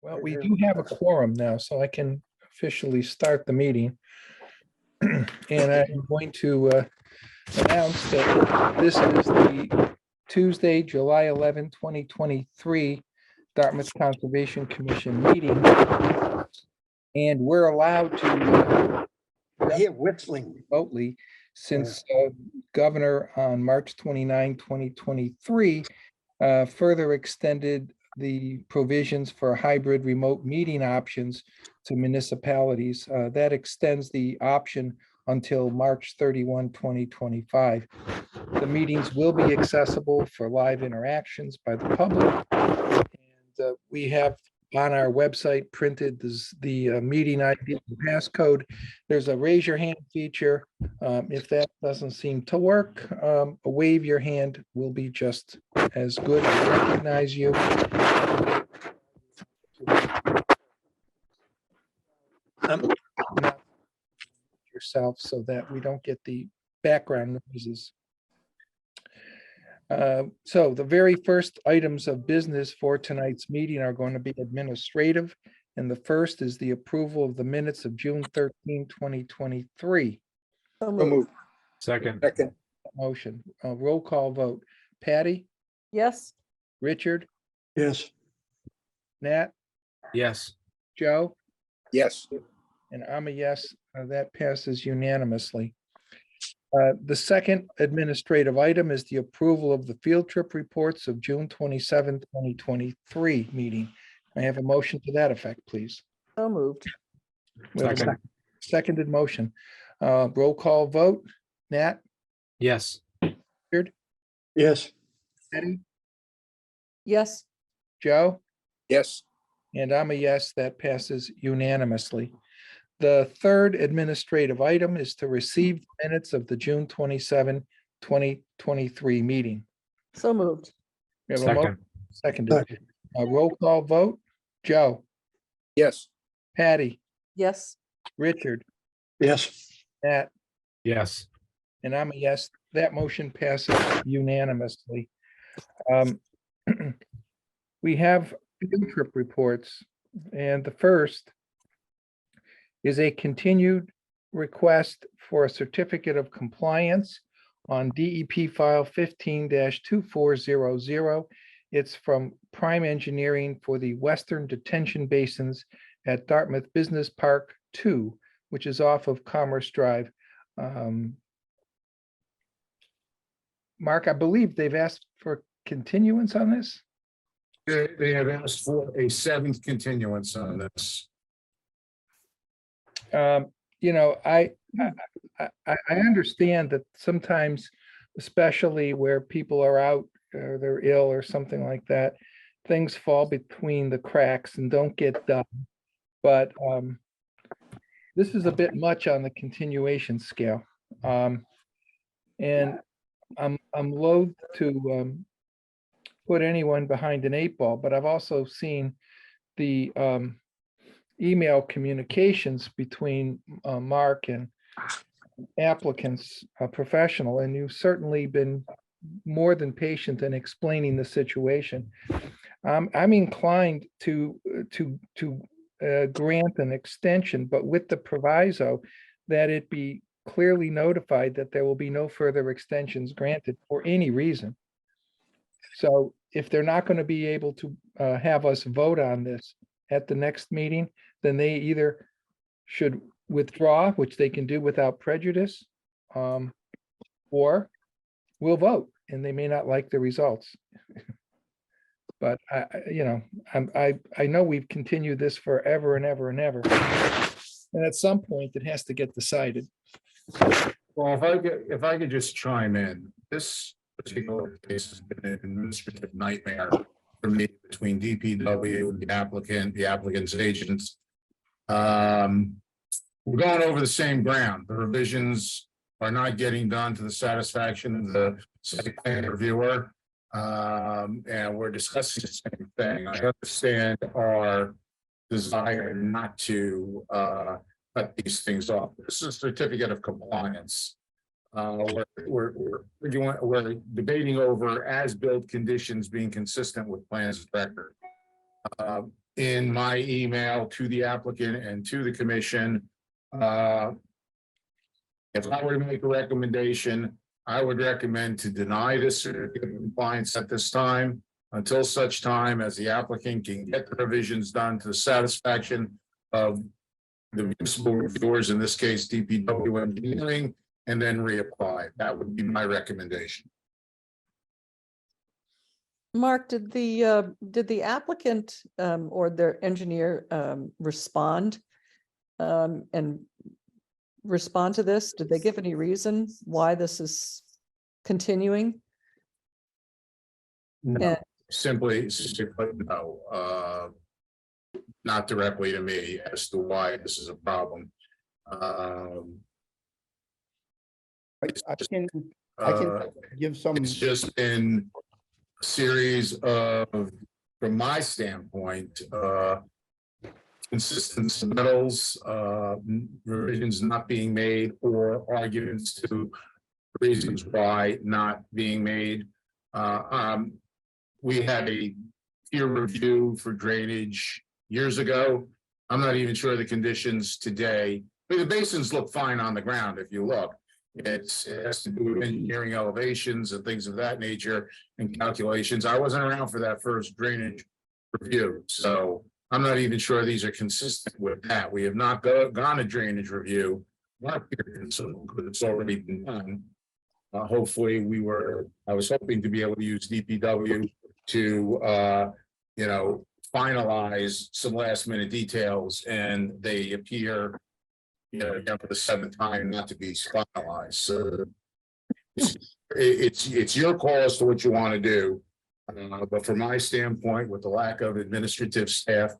Well, we do have a quorum now, so I can officially start the meeting. And I'm going to announce that this is the Tuesday, July 11, 2023 Dartmouth Conservation Commission meeting. And we're allowed to I hear whistling. remotely since Governor on March 29, 2023 further extended the provisions for hybrid remote meeting options to municipalities. That extends the option until March 31, 2025. The meetings will be accessible for live interactions by the public. And we have on our website printed the meeting ID and passcode. There's a raise your hand feature. If that doesn't seem to work, a wave your hand will be just as good. I recognize you. Not yourself so that we don't get the background noises. So the very first items of business for tonight's meeting are going to be administrative. And the first is the approval of the minutes of June 13, 2023. So moved. Second. Motion, roll call vote. Patty, Yes. Richard, Yes. Nat, Yes. Joe, Yes. and I'm a yes. That passes unanimously. The second administrative item is the approval of the field trip reports of June 27, 2023 meeting. I have a motion to that effect, please. So moved. We have a Second. Seconded motion. Roll call vote. Nat, Yes. Yes. Patty, Yes. Joe, Yes. and I'm a yes. That passes unanimously. The third administrative item is to receive the minutes of the June 27, 2023 meeting. So moved. We have a motion. Second. Seconded. Roll call vote. Joe, Yes. Patty, Yes. Richard, Yes. Nat, Yes. and I'm a yes. That motion passes unanimously. We have field trip reports, and the first is a continued request for a certificate of compliance on DEP file 15-2400. It's from Prime Engineering for the Western Detention Basins at Dartmouth Business Park 2, which is off of Commerce Drive. Mark, I believe they've asked for continuance on this. They have asked for a seventh continuance on this. You know, I understand that sometimes, especially where people are out or they're ill or something like that, things fall between the cracks and don't get done. But this is a bit much on the continuation scale. And I'm loath to put anyone behind an 8 ball, but I've also seen the email communications between Mark and applicants, professional, and you've certainly been more than patient in explaining the situation. I'm inclined to grant an extension, but with the proviso that it be clearly notified that there will be no further extensions granted for any reason. So if they're not going to be able to have us vote on this at the next meeting, then they either should withdraw, which they can do without prejudice, or we'll vote, and they may not like the results. But I know we've continued this forever and ever and ever. And at some point, it has to get decided. Well, if I could just chime in, this particular case has been an administrative nightmare for me between DPW, the applicant's agents. We're going over the same ground. The revisions are not getting done to the satisfaction of the site plan reviewer. And we're discussing the same thing. I understand our desire not to cut these things off. This is a certificate of compliance. We're debating over as-built conditions being consistent with plans of record. in my email to the applicant and to the commission. If I were to make a recommendation, I would recommend to deny this certificate of compliance at this time until such time as the applicant can get the revisions done to the satisfaction of the municipal reviewers, in this case, DPW engineering, and then reapply. That would be my recommendation. Mark, did the applicant or their engineer respond and respond to this? Did they give any reason why this is continuing? No, And simply no, not directly to me as to why this is a problem. I can Uh, give some, It's just been a series of, from my standpoint, consistent submittals, revisions not being made, or arguments to reasons why not being made. We had a peer review for drainage years ago. I'm not even sure the conditions today, but the basins look fine on the ground if you look. It has to do with engineering elevations and things of that nature and calculations. I wasn't around for that first drainage review, so I'm not even sure these are consistent with that. We have not gone a drainage review. Not period, so it's already been done. Hopefully I was hoping to be able to use DPW to, finalize some last minute details, and they appear, for the seventh time not to be finalized. So it's your call as to what you want to do. But from my standpoint, with the lack of administrative staff,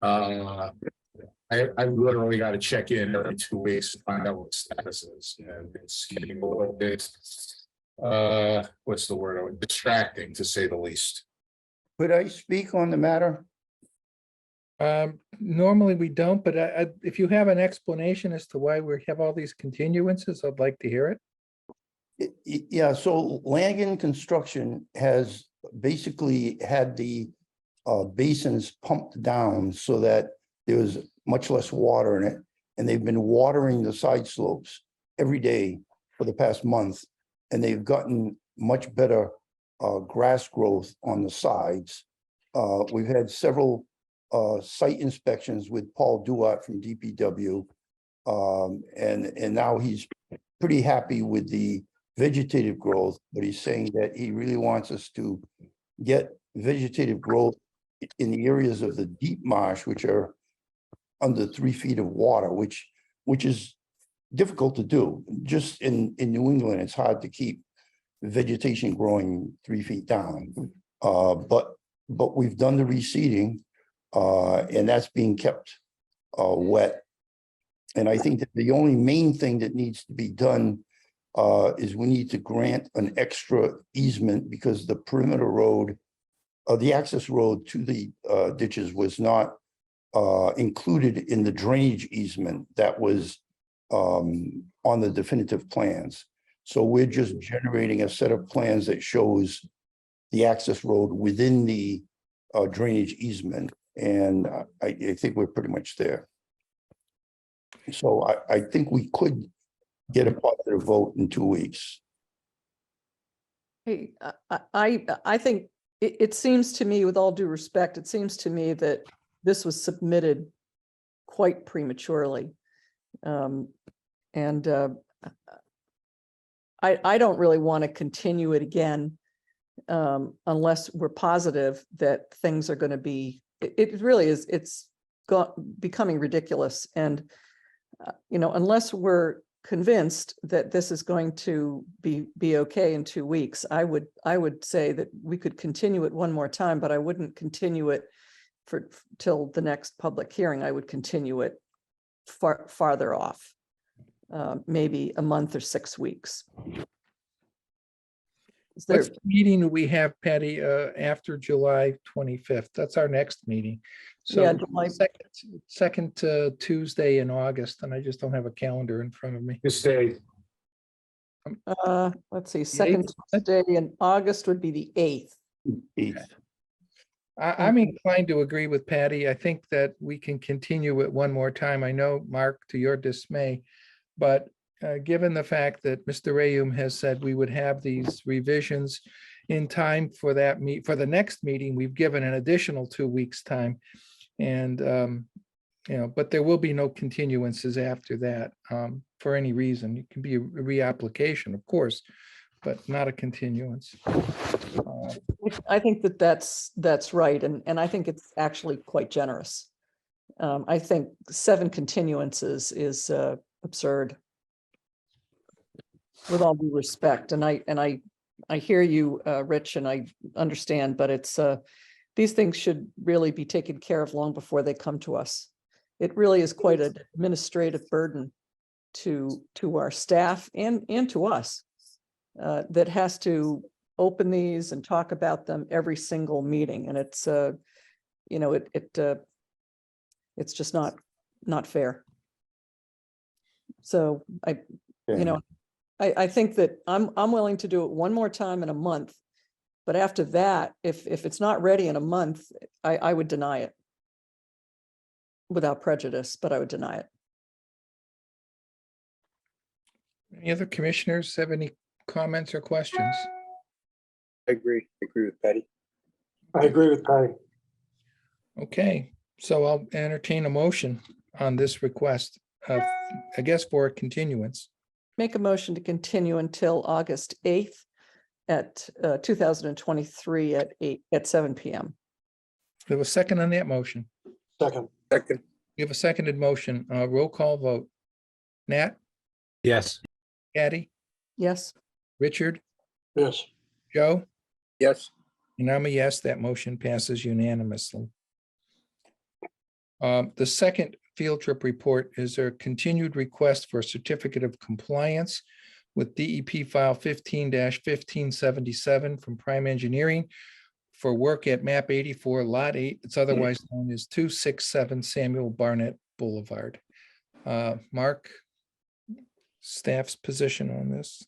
I literally got to check in every 2 weeks to find out what the status is. And it's getting a little bit, what's the word? Distracting, to say the least. could I speak on the matter? Normally we don't, but if you have an explanation as to why we have all these continuances, I'd like to hear it. Yeah, so Lanigan Construction has basically had the basins pumped down so that there was much less water in it. And they've been watering the side slopes every day for the past month. And they've gotten much better grass growth on the sides. We've had several site inspections with Paul Duat from DPW. And now he's pretty happy with the vegetative growth, but he's saying that he really wants us to get vegetative growth in the areas of the deep marsh, which are under 3 feet of water, which is difficult to do. Just in New England, it's hard to keep vegetation growing 3 feet down. But we've done the reseeding, and that's being kept wet. And I think that the only main thing that needs to be done is we need to grant an extra easement, because the perimeter road, the access road to the ditches was not included in the drainage easement that was on the definitive plans. So we're just generating a set of plans that shows the access road within the drainage easement. And I think we're pretty much there. So I think we could get a positive vote in 2 weeks. Hey, I think it seems to me, with all due respect, it seems to me that this was submitted quite prematurely. I don't really want to continue it again unless we're positive that things are going to be, it really is, it's becoming ridiculous. And, unless we're convinced that this is going to be okay in 2 weeks, I would say that we could continue it one more time, but I wouldn't continue it till the next public hearing. I would continue it farther off, maybe a month or 6 weeks. What's the meeting that we have, Patty, after July 25th? That's our next meeting. So Yeah, July- second Tuesday in August, and I just don't have a calendar in front of me. This day, Let's see, second Tuesday in August would be the 8th. I'm inclined to agree with Patty. I think that we can continue it one more time. I know, Mark, to your dismay, but given the fact that Mr. Rayum has said we would have these revisions in time for for the next meeting, we've given an additional 2 weeks' time. And, but there will be no continuances after that for any reason. It can be a reapplication, of course, but not a continuance. I think that that's right, and I think it's actually quite generous. I think 7 continuances is absurd. With all due respect, and I hear you, Rich, and I understand, but it's these things should really be taken care of long before they come to us. It really is quite an administrative burden to our staff and to us that has to open these and talk about them every single meeting. And it's, it's just not fair. So I think that I'm willing to do it one more time in a month. But after that, if it's not ready in a month, I would deny it. Without prejudice, but I would deny it. Any other commissioners have any comments or questions? I agree with Patty. I agree with Patty. Okay, so I'll entertain a motion on this request, I guess for a continuance. Make a motion to continue until August 8th at 2023 at 7 p.m. We have a second on that motion. Second, Second, We have a seconded motion, roll call vote. Nat, Yes. Patty, Yes, Richard, yes. Joe, yes, and I'm a yes, that motion passes unanimously. The second field trip report is a continued request for a certificate of compliance with DEP file 15-1577 from Prime Engineering for work at map 84, lot 8. It's otherwise known as 267 Samuel Barnett Boulevard. Mark, staff's position on this?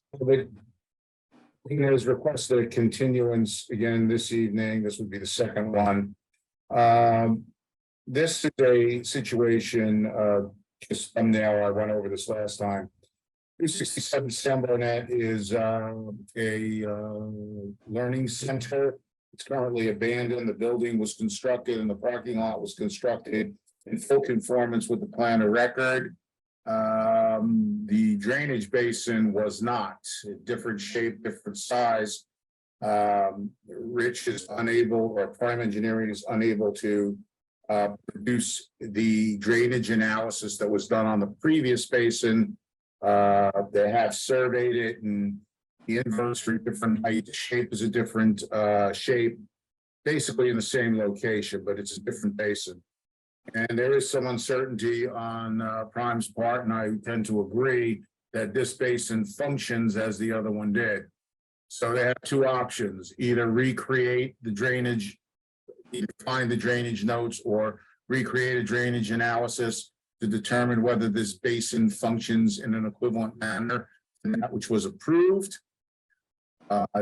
He has requested a continuance again this evening. This would be the second one. This is a situation, just thumbnail, I went over this last time. 267 Sam Barnett is a learning center. It's currently abandoned. The building was constructed and the parking lot was constructed in full conformance with the plan of record. The drainage basin was not, a different shape, different size. Rich is unable, or Prime Engineering is unable to produce the drainage analysis that was done on the previous basin. They have surveyed it, and the inverts are different height, the shape is a different shape, basically in the same location, but it's a different basin. And there is some uncertainty on Prime's part, and I tend to agree that this basin functions as the other one did. So they have two options: either recreate the drainage, either find the drainage notes, or recreate a drainage analysis to determine whether this basin functions in an equivalent manner to that which was approved.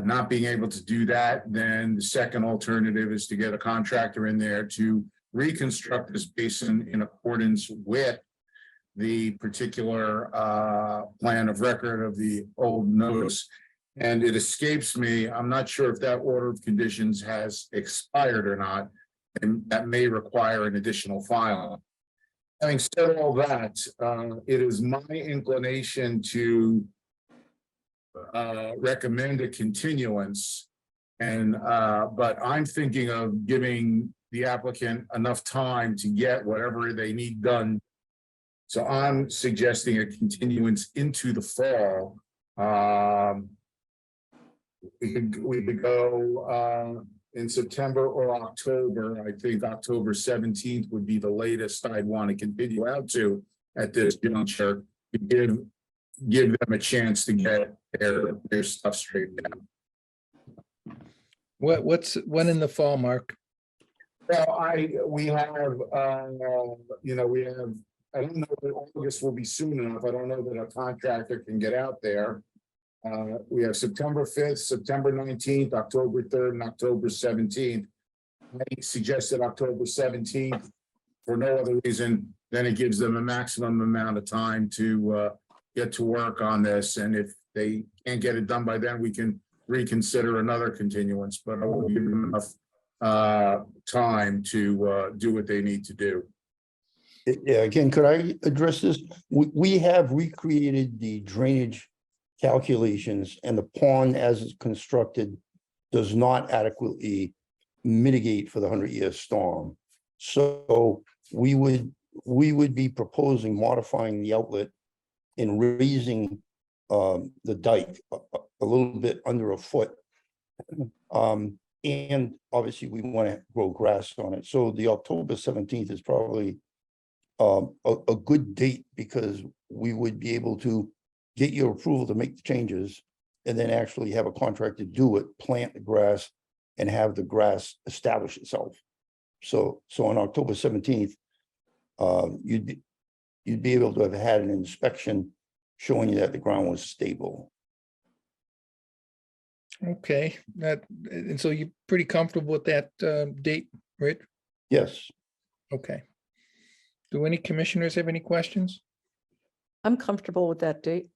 Not being able to do that, then the second alternative is to get a contractor in there to reconstruct this basin in accordance with the particular plan of record of the old notice. And it escapes me, I'm not sure if that order of conditions has expired or not, and that may require an additional filing. Having said all that, it is my inclination to recommend a continuance. And but I'm thinking of giving the applicant enough time to get whatever they need done. So I'm suggesting a continuance into the fall. We could go in September or October. I think October 17th would be the latest I'd want to continue out to at this juncture, to give them a chance to get their stuff straightened out. When in the fall, Mark? Well, we have, I don't know that August will be soon enough. I don't know that a contractor can get out there. We have September 5th, September 19th, October 3rd, and October 17th. I suggested October 17th for no other reason, then it gives them a maximum amount of time to get to work on this. And if they can't get it done by then, we can reconsider another continuance, but I will give them enough time to do what they need to do. Yeah, again, could I address this? We have recreated the drainage calculations, and the pond as it's constructed does not adequately mitigate for the 100-year storm. So we would be proposing modifying the outlet and raising the dike a little bit under a foot. And obviously we want to grow grass on it. So the October 17th is probably a good date, because we would be able to get your approval to make the changes and then actually have a contractor do it, plant the grass and have the grass establish itself. So on October 17th, you'd be able to have had an inspection showing you that the ground was stable. Okay, and so you're pretty comfortable with that date, Rich? Yes. Okay. Do any commissioners have any questions? I'm comfortable with that date.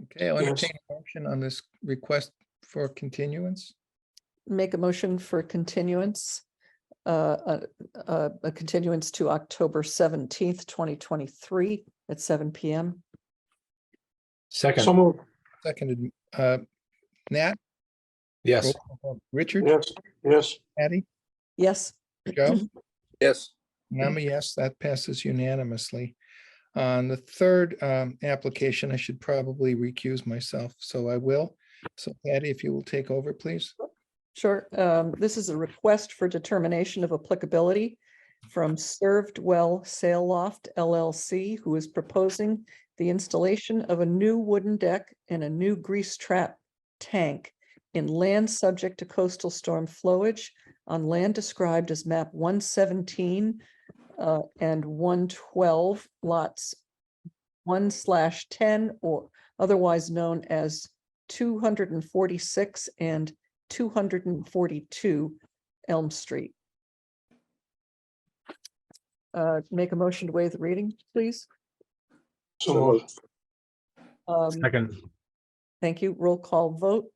Okay, I'll Yes. entertain a motion on this request for continuance. Make a motion for continuance. A continuance to October 17th, 2023 at 7 PM. Second. So moved. Seconded, Nat, Yes. roll call vote. Richard, Yes, yes, Patty, Yes, Joe? Yes. And I'm a yes, that passes unanimously. On the third application, I should probably recuse myself, so I will. So Patty, if you will take over, please. sure. This is a request for determination of applicability from Served Well Sail Loft LLC, who is proposing the installation of a new wooden deck and a new grease trap tank in land subject to coastal storm flowage on land described as map 117 and 112 lots 1/10, or otherwise known as 246 and 242 Elm Street. Make a motion to waive the reading, please. so moved. Second. Thank you. Roll call vote.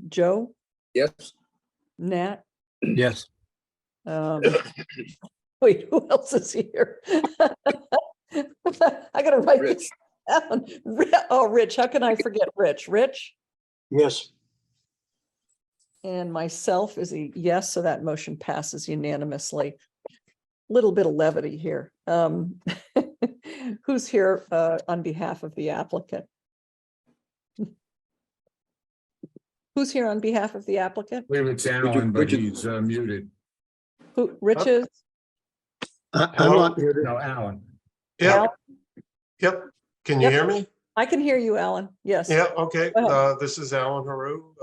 Joe, Yes. Nat, Yes. wait, who else is here? I gotta write this down. Oh, Rich, how can I forget Rich? Rich? Yes, And myself is a yes, so that motion passes unanimously. Little bit of levity here. Who's here on behalf of the applicant? Who's here on behalf of the applicant? I believe it's Alan, but Richard. he's muted. Who, Rich is? I'm Hello? on, No, Alan. yeah, Al? yep. Can you Yep. hear me? I can hear you, Alan. Yes. Yeah, okay. Go ahead. This is Alan Haru,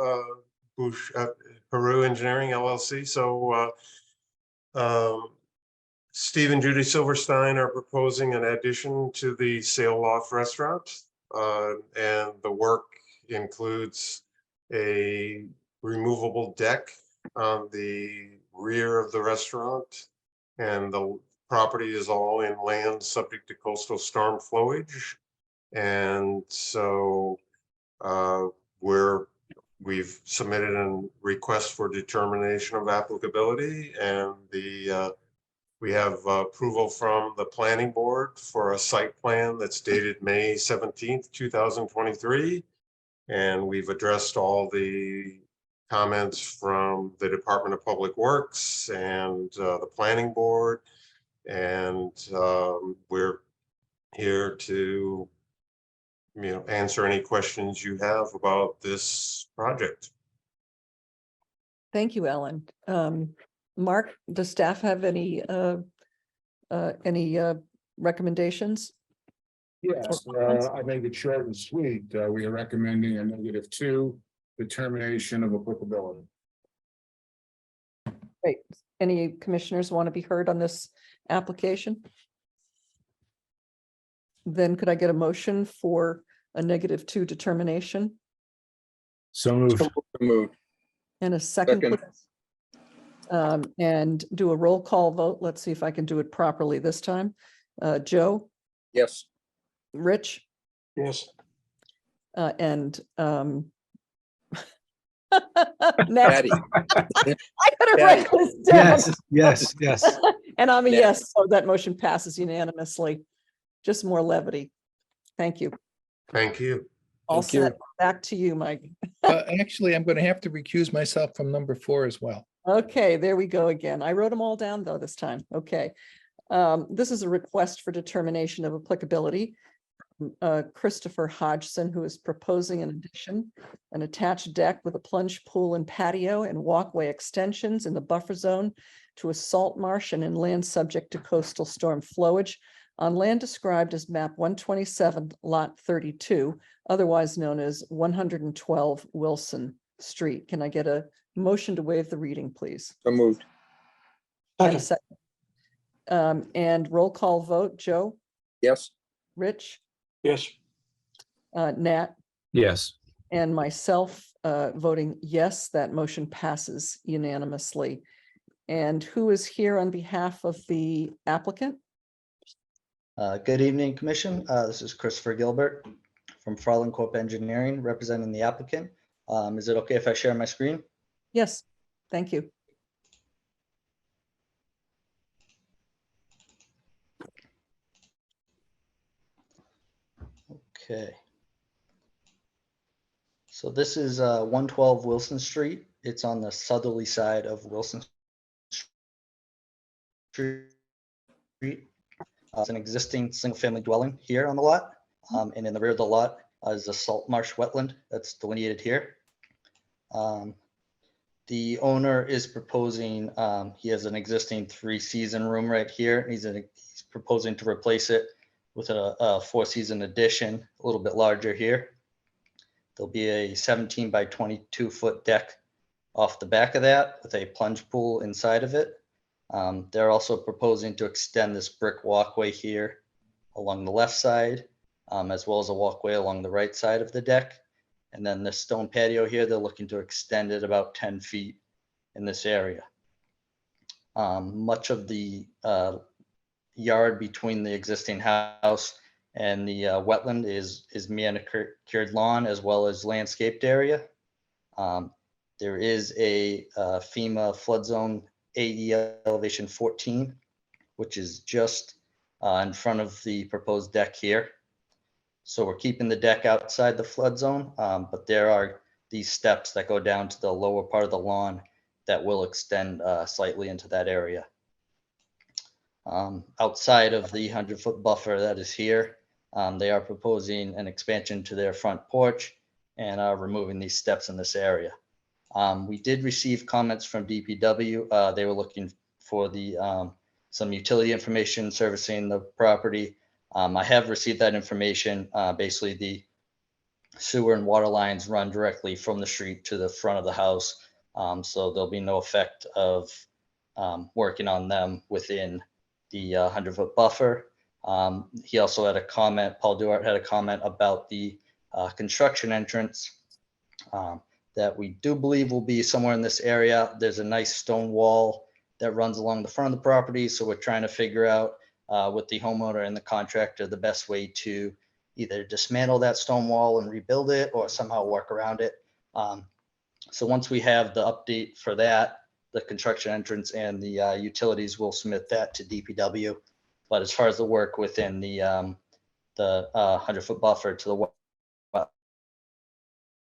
Haru Engineering LLC. So Steve and Judy Silverstein are proposing an addition to the Sail Loft restaurant. And the work includes a removable deck on the rear of the restaurant. And the property is all in land subject to coastal storm flowage. And so we've submitted a request for determination of applicability, and we have approval from the planning board for a site plan that's dated May 17th, 2023. And we've addressed all the comments from the Department of Public Works and the planning board. And we're here to answer any questions you have about this project. Thank you, Ellen. Mark, does staff have any recommendations? Yes, I make it short and sweet. We are recommending a -2 determination of applicability. Great. Any commissioners want to be heard on this application? Then could I get a motion for a -2 determination So moved. Moved. and a second? Second. please? And do a roll call vote. Let's see if I can do it properly this time. Joe, Yes. Rich, Yes. and Nat, Patty. I gotta write this down. Yes. And I'm a Nat. yes, so that motion passes unanimously. Just more levity. Thank you. Thank you. All Thank you. set. Back to you, Mike. Actually, I'm going to have to recuse myself from number 4 as well. Okay, there we go again. I wrote them all down though this time. Okay. This is a request for determination of applicability. Christopher Hodgson, who is proposing an addition, an attached deck with a plunge pool and patio and walkway extensions in the buffer zone to a salt marsh and in land subject to coastal storm flowage on land described as map 127, lot 32, otherwise known as 112 Wilson Street. Can I get a motion to waive the reading, please? So moved. And a Second. second. And roll call vote, Joe, Yes. Rich, Yes. Nat, Yes. and myself voting yes, that motion passes unanimously. And who is here on behalf of the applicant? Good evening, Commission. This is Christopher Gilbert from Farland Corp Engineering, representing the applicant. Is it okay if I share my screen? Yes, thank you. Okay. So this is 112 Wilson Street. It's on the southerly side of Wilson Street. It's an existing single-family dwelling here on the lot. And in the rear of the lot is a salt marsh wetland that's delineated here. The owner is proposing, he has an existing 3-season room right here. He's proposing to replace it with a 4-season addition, a little bit larger here. There'll be a 17 by 22 foot deck off the back of that with a plunge pool inside of it. They're also proposing to extend this brick walkway here along the left side, as well as a walkway along the right side of the deck. And then the stone patio here, they're looking to extend it about 10 feet in this area. Much of the yard between the existing house and the wetland is manicured lawn as well as landscaped area. There is a FEMA flood zone AE elevation 14, which is just in front of the proposed deck here. So we're keeping the deck outside the flood zone, but there are these steps that go down to the lower part of the lawn that will extend slightly into that area. Outside of the 100-foot buffer that is here, they are proposing an expansion to their front porch and are removing these steps in this area. We did receive comments from DPW. They were looking for some utility information servicing the property. I have received that information. Basically, the sewer and water lines run directly from the street to the front of the house. So there'll be no effect of working on them within the 100-foot buffer. He also had a comment, Paul Duart had a comment about the construction entrance that we do believe will be somewhere in this area. There's a nice stone wall that runs along the front of the property. So we're trying to figure out with the homeowner and the contractor the best way to either dismantle that stone wall and rebuild it or somehow work around it. So once we have the update for that, the construction entrance and the utilities will submit that to DPW. But as far as the work within the 100-foot buffer to the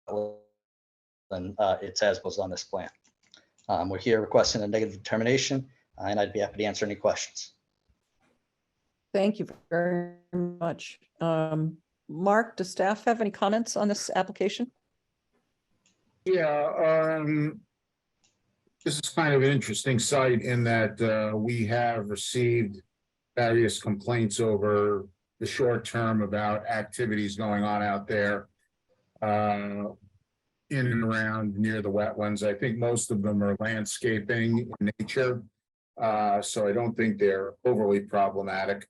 wetland, it's as was on this plan. We're here requesting a negative determination, and I'd be happy to answer any questions. Thank you very much. Mark, does staff have any comments on this application? Yeah, this is kind of an interesting site in that we have received various complaints over the short term about activities going on out there in and around near the wetlands. I think most of them are landscaping in nature, so I don't think they're overly problematic.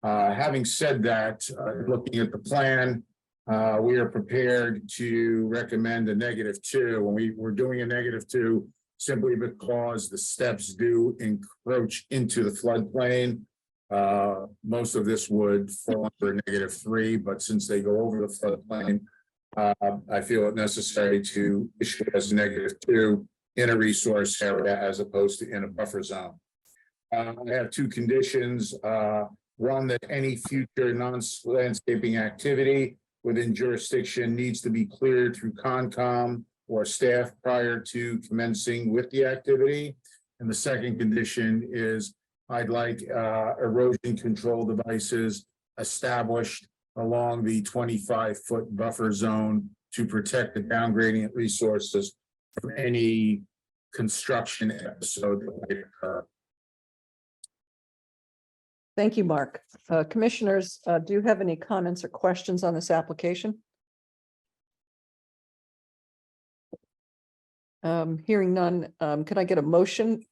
Having said that, looking at the plan, we are prepared to recommend a -2. When we were doing a -2 simply because the steps do encroach into the floodplain. Most of this would fall under -3, but since they go over the floodplain, I feel it necessary to issue it as -2 in a resource area as opposed to in a buffer zone. I have two conditions. One, that any future non-landscaping activity within jurisdiction needs to be cleared through Concom or staff prior to commencing with the activity. And the second condition is I'd like erosion control devices established along the 25-foot buffer zone to protect the down gradient resources from any construction episode that might occur. Thank you, Mark. Commissioners, do you have any comments or questions on this application? Hearing none, could I get a motion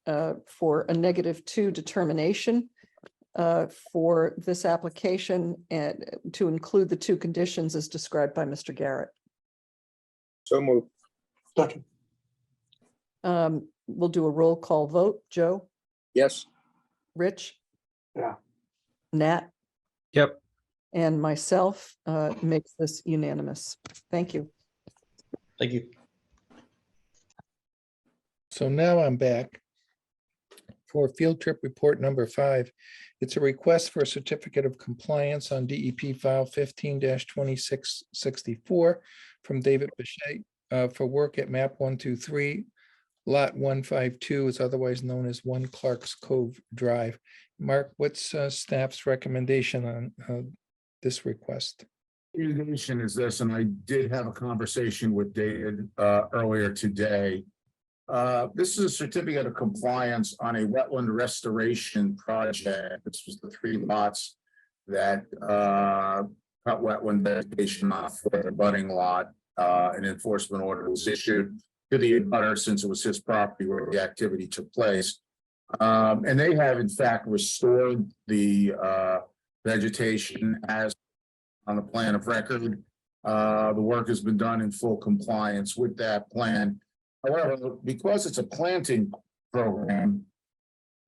for a -2 determination for this application and to include the two conditions as described by Mr. Garrett? So moved. Second. We'll do a roll call vote. Joe, Yes. Rich? Yeah. Nat? Yep. And myself makes this unanimous. Thank you. Thank you. So now I'm back for field trip report number 5. It's a request for a certificate of compliance on DEP file 15-2664 from David Bechet for work at map 123, lot 152 is otherwise known as 1 Clark's Cove Drive. Mark, what's staff's recommendation on this request? Recommendation is this, and I did have a conversation with David earlier today. This is a certificate of compliance on a wetland restoration project. This was the 3 lots that cut wetland vegetation off for the budding lot. An enforcement order was issued to the abutter since it was his property where the activity took place. And they have in fact restored the vegetation as on the plan of record. The work has been done in full compliance with that plan. However, because it's a planting program,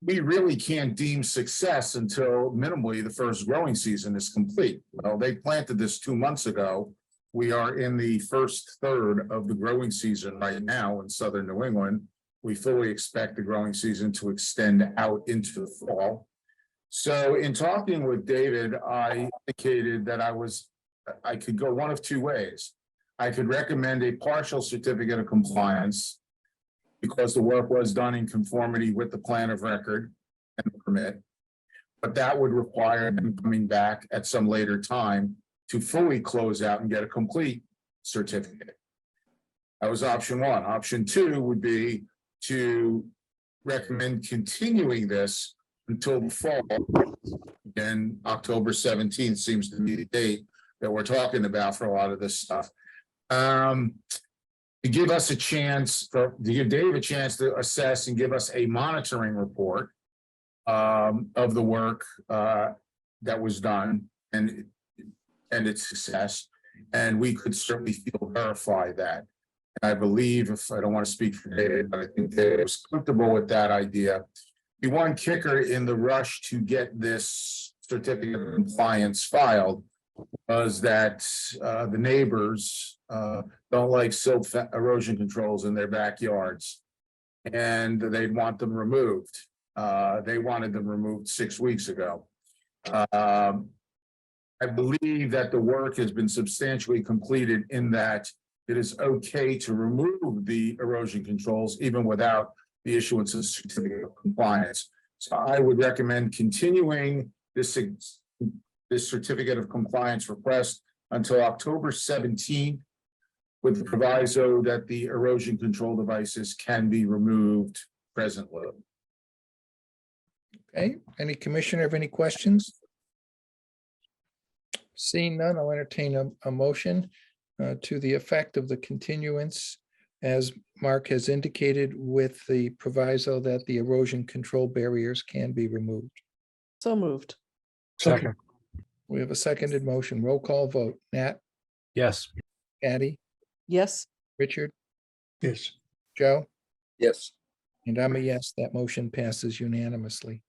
we really can't deem success until minimally the first growing season is complete. Well, they planted this 2 months ago. We are in the first third of the growing season right now in southern New England. We fully expect the growing season to extend out into the fall. So in talking with David, I indicated that I could go one of 2 ways. I could recommend a partial certificate of compliance because the work was done in conformity with the plan of record and the permit. But that would require them coming back at some later time to fully close out and get a complete certificate. That was option 1. Option 2 would be to recommend continuing this until the fall. And October 17th seems to be the date that we're talking about for a lot of this stuff. To give us a chance, to give Dave a chance to assess and give us a monitoring report of the work that was done and its success. And we could certainly verify that. I believe, if I don't want to speak for David, but I think David was comfortable with that idea. The one kicker in the rush to get this certificate of compliance filed was that the neighbors don't like silt erosion controls in their backyards, and they'd want them removed. They wanted them removed 6 weeks ago. I believe that the work has been substantially completed in that it is okay to remove the erosion controls even without the issuance of certificate of compliance. So I would recommend continuing this certificate of compliance request until October 17th with the proviso that the erosion control devices can be removed presently. Okay, any commissioner have any questions? Seeing none, I'll entertain a motion to the effect of the continuance as Mark has indicated with the proviso that the erosion control barriers can be removed. So moved. Second. We have a seconded motion. Roll call vote. Nat, Yes. Patty, Yes. Richard, Yes. Joe, Yes. And I'm a yes, that motion passes unanimously.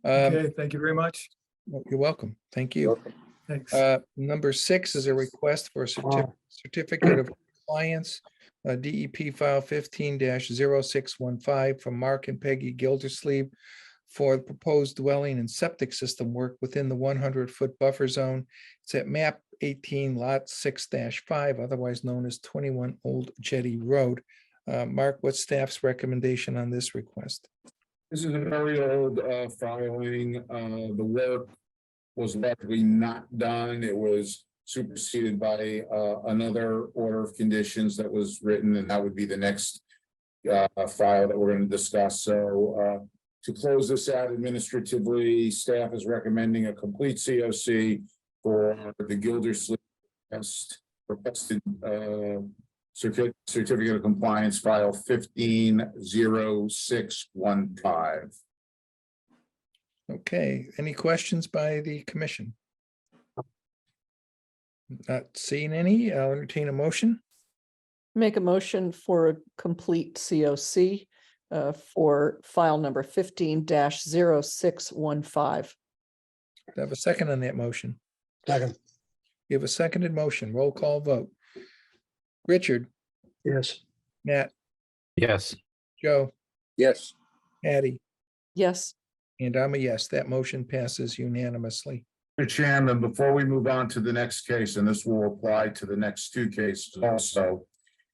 Okay, thank you very much. You're welcome. Thank you. Welcome. Thanks. Number 6 is a request for a certificate of compliance, DEP file 15-0615 from Mark and Peggy Gildersleeve for the proposed dwelling and septic system work within the 100-foot buffer zone. It's at map 18 lot 6-5, otherwise known as 21 Old Jetty Road. Mark, what's staff's recommendation on this request? This is a very old filing. The work was likely not done. It was superseded by another order of conditions that was written, and that would be the next file that we're going to discuss. So to close this out administratively, staff is recommending a complete COC for the Gildersleeve requested certificate of compliance file 15-0615. Okay, any questions by the commission? Not seeing any, I'll entertain a motion. Make a motion for a complete COC for file number 15-0615. Do I have a second on that motion? Second. You have a seconded motion, roll call vote. Richard, Yes. Matt, Yes. Joe, Yes. Patty, Yes, and I'm a yes, that motion passes unanimously. Mr. Chairman, before we move on to the next case, and this will apply to the next two cases also,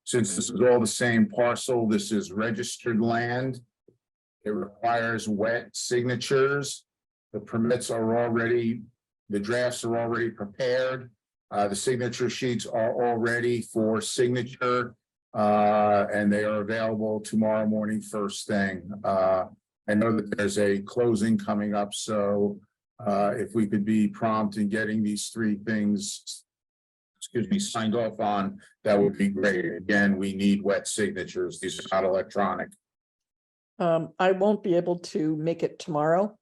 since this is all the same parcel, this is registered land. It requires wet signatures. The permits are already, the drafts are already prepared. The signature sheets are all ready for signature, and they are available tomorrow morning first thing. I know that there's a closing coming up, so if we could be prompt in getting these three things, signed off on, that would be great. Again, we need wet signatures. These are not electronic. I won't be able to make it tomorrow,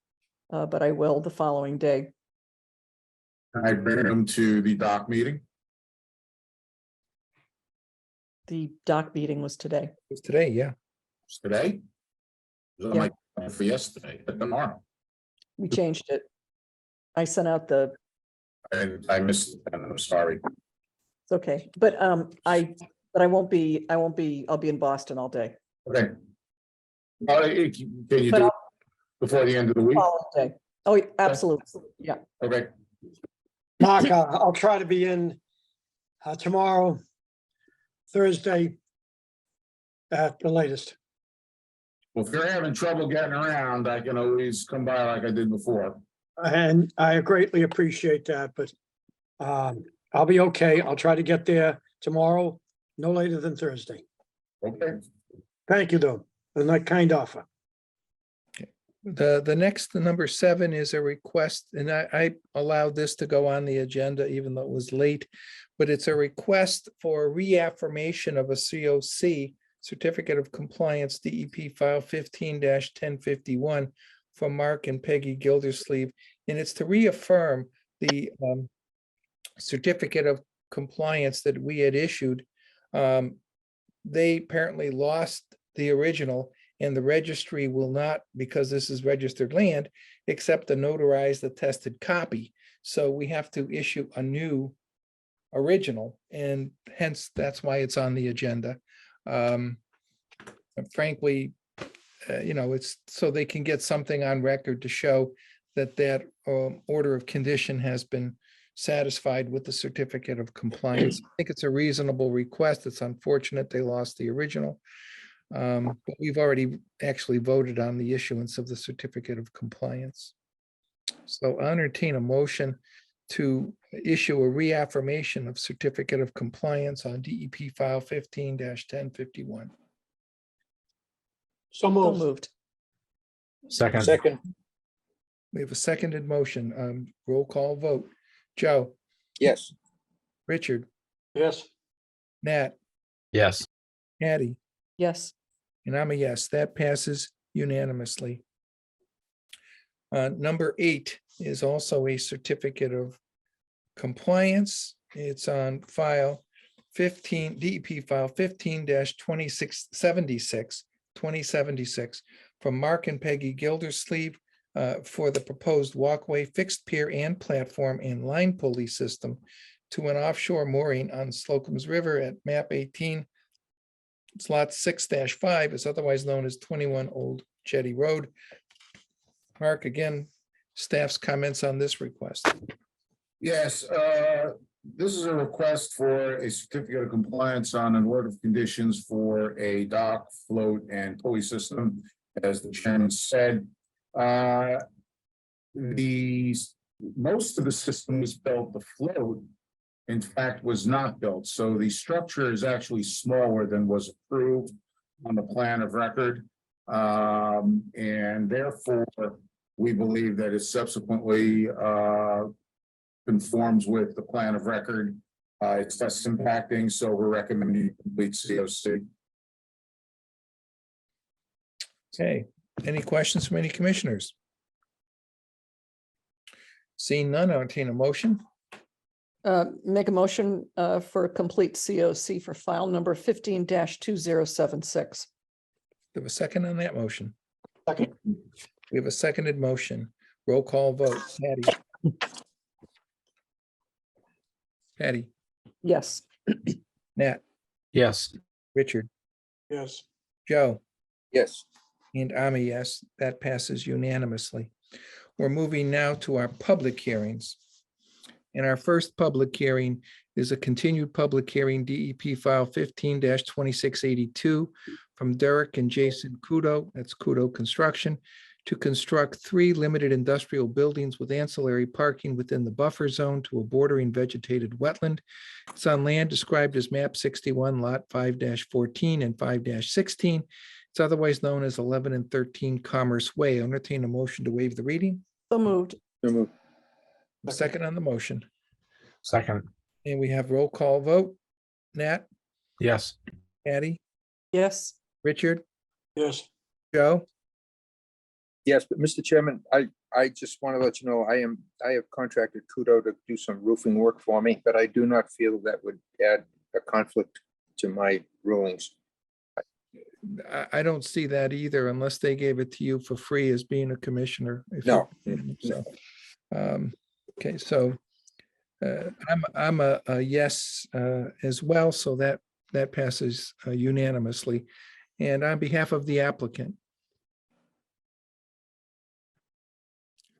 but I will the following day. Can I bring them to the doc meeting? The doc meeting was today. It's today, yeah. Today? It was on my calendar for yesterday, but tomorrow. We changed it. I sent out the, And I missed, and I'm sorry. it's okay, but I won't be, I'll be in Boston all day. Okay. Can you But do it I'll- before the end of the week? Following day. Oh, absolutely, yeah. Okay, Mark, I'll try to be in tomorrow, Thursday at the latest. well, if you're having trouble getting around, I can always come by like I did before. And I greatly appreciate that, but I'll be okay. I'll try to get there tomorrow, no later than Thursday. Okay, Thank you, though, for that kind offer. The next, the number 7 is a request, and I allowed this to go on the agenda even though it was late, but it's a request for reaffirmation of a COC, Certificate of Compliance, DEP file 15-1051 from Mark and Peggy Gildersleeve, and it's to reaffirm the certificate of compliance that we had issued. They apparently lost the original, and the registry will not, because this is registered land, accept a notarized attested copy. So we have to issue a new original, and hence that's why it's on the agenda. Frankly, it's so they can get something on record to show that order of condition has been satisfied with the certificate of compliance. I think it's a reasonable request. It's unfortunate they lost the original. But we've already actually voted on the issuance of the certificate of compliance. So I entertain a motion to issue a reaffirmation of certificate of compliance on DEP file 15-1051. So So moved. moved. Second. Second. We have a seconded motion. Roll call vote. Joe, Yes. Richard, Yes. Nat, Yes. Patty, Yes, and I'm a yes. That passes unanimously. Number 8 is also a certificate of compliance. It's on file DEP file 15-2076 from Mark and Peggy Gildersleeve for the proposed walkway, fixed pier and platform and line pulley system to an offshore mooring on Slocum's River at map 18. It's lot 6-5, is otherwise known as 21 Old Jetty Road. Mark, again, staff's comments on this request. Yes, this is a request for a certificate of compliance on an order of conditions for a dock, float, and pulley system, as the chairman said. Most of the system was built, the float, in fact, was not built. So the structure is actually smaller than was approved on the plan of record. And therefore, we believe that it subsequently conforms with the plan of record. It's less impacting, so we're recommending complete COC. Okay, any questions from any commissioners? Seeing none, I'll entertain a motion. Make a motion for a complete COC for file number 15-2076. Do we have a second on that motion? Second. We have a seconded motion. Roll call vote. Patty, Yes. Nat, Yes. Richard, Yes. Joe, Yes. and I'm a yes. That passes unanimously. We're moving now to our public hearings. And our first public hearing is a continued public hearing, DEP file 15-2682 from Derek and Jason Kudo, that's Kudo Construction, to construct 3 limited industrial buildings with ancillary parking within the buffer zone to a bordering vegetated wetland. It's on land described as map 61, lot 5-14 and 5-16. It's otherwise known as 11 and 13 Commerce Way. I'll entertain a motion to waive the reading. So moved. So moved. A second on the motion. Second. And we have roll call vote. Nat, Yes. Patty, Yes. Richard, Yes. Joe, Yes, but Mr. Chairman, I just want to let you know, I have contracted Kudo to do some roofing work for me, but I do not feel that would add a conflict to my rulings. I don't see that either unless they gave it to you for free as being a commissioner. If No. you- So, okay, so I'm a yes as well, so that passes unanimously. And on behalf of the applicant.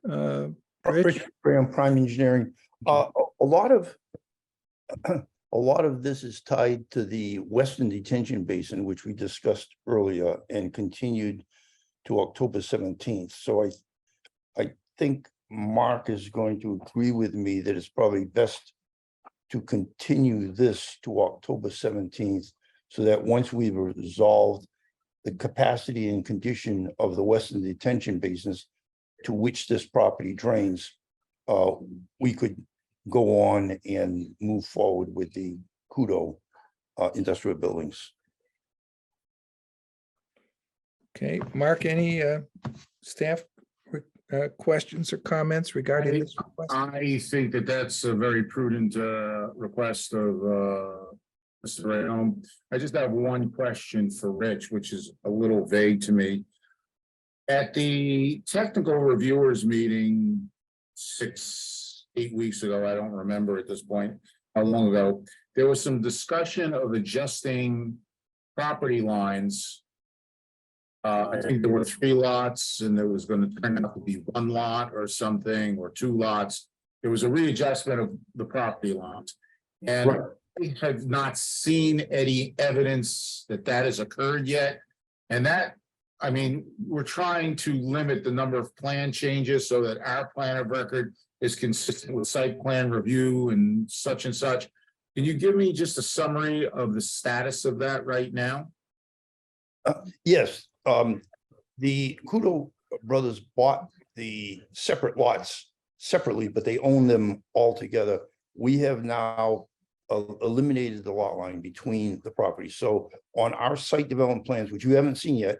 Rich? Richard Graham, Prime Engineering. A lot of this is tied to the Western Detention Basin, which we discussed earlier and continued to October 17th. So I think Mark is going to agree with me that it's probably best to continue this to October 17th, so that once we've resolved the capacity and condition of the Western Detention Basins to which this property drains, we could go on and move forward with the Kudo industrial buildings. Okay, Mark, any staff questions or comments regarding this request? I think that that's a very prudent request of Mr. Rayholm. I just have one question for Rich, which is a little vague to me. At the technical reviewers meeting 6-8 weeks ago, I don't remember at this point how long ago, there was some discussion of adjusting property lines. I think there were 3 lots and there was going to turn out to be 1 lot or something, or 2 lots. There was a readjustment of the property lines. And we have not seen any evidence that that has occurred yet. And that, I mean, we're trying to limit the number of plan changes so that our plan of record is consistent with site plan review and such. Can you give me just a summary of the status of that right now? Yes, the Kudo brothers bought the separate lots separately, but they own them all together. We have now eliminated the lot line between the properties. So on our site development plans, which you haven't seen yet,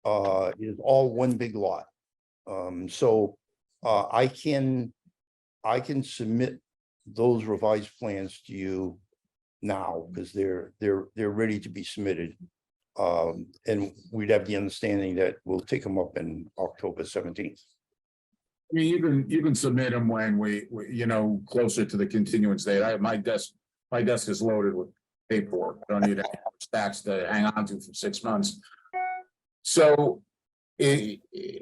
it is all one big lot. So I can submit those revised plans to you now because they're ready to be submitted. And we'd have the understanding that we'll take them up in October 17th. I mean, you can submit them when you know, closer to the continuance date. My desk is loaded with paperwork. I don't need any stacks to hang on to for 6 months. So the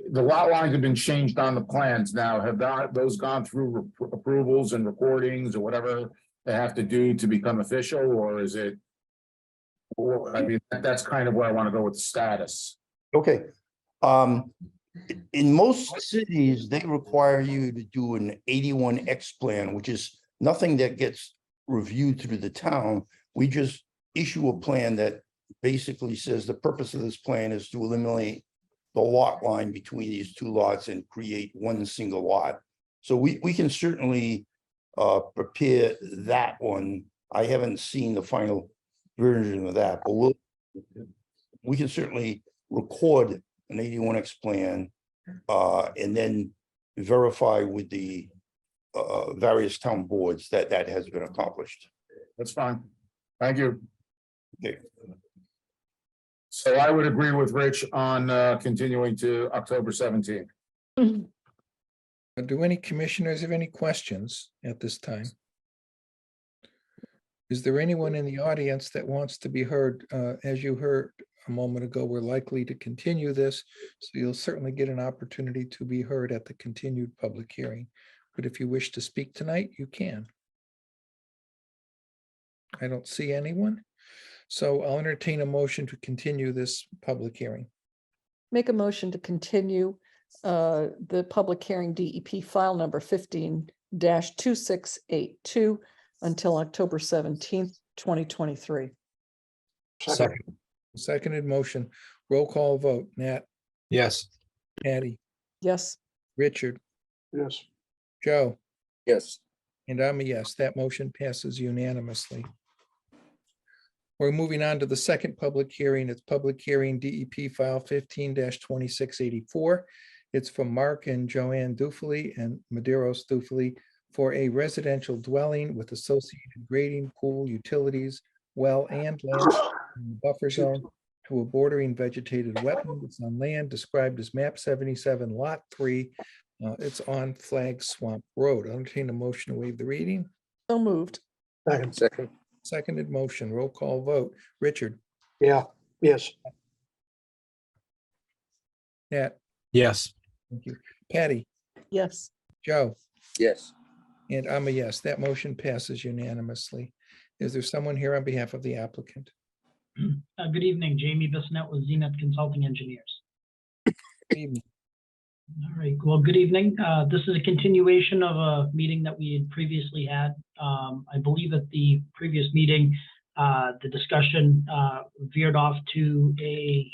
lot lines have been changed on the plans now. Have those gone through approvals and recordings or whatever they have to do to become official, or is it? Or, I mean, that's kind of where I want to go with the status. Okay. In most cities, they require you to do an 81X plan, which is nothing that gets reviewed through the town. We just issue a plan that basically says the purpose of this plan is to eliminate the lot line between these two lots and create one single lot. So we can certainly prepare that one. I haven't seen the final version of that, but we can certainly record an 81X plan and then verify with the various town boards that that has been accomplished. That's fine. Thank you. Okay. So I would agree with Rich on continuing to October 17th. Do any commissioners have any questions at this time? Is there anyone in the audience that wants to be heard? As you heard a moment ago, we're likely to continue this, so you'll certainly get an opportunity to be heard at the continued public hearing. But if you wish to speak tonight, you can. I don't see anyone, so I'll entertain a motion to continue this public hearing. Make a motion to continue the public hearing DEP file number 15-2682 until October 17th, 2023. Second. Seconded motion, roll call vote, Nat, Yes. Patty, Yes, Richard, Yes. Joe, Yes, and I'm a yes. That motion passes unanimously. We're moving on to the second public hearing. It's public hearing DEP file 15-2684. It's from Mark and Joanne Dufley and Maderos Dufley for a residential dwelling with associated grading, pool, utilities, well, and land in the buffer zone to a bordering vegetated wetland. It's on land described as map 77 lot 3. It's on Flag Swamp Road. I'll entertain a motion to waive the reading. so moved. Second. second, Seconded motion, roll call vote. Richard, Yeah, yes. Nat, Yes. thank you. Patty, Yes, Joe, yes, and I'm a yes. That motion passes unanimously. Is there someone here on behalf of the applicant? Good evening, Jamie Bissonette with Zenith Consulting Engineers. Good evening. All right, well, good evening. This is a continuation of a meeting that we had previously had. I believe at the previous meeting, the discussion veered off to a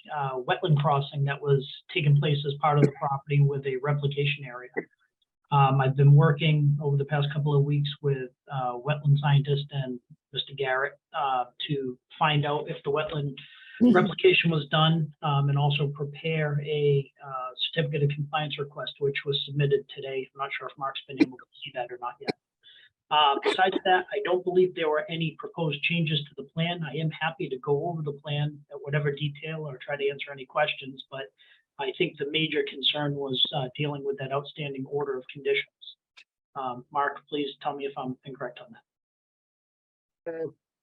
wetland crossing that was taking place as part of the property with a replication area. I've been working over the past couple of weeks with wetland scientist and Mr. Garrett to find out if the wetland replication was done and also prepare a certificate of compliance request, which was submitted today. I'm not sure if Mark's been able to see that or not yet. Besides that, I don't believe there were any proposed changes to the plan. I am happy to go over the plan at whatever detail or try to answer any questions, but I think the major concern was dealing with that outstanding order of conditions. Mark, please tell me if I'm incorrect on that.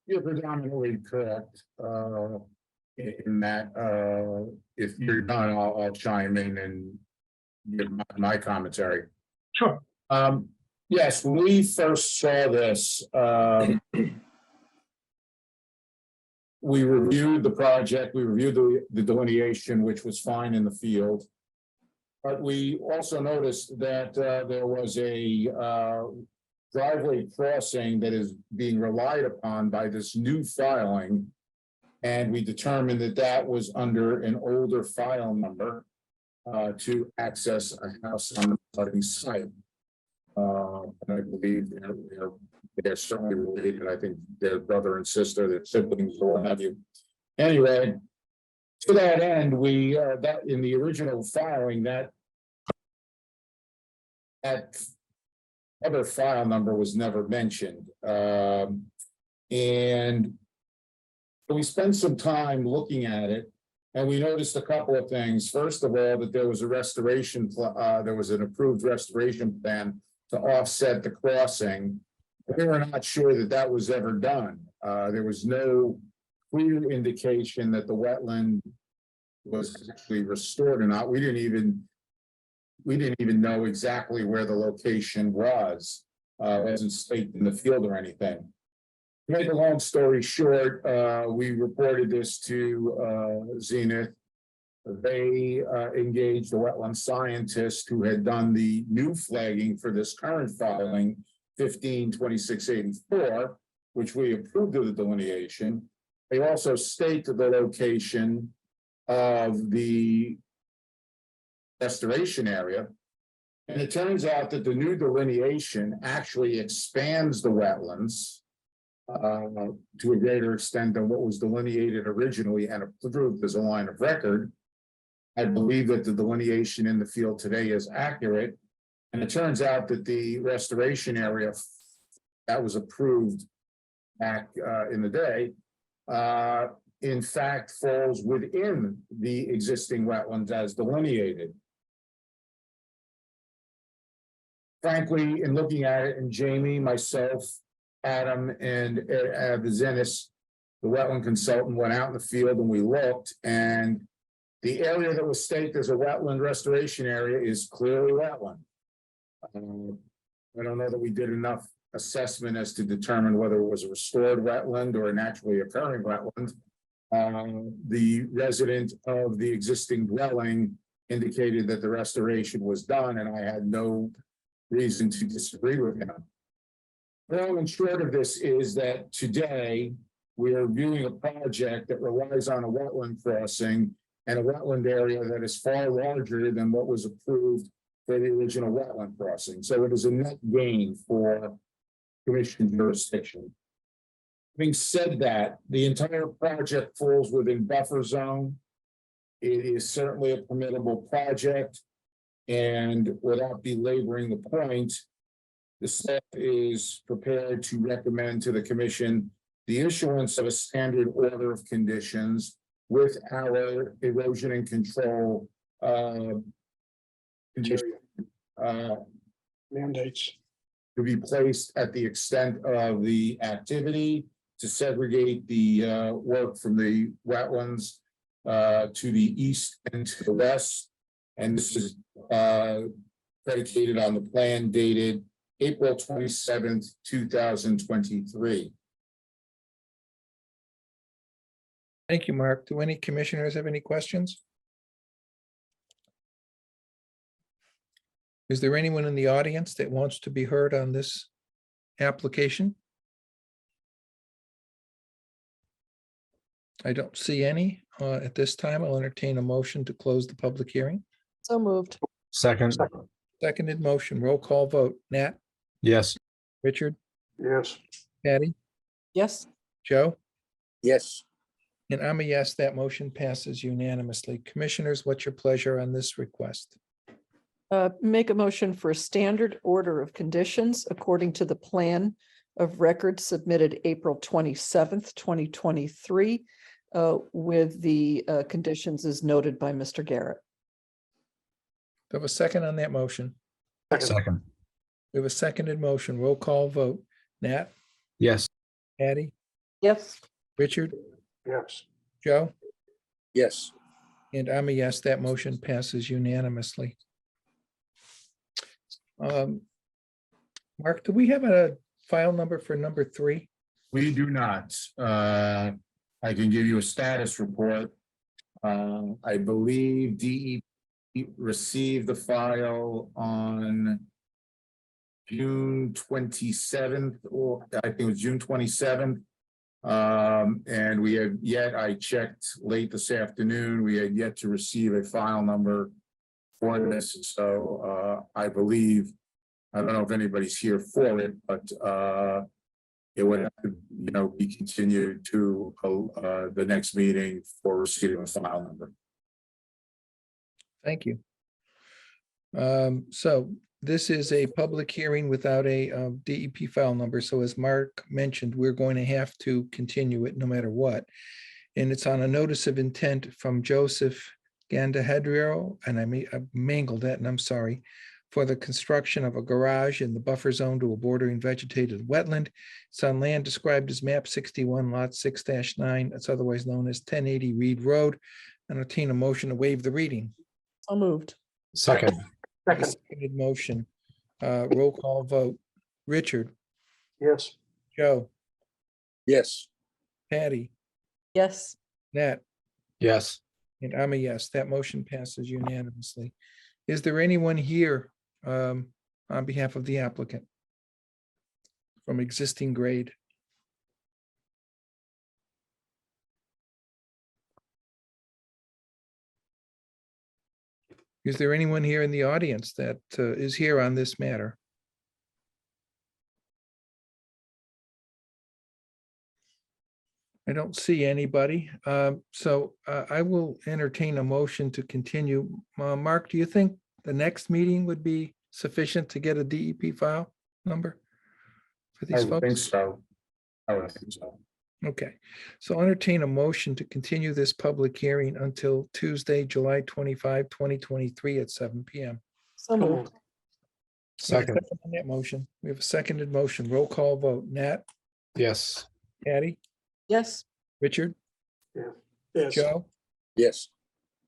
You're predominantly correct. In that, if you're done, I'll chime in and give my commentary. Sure. Yes, when we first saw this, we reviewed the project, we reviewed the delineation, which was fine in the field. But we also noticed that there was a driveway crossing that is being relied upon by this new filing. And we determined that that was under an older file number to access a house on the budding site. And I believe they're certainly related. I think they're brother and sister, their siblings, or what have you. Anyway, to that end, we that in the original filing that other file number was never mentioned. And we spent some time looking at it, and we noticed a couple of things. First of all, that there was a there was an approved restoration plan to offset the crossing. We were not sure that that was ever done. There was no clear indication that the wetland was actually restored or not. We didn't even know exactly where the location was. It wasn't staked in the field or anything. To make a long story short, we reported this to Zenith. They engaged a wetland scientist who had done the new flagging for this current filing, 152684, which we approved of the delineation. They also staked the location of the restoration area. And it turns out that the new delineation actually expands the wetlands to a greater extent than what was delineated originally and approved as a line of record. I believe that the delineation in the field today is accurate. And it turns out that the restoration area that was approved back in the day, in fact, falls within the existing wetlands as delineated. Frankly, in looking at it, and Jamie, myself, Adam, and the Zenith, the wetland consultant, went out in the field and we looked, and the area that was staked as a wetland restoration area is clearly wetland. I don't know that we did enough assessment as to determine whether it was a restored wetland or a naturally occurring wetland. The resident of the existing dwelling indicated that the restoration was done, and I had no reason to disagree with him. Long and short of this is that today we are viewing a project that relies on a wetland crossing and a wetland area that is far larger than what was approved for the original wetland crossing. So it is a net gain for commission jurisdiction. Having said that, the entire project falls within buffer zone. It is certainly a permittable project. And without belaboring the point, the staff is prepared to recommend to the commission the issuance of a standard order of conditions with our erosion and control Mandates. to be placed at the extent of the activity, to segregate the work from the wetlands to the east and to the west. And this is predicated on the plan dated April 27th, 2023. Thank you, Mark. Do any commissioners have any questions? Is there anyone in the audience that wants to be heard on this application? I don't see any. At this time, I'll entertain a motion to close the public hearing. So moved. Second. Seconded motion, roll call vote. Nat, Yes. Richard, Yes. Patty, Yes. Joe? Yes, And I'm a yes, that motion passes unanimously. Commissioners, what's your pleasure on this request? Make a motion for a standard order of conditions according to the plan of record submitted April 27th, 2023, with the conditions as noted by Mr. Garrett. Do I have a second on that motion? Second. We have a seconded motion, roll call vote. Nat, Yes. Patty, Yes. Richard, Yes. Joe? yes. And I'm a yes, that motion passes unanimously. Mark, do we have a file number for number 3? We do not. I can give you a status report. I believe DEP received the file on June 27th, or I think it was June 27th. And we have yet, I checked late this afternoon, we had yet to receive a file number for this. So I believe, I don't know if anybody's here for it, but it would have to, be continued to the next meeting for receiving a file number. Thank you. So this is a public hearing without a DEP file number. So as Mark mentioned, we're going to have to continue it no matter what. And it's on a notice of intent from Joseph Gandahedrio, and I mangled that, and I'm sorry, for the construction of a garage in the buffer zone to a bordering vegetated wetland. It's on land described as map 61, lot 6-9. It's otherwise known as 1080 Reed Road. Entertain a motion to waive the reading. So moved. Second. Second, Seconded motion. Roll call vote. Richard, yes. Joe, Yes. Patty, Yes. Nat, Yes. and I'm a yes. That motion passes unanimously. Is there anyone here on behalf of the applicant from existing grade? Is there anyone here in the audience that is here on this matter? I don't see anybody. So I will entertain a motion to continue. Mark, do you think the next meeting would be sufficient to get a DEP file number for I these would think folks? so. I would think so. Okay, so I'll entertain a motion to continue this public hearing until Tuesday, July 25, 2023 at 7 PM. So moved. We have a Second. second on that motion. We have a seconded motion. Roll call vote. Nat, Yes. Patty, Yes. Richard, Yes, Joe? Yes.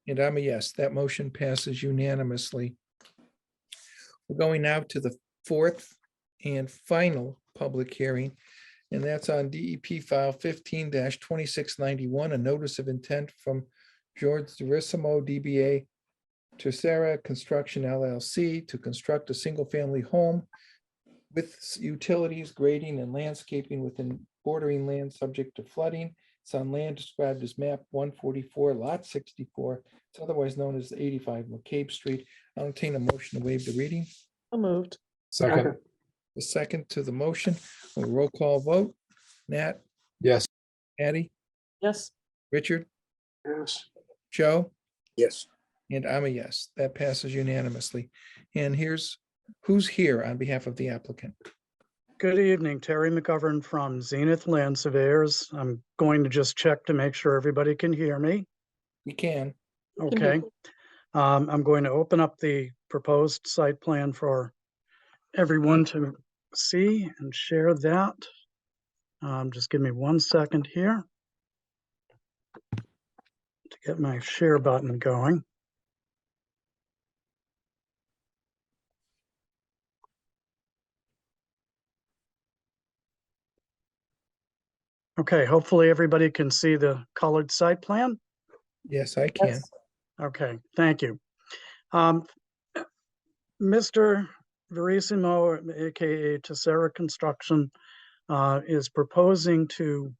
And I'm a yes. That motion passes unanimously. We're going now to the fourth and final public hearing, and that's on DEP file 15-2691, a notice of intent from George Durissimo, DBA Tercera Construction LLC to construct a single-family home with utilities, grading, and landscaping within bordering land subject to flooding. It's on land described as map 144, lot 64. It's otherwise known as 85 McCabe Street. I'll entertain a motion to waive the reading. So moved. Second. A second to the motion. A roll call vote. Nat, Yes. Patty, Yes. Richard, yes. Joe, Yes. and I'm a yes. That passes unanimously. And who's here on behalf of the applicant? Good evening, Terry McGovern from Zenith Land Surveyors. I'm going to just check to make sure everybody can hear me. We can. can hear Okay. I'm going to open up the proposed site plan for everyone to see and share that. Just give me 1 second here to get my share button going. Okay, hopefully everybody can see the colored site plan. Yes, I can. Yes. Okay, thank you. Mr. Verissimo, AKA Tessera Construction, is proposing to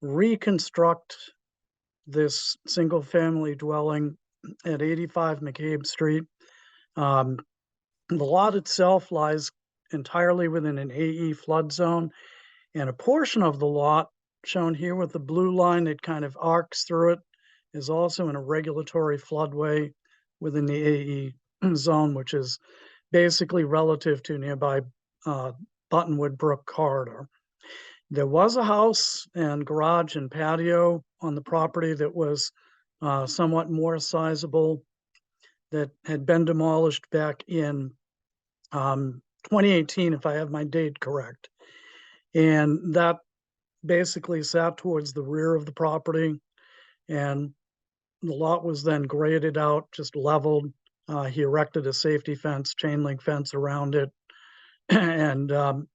reconstruct this single-family dwelling at 85 McCabe Street. The lot itself lies entirely within an AE flood zone, and a portion of the lot, shown here with the blue line that kind of arcs through it, is also in a regulatory floodway within the AE zone, which is basically relative to nearby Buttonwood Brook corridor. There was a house and garage and patio on the property that was somewhat more sizable that had been demolished back in 2018, if I have my date correct. And that basically sat towards the rear of the property, and the lot was then graded out, just leveled. He erected a safety fence, chain link fence around it, and a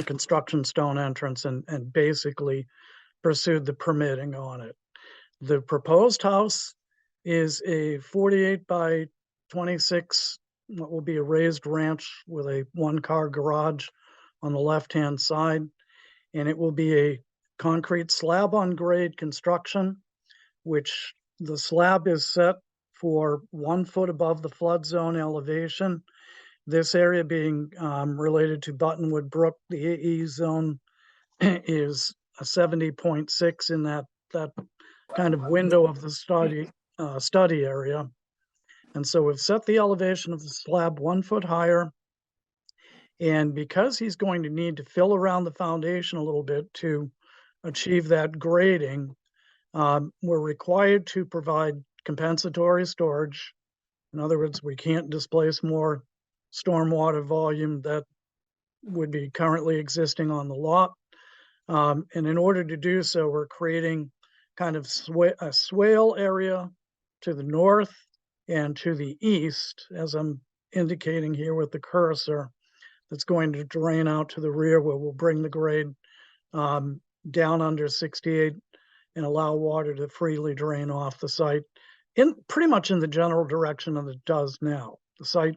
construction stone entrance, and basically pursued the permitting on it. The proposed house is a 48 by 26, what will be a raised ranch with a one-car garage on the left-hand side. And it will be a concrete slab on grade construction, which the slab is set for 1 foot above the flood zone elevation. This area being related to Buttonwood Brook, the AE zone is a 70.6 in that kind of window of the study area. And so we've set the elevation of the slab 1 foot higher. And because he's going to need to fill around the foundation a little bit to achieve that grading, we're required to provide compensatory storage. In other words, we can't displace more stormwater volume that would be currently existing on the lot. And in order to do so, we're creating kind of a swale area to the north and to the east, as I'm indicating here with the cursor, that's going to drain out to the rear where we'll bring the grade down under 68 and allow water to freely drain off the site in pretty much in the general direction that it does now. The site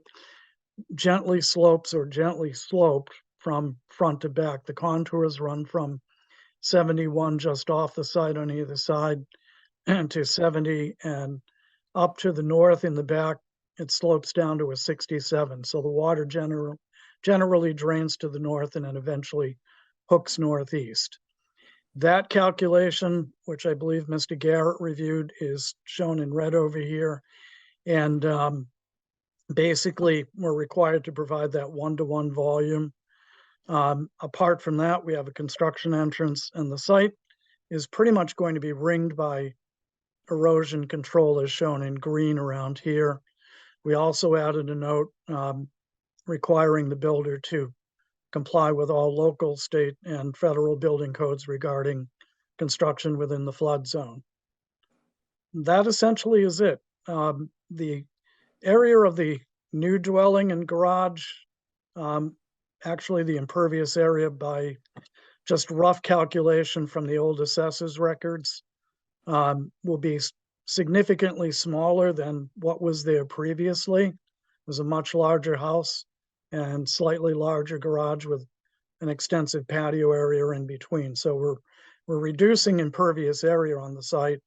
gently slopes or gently sloped from front to back. The contours run from 71 just off the site on either side and to 70, and up to the north in the back, it slopes down to a 67. So the water generally drains to the north and then eventually hooks northeast. That calculation, which I believe Mr. Garrett reviewed, is shown in red over here. And basically, we're required to provide that 1-to-1 volume. Apart from that, we have a construction entrance, and the site is pretty much going to be ringed by erosion control as shown in green around here. We also added a note requiring the builder to comply with all local, state, and federal building codes regarding construction within the flood zone. That essentially is it. The area of the new dwelling and garage, actually the impervious area by just rough calculation from the old assessor's records, will be significantly smaller than what was there previously. It was a much larger house and slightly larger garage with an extensive patio area in between. So we're reducing impervious area on the site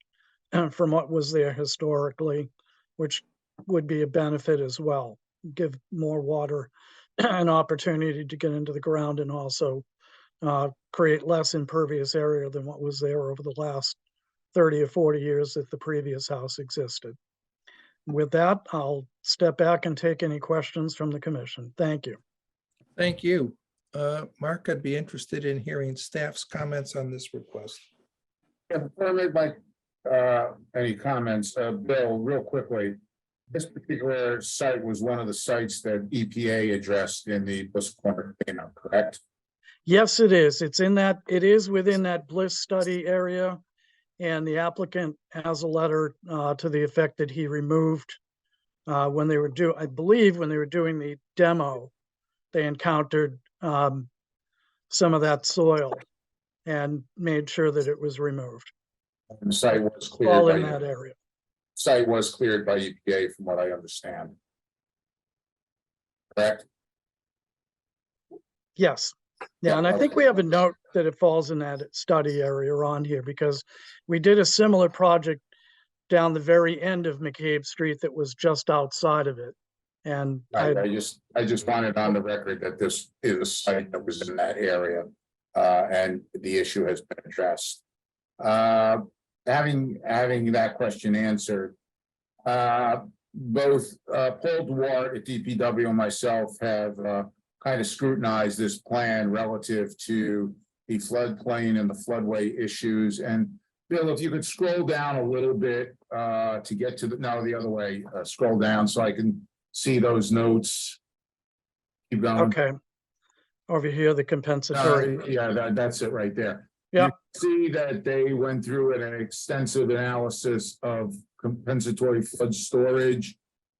from what was there historically, which would be a benefit as well. Give more water an opportunity to get into the ground and also create less impervious area than what was there over the last 30 or 40 years that the previous house existed. With that, I'll step back and take any questions from the commission. Thank you. Thank you. Mark, I'd be interested in hearing staff's comments on this request. Yeah, before I make my any comments, Bill, real quickly, this particular site was one of the sites that EPA addressed in the Bliss Corner cleanup, correct? Yes, it is. It is within that Bliss study area. And the applicant has a letter to the effect that he removed when they were I believe when they were doing the demo, they encountered some of that soil and made sure that it was removed. And the site was cleared All by in that area. Site was cleared by EPA, from what I understand. Correct? Yes. Yeah, and I think we have a note that it falls in that study area on here because we did a similar project down the very end of McCabe Street that was just outside of it. And Right, I just wanted on the record that this is a site that was in that area, and the issue has been addressed. Having that question answered, both Paul Duarte at DPW and myself have kind of scrutinized this plan relative to the floodplain and the floodway issues. And Bill, if you could scroll down a little bit to get to the other way, scroll down so I can see those notes. Keep going. okay. Over here, the compensatory. Yeah, that's it right there. Yeah. You see that they went through an extensive analysis of compensatory flood storage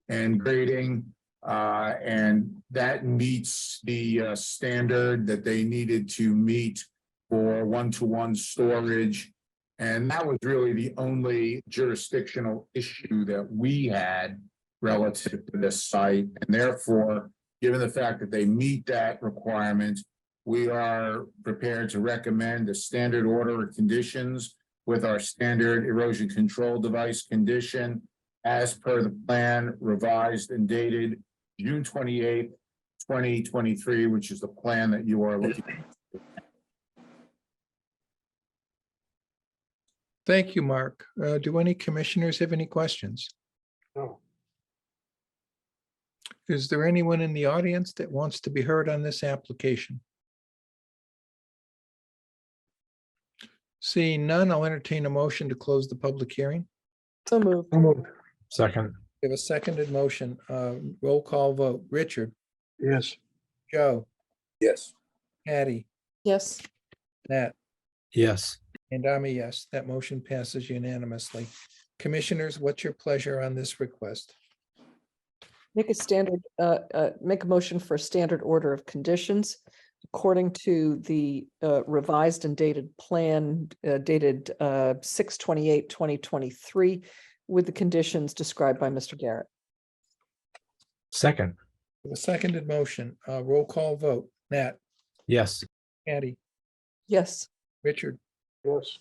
and grading. And that meets the standard that they needed to meet for 1-to-1 storage. And that was really the only jurisdictional issue that we had relative to this site. And therefore, given the fact that they meet that requirement, we are prepared to recommend a standard order of conditions with our standard erosion control device condition as per the plan revised and dated June 28th, 2023, which is the plan that you are looking at. Thank you, Mark. Do any commissioners have any questions? No. Is there anyone in the audience that wants to be heard on this application? Seeing none, I'll entertain a motion to close the public hearing. So moved. So moved. second, We have a seconded motion. Roll call vote. Richard, Yes. Joe, Yes. Patty, Yes. Nat, yes. and I'm a yes. That motion passes unanimously. Commissioners, what's your pleasure on this request? Make a motion for a standard order of conditions according to the revised and dated plan dated 6/28/2023 with the conditions described by Mr. Garrett. Second, A seconded motion. Roll call vote. Nat, yes. Patty, Yes. Richard, Yes.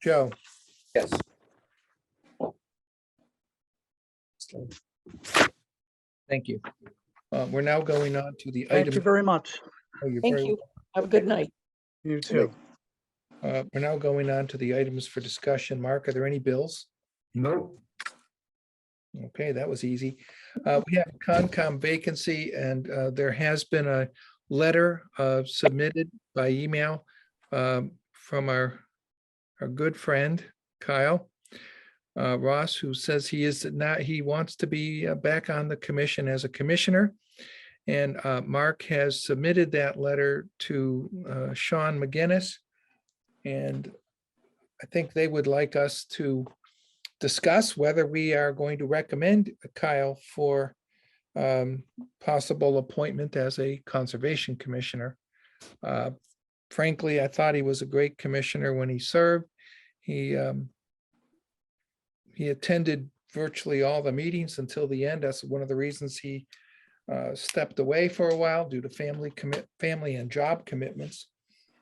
Joe. Yes. Thank you. We're now going on to the Thank you item. very much. Oh, you're Thank very you. Have a good night. You too. We're now going on to the items for discussion. Mark, are there any bills? Nope. Okay, that was easy. We have a Concom vacancy and there has been a letter submitted by email from our good friend Kyle Ross, who says he wants to be back on the commission as a commissioner. And Mark has submitted that letter to Sean McGinnis. And I think they would like us to discuss whether we are going to recommend Kyle for possible appointment as a conservation commissioner. Frankly, I thought he was a great commissioner when he served. He attended virtually all the meetings until the end. That's one of the reasons he stepped away for a while due to family and job commitments,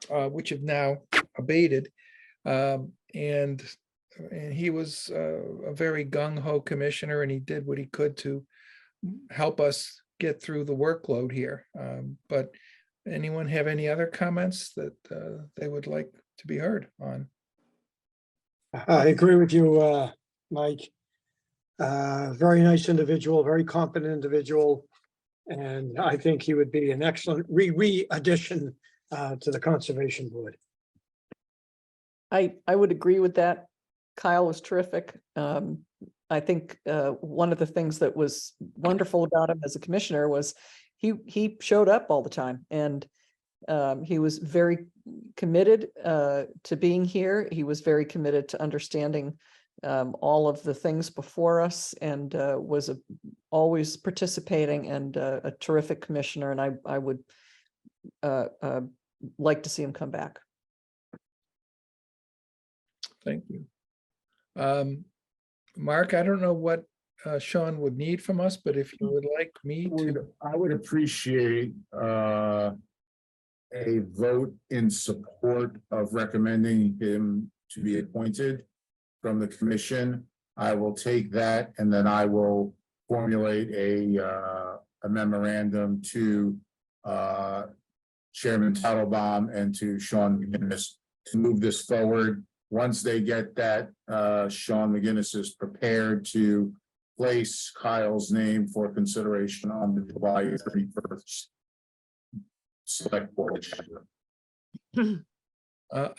which have now abated. And he was a very gung-ho commissioner, and he did what he could to help us get through the workload here. But anyone have any other comments that they would like to be heard on? I agree with you, Mike. Very nice individual, very competent individual. And I think he would be an excellent addition to the Conservation Board. I would agree with that. Kyle was terrific. I think one of the things that was wonderful about him as a commissioner was he showed up all the time, and he was very committed to being here. He was very committed to understanding all of the things before us, and was always participating, and a terrific commissioner. And I would like to see him come back. Thank you. Mark, I don't know what Sean would need from us, but if you would like me to, I would appreciate a vote in support of recommending him to be appointed from the commission. I will take that, and then I will formulate a memorandum to Chairman Tattlebaum and to Sean McGinnis to move this forward. Once they get that, Sean McGinnis is prepared to place Kyle's name for consideration on the July 31st select board agenda.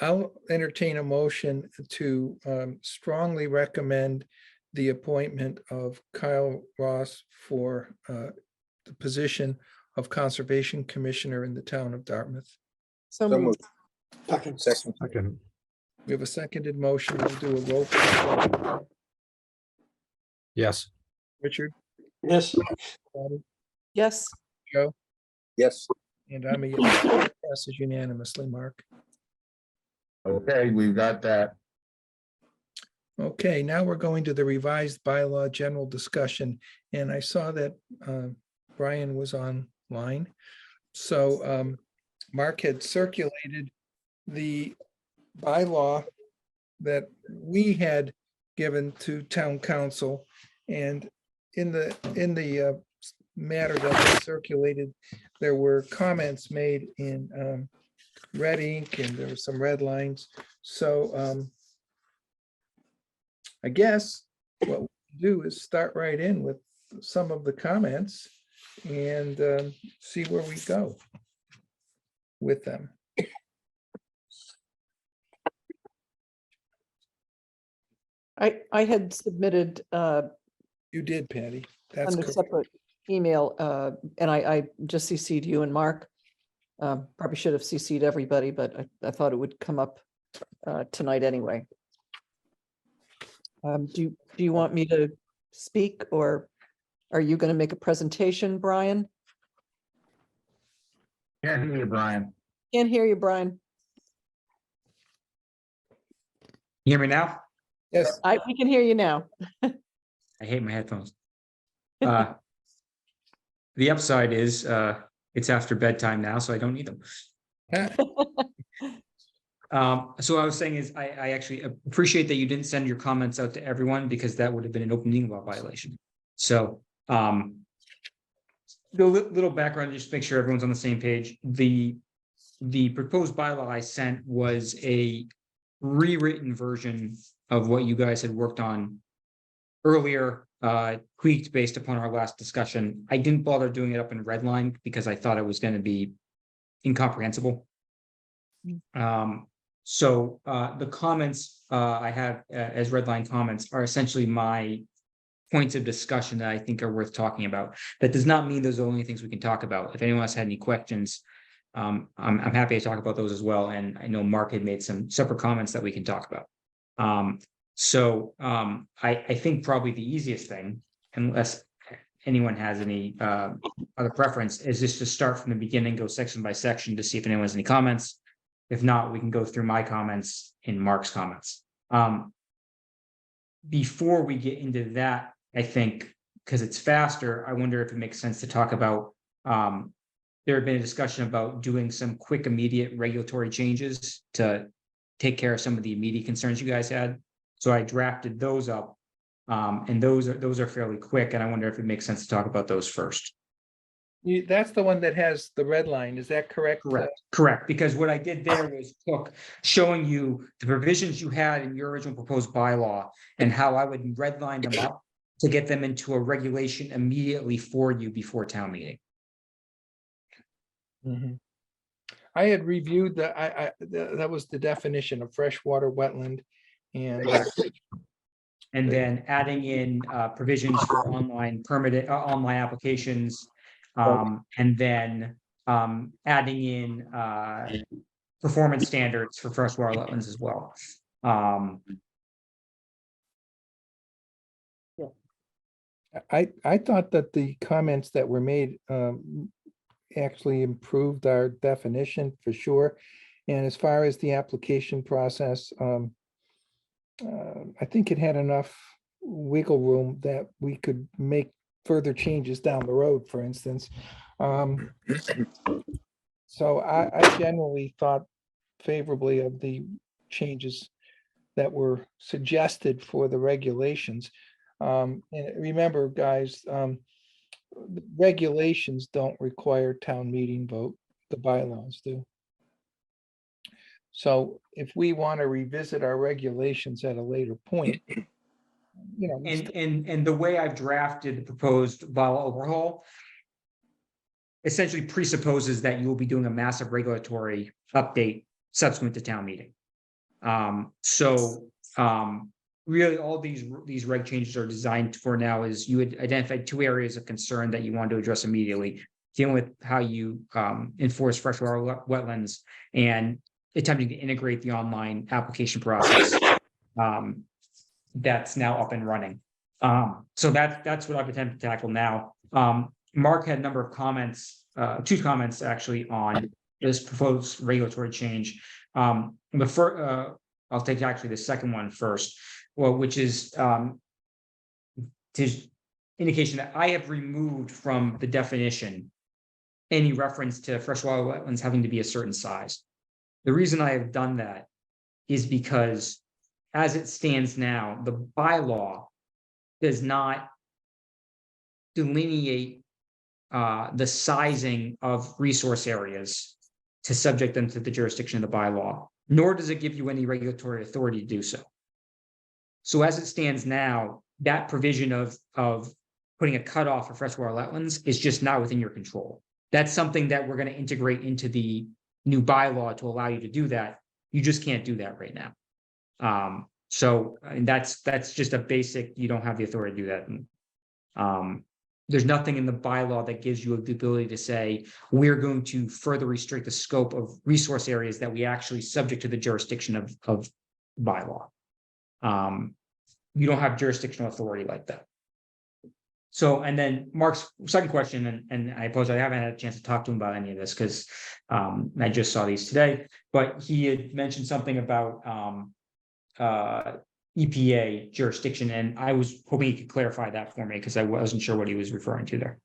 I'll entertain a motion to strongly recommend the appointment of Kyle Ross for the position of Conservation Commissioner in the town of Dartmouth. So So moved. moved. Second. Second, We have a seconded motion. We'll do a roll call. vote. yes. Richard, Yes. Patty, Yes. Joe, Yes. and I'm a yes. Passes unanimously, Mark. Okay, we've got that. Okay, now we're going to the revised bylaw general discussion, and I saw that Brian was online. So Mark had circulated the bylaw that we had given to town council, and in the matter that was circulated, there were comments made in red ink, and there were some red lines. So I guess what we do is start right in with some of the comments. and see where we go with them. I had submitted You did, Patty. That's on a correct. separate email, and I just CC'd you and Mark. Probably should have CC'd everybody, but I thought it would come up tonight anyway. Do you want me to speak, or are you going to make a presentation, Brian? Can't hear you, Brian. Can't hear you, Brian. You hear me now? Yes, We can hear you now. I hate my headphones. The upside is it's after bedtime now, so I don't need them. So what I was saying is I actually appreciate that you didn't send your comments out to everyone, because that would have been an open meeting law violation. So the little background, just to make sure everyone's on the same page. The proposed bylaw I sent was a rewritten version of what you guys had worked on earlier, tweaked based upon our last discussion. I didn't bother doing it up in red line because I thought it was going to be incomprehensible. So the comments I have as red line comments are essentially my points of discussion that I think are worth talking about. That does not mean those are the only things we can talk about. If anyone else had any questions, I'm happy to talk about those as well. And I know Mark had made some separate comments that we can talk about. I think probably the easiest thing, unless anyone has any other preference, is just to start from the beginning, go section by section to see if anyone has any comments. If not, we can go through my comments and Mark's comments. Before we get into that, I think, because it's faster, I wonder if it makes sense to talk about, there had been a discussion about doing some quick, immediate regulatory changes to take care of some of the immediate concerns you guys had. So I drafted those up, and those are fairly quick, and I wonder if it makes sense to talk about those first. that's the one that has the red line. Is that correct? Correct, because what I did there was showing you the provisions you had in your original proposed bylaw and how I would redline them up to get them into a regulation immediately for you before town meeting. Mhm. I had reviewed that was the definition of freshwater wetland, and And then adding in provisions for online permitted, online applications. And then adding in performance standards for freshwater wetlands as well. I thought that the comments that were made actually improved our definition for sure. And as far as the application process, I think it had enough wiggle room that we could make further changes down the road, for instance. So I generally thought favorably of the changes that were suggested for the regulations. And remember, guys, the regulations don't require town meeting vote, the bylaws do. So if we want to revisit our regulations at a later point, you know. And the way I've drafted the proposed bylaw overhaul essentially presupposes that you will be doing a massive regulatory update subsequent to town meeting. Really all these reg changes are designed for now is you had identified two areas of concern that you want to address immediately, dealing with how you enforce freshwater wetlands and attempting to integrate the online application process that's now up and running. So that's what I've attempted to tackle now. Mark had a number of comments, two comments actually on this proposed regulatory change. I'll take actually the second one first, well, which is his indication that I have removed from the definition any reference to freshwater wetlands having to be a certain size. The reason I have done that is because as it stands now, the bylaw does not delineate the sizing of resource areas to subject them to the jurisdiction of the bylaw, nor does it give you any regulatory authority to do so. So as it stands now, that provision of putting a cutoff for freshwater wetlands is just not within your control. That's something that we're going to integrate into the new bylaw to allow you to do that. You just can't do that right now. So, and that's just a basic, you don't have the authority to do that. And, there's nothing in the bylaw that gives you the ability to say, we're going to further restrict the scope of resource areas that we actually subject to the jurisdiction of bylaw. You don't have jurisdictional authority like that. So, and then Mark's second question, and I suppose I haven't had a chance to talk to him about any of this because I just saw these today, but he had mentioned something about EPA jurisdiction, and I was hoping he could clarify that for me because I wasn't sure what he was referring to there.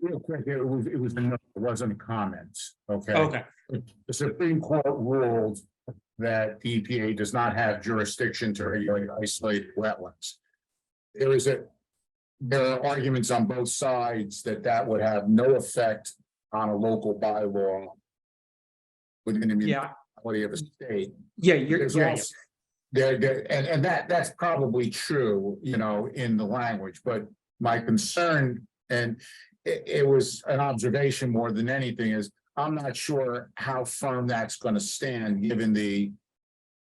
Real quick, it was a note, it wasn't comments, okay? Okay, The Supreme Court ruled that the EPA does not have jurisdiction to regulate isolated wetlands. There are arguments on both sides that would have no effect on a local bylaw within the municipality of a state. yeah, There's also- and that's probably true, you know, in the language, but my concern, and it was an observation more than anything, is I'm not sure how firm that's going to stand given the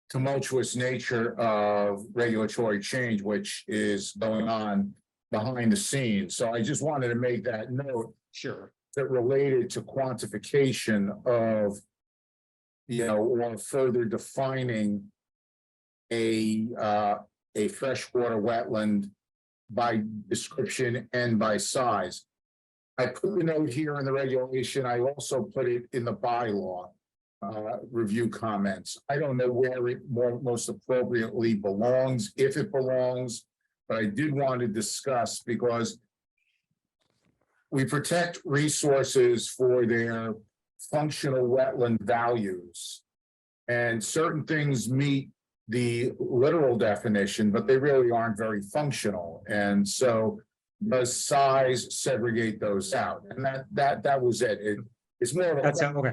tumultuous nature of regulatory change, which is going on behind the scenes. So I just wanted to make that note sure. that related to quantification of, you know, or further defining a freshwater wetland by description and by size. I put the note here in the regulation. I also put it in the bylaw review comments. I don't know where it most appropriately belongs, if it belongs, but I did want to discuss because we protect resources for their functional wetland values. And certain things meet the literal definition, but they really aren't very functional. And so does size segregate those out? And that was it. It's more of a That's okay.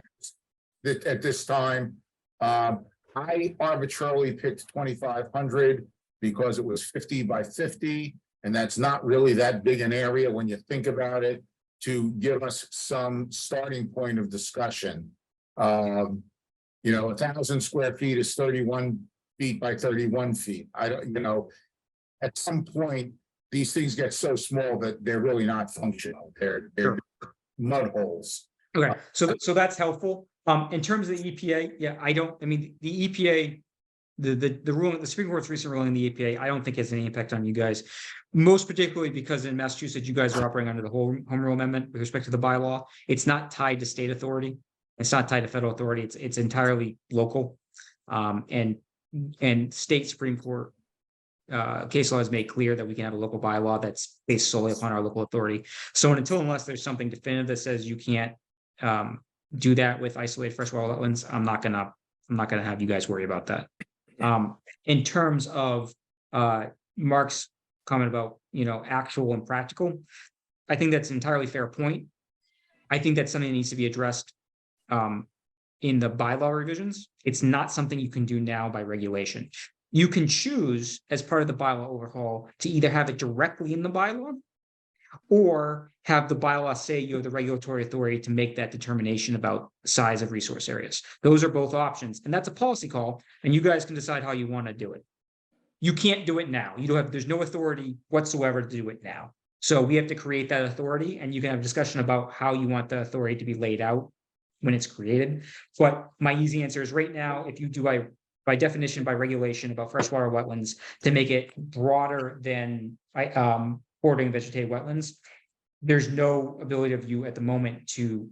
that at this time. I arbitrarily picked 2,500 because it was 50 by 50, and that's not really that big an area when you think about it, to give us some starting point of discussion. You know, 1,000 square feet is 31 feet by 31 feet. I don't, you know, at some point, these things get so small that they're really not functional. They're mud holes. Okay, so that's helpful. In terms of the EPA, yeah, I mean, the EPA, the rule, the Supreme Court's recent ruling in the EPA, I don't think has any impact on you guys. Most particularly because in Massachusetts, you guys are operating under the whole home rule amendment with respect to the bylaw. It's not tied to state authority. It's not tied to federal authority. It's entirely local. And state Supreme Court case law has made clear that we can have a local bylaw that's based solely upon our local authority. So unless there's something definitive that says you can't do that with isolated freshwater wetlands, I'm not gonna have you guys worry about that. In terms of Mark's comment about, you know, actual and practical, I think that's an entirely fair point. I think that's something that needs to be addressed in the bylaw revisions. It's not something you can do now by regulation. You can choose as part of the bylaw overhaul to either have it directly in the bylaw or have the bylaw say you have the regulatory authority to make that determination about size of resource areas. Those are both options, and that's a policy call, and you guys can decide how you want to do it. You can't do it now. There's no authority whatsoever to do it now. So we have to create that authority, and you can have a discussion about how you want the authority to be laid out when it's created. But my easy answer is right now, if you do by definition, by regulation about freshwater wetlands, to make it broader than bordering vegetated wetlands, there's no ability of you at the moment to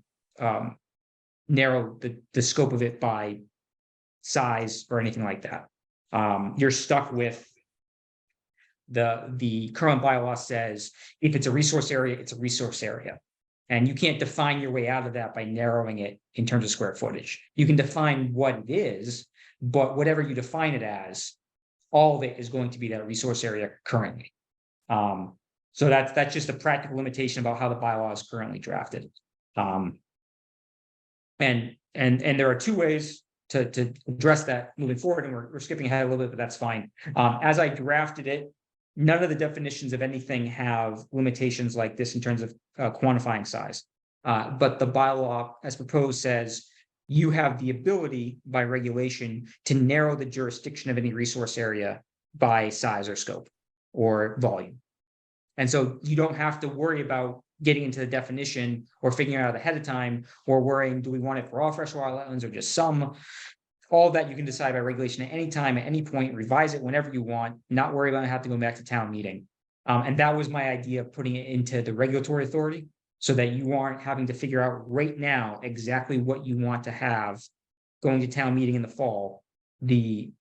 narrow the scope of it by size or anything like that. You're stuck with the current bylaw says if it's a resource area, it's a resource area. And you can't define your way out of that by narrowing it in terms of square footage. You can define what it is, but whatever you define it as, all of it is going to be that resource area currently. So that's just a practical limitation about how the bylaw is currently drafted. And there are two ways to address that moving forward, and we're skipping ahead a little bit, but that's fine. As I drafted it, none of the definitions of anything have limitations like this in terms of quantifying size. But the bylaw as proposed says you have the ability by regulation to narrow the jurisdiction of any resource area by size or scope or volume. And so you don't have to worry about getting into the definition or figuring it out ahead of time or worrying, do we want it for all freshwater wetlands or just some? All that you can decide by regulation at any time, at any point, revise it whenever you want, not worry about having to go back to town meeting. And that was my idea of putting it into the regulatory authority so that you aren't having to figure out right now exactly what you want to have going to town meeting in the fall, the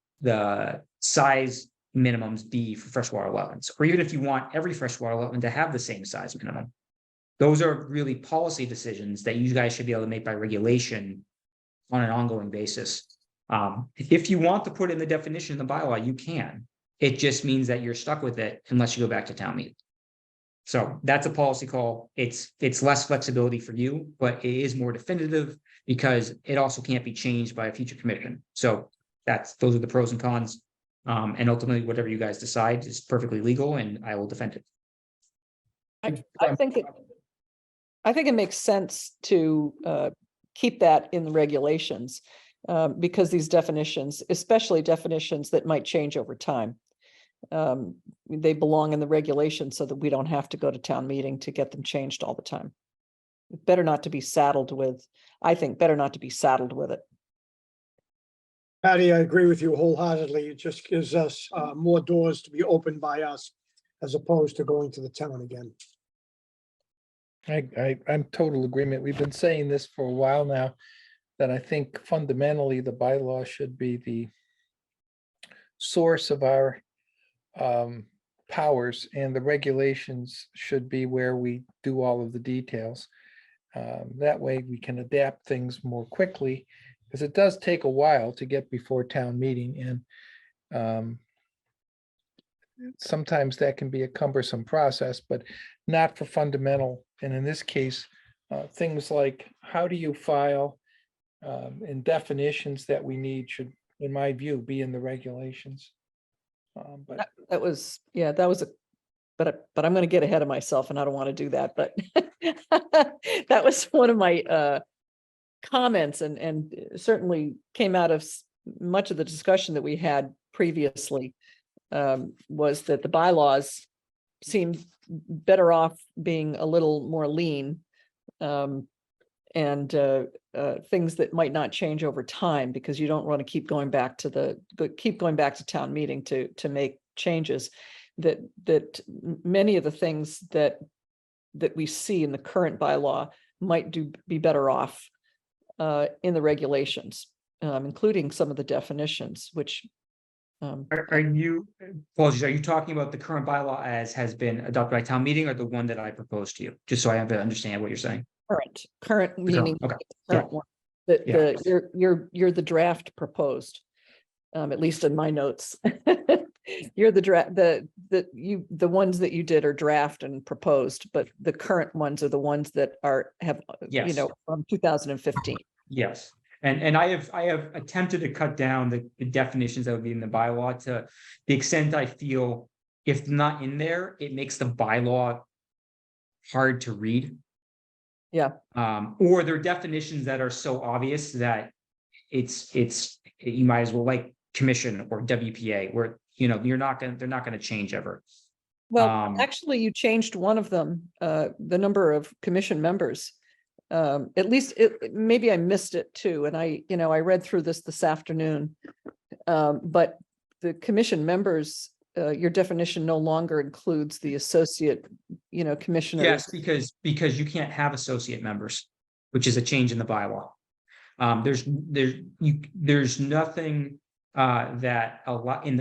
size minimums be for freshwater wetlands, or even if you want every freshwater wetland to have the same size minimum. Those are really policy decisions that you guys should be able to make by regulation on an ongoing basis. If you want to put in the definition in the bylaw, you can. It just means that you're stuck with it unless you go back to town meeting. So that's a policy call. It's less flexibility for you, but it is more definitive because it also can't be changed by a future commission. So those are the pros and cons. And ultimately, whatever you guys decide is perfectly legal, and I will defend it. I think it makes sense to keep that in the regulations because these definitions, especially definitions that might change over time, they belong in the regulations so that we don't have to go to town meeting to get them changed all the time. Better not to be saddled with, I think, better not to be saddled with it. Patty, I agree with you wholeheartedly. It just gives us more doors to be opened by us as opposed to going to the town again. I'm total agreement. We've been saying this for a while now, that I think fundamentally the bylaw should be the source of our powers, and the regulations should be where we do all of the details. That way we can adapt things more quickly, because it does take a while to get before town meeting, and sometimes that can be a cumbersome process, but not for fundamental. And in this case, things like how do you file and definitions that we need should, in my view, be in the regulations. But That was but I'm going to get ahead of myself and I don't want to do that. But that was one of my comments and certainly came out of much of the discussion that we had previously, was that the bylaws seemed better off being a little more lean, and things that might not change over time, because you don't want to keep going back to town meeting to make changes. That many of the things that we see in the current bylaw might be better off in the regulations, including some of the definitions, which Are you talking about the current bylaw as has been adopted by town meeting, or the one that I proposed to you? Just so I have to understand what you're saying. current meaning. Okay. current one. You're the draft proposed, at least in my notes. You're the draft, the ones that you did are draft and proposed, but the current ones are the ones that have Yes. from 2015. Yes, and I have attempted to cut down the definitions that would be in the bylaw to the extent I feel if not in there, it makes the bylaw hard to read. Yeah. Or there are definitions that are so obvious that you might as well, like commission or WPA, where they're not gonna change ever. Well, actually, you changed one of them, the number of commission members. At least maybe I missed it too. And I read through this afternoon. But the commission members, your definition no longer includes the associate, commissioners. Yes, because you can't have associate members, which is a change in the bylaw. There's nothing that a lot in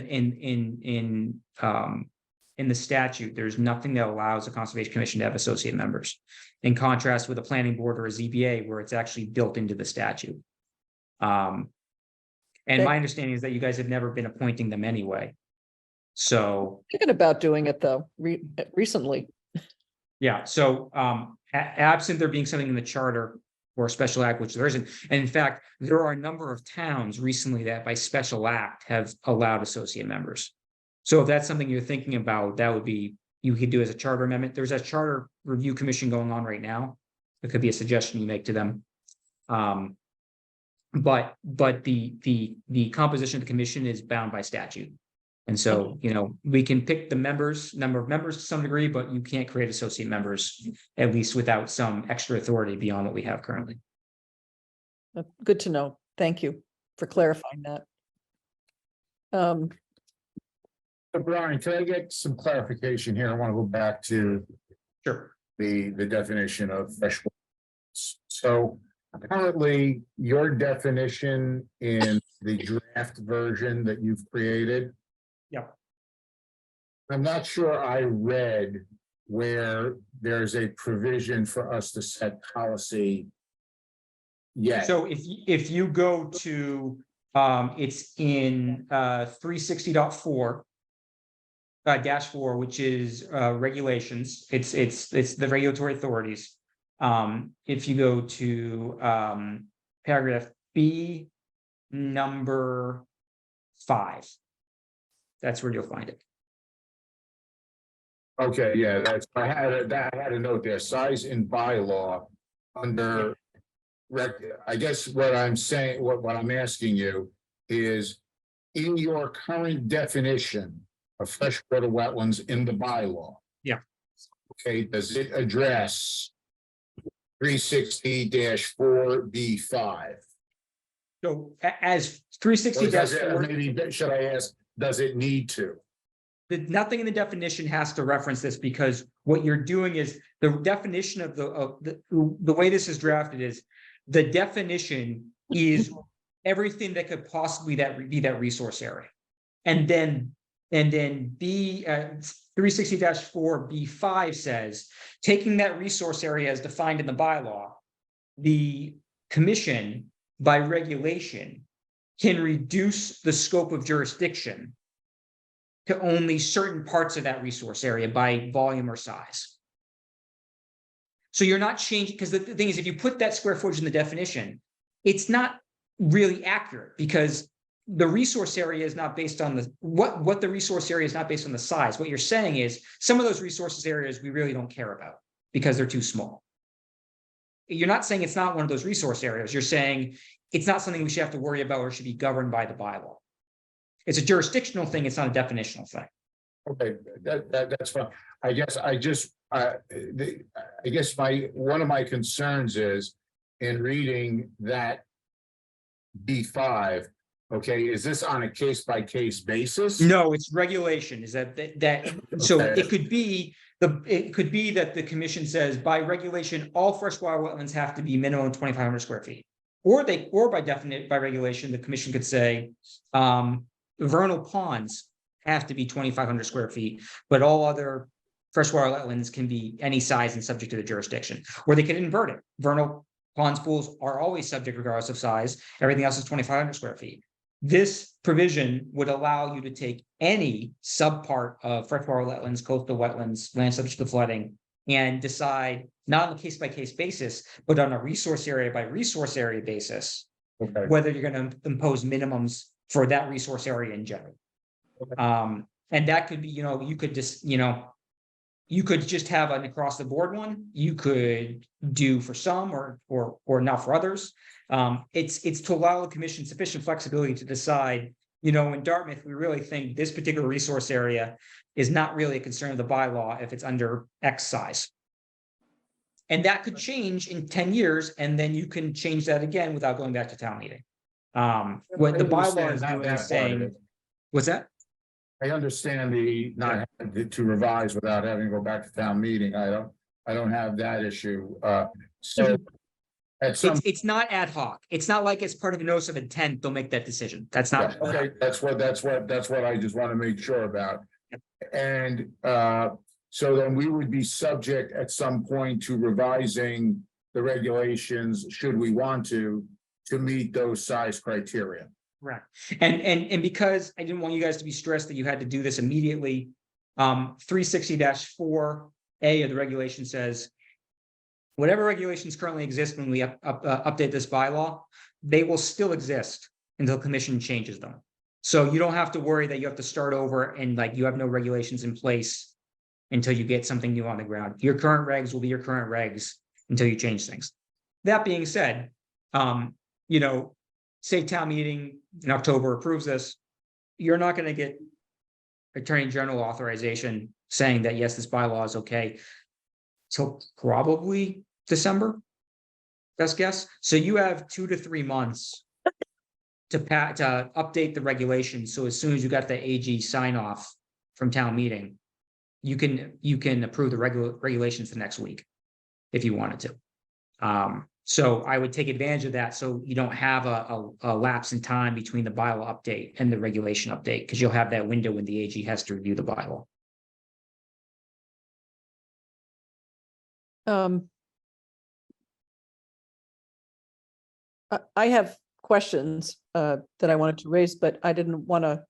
the statute, there's nothing that allows the Conservation Commission to have associate members, in contrast with a planning board or a ZBA, where it's actually built into the statute. And my understanding is that you guys have never been appointing them anyway. So Thinking about doing it though, recently. yeah, so absent there being something in the charter or a special act, which there isn't. And in fact, there are a number of towns recently that by special act have allowed associate members. So if that's something you're thinking about, that would be, you could do as a charter amendment. There's a charter review commission going on right now. It could be a suggestion you make to them. But the composition of the commission is bound by statute. And so, you know, we can pick the number of members to some degree, but you can't create associate members, at least without some extra authority beyond what we have currently. Good to know. Thank you for clarifying that. So Brian, can I get some clarification here? I want to go back to Sure. the definition of freshwater. So currently, your definition in the draft version that you've created. Yeah. I'm not sure I read where there's a provision for us to set policy yet. So if you go to, it's in 360.4. -4, which is regulations. It's the regulatory authorities. If you go to paragraph B, number 5, that's where you'll find it. Okay, yeah, that's, I had a note there, size in bylaw under I guess what I'm saying, what I'm asking you is, in your current definition of freshwater wetlands in the bylaw. Yeah. Okay, does it address 360-4B5? So as 360-4, Maybe should I ask, does it need to? nothing in the definition has to reference this, because what you're doing is the definition of the way this is drafted is the definition is everything that could possibly be that resource area. And then B 360-4B5 says, taking that resource area as defined in the bylaw, the commission by regulation can reduce the scope of jurisdiction to only certain parts of that resource area by volume or size. So you're not changing, because the thing is, if you put that square footage in the definition, it's not really accurate, because the resource area is not based on what the resource area is not based on the size. What you're saying is some of those resources areas we really don't care about because they're too small. You're not saying it's not one of those resource areas. You're saying it's not something we should have to worry about or should be governed by the bylaw. It's a jurisdictional thing. It's not a definitional thing. Okay, that's fine. I guess one of my concerns is in reading that B5. Okay, is this on a case-by-case basis? No, it's regulation. Is that so Okay. it could be that the commission says by regulation, all freshwater wetlands have to be minimum 2,500 square feet. Or by regulation, the commission could say vernal ponds have to be 2,500 square feet, but all other freshwater wetlands can be any size and subject to the jurisdiction. Or they could invert it. Vernal ponds, pools are always subject regardless of size. Everything else is 2,500 square feet. This provision would allow you to take any subpart of freshwater wetlands, coastal wetlands, land subject to flooding, and decide not on a case-by-case basis, but on a resource area by resource area basis, Okay. whether you're going to impose minimums for that resource area in general. Okay. And that could be, you could just, you could just have an across the board one. You could do for some or not for others. It's to allow the commission sufficient flexibility to decide, in Dartmouth, we really think this particular resource area is not really a concern of the bylaw if it's under X size. And that could change in 10 years, and then you can change that again without going back to town meeting. What the bylaw is doing is saying, what's that? I understand the not having to revise without having to go back to town meeting. I don't have that issue. So at some, It's not ad hoc. It's not like it's part of a notice of intent. They'll make that decision. That's not. okay, that's what I just want to make sure about. And so then we would be subject at some point to revising the regulations, should we want to meet those size criteria. Correct. And because I didn't want you guys to be stressed that you had to do this immediately, 360-4A of the regulation says, whatever regulations currently exist when we update this bylaw, they will still exist until the commission changes them. So you don't have to worry that you have to start over and like you have no regulations in place until you get something new on the ground. Your current regs will be your current regs until you change things. That being said, you know, say town meeting in October approves this, you're not going to get Attorney General authorization saying that, yes, this bylaw is okay till probably December, best guess. So you have 2 to 3 months to update the regulations. So as soon as you got the AG sign off from town meeting, you can approve the regulations the next week if you wanted to. So I would take advantage of that so you don't have a lapse in time between the bylaw update and the regulation update, because you'll have that window when the AG has to review the bylaw. I have questions that I wanted to raise, but I didn't want to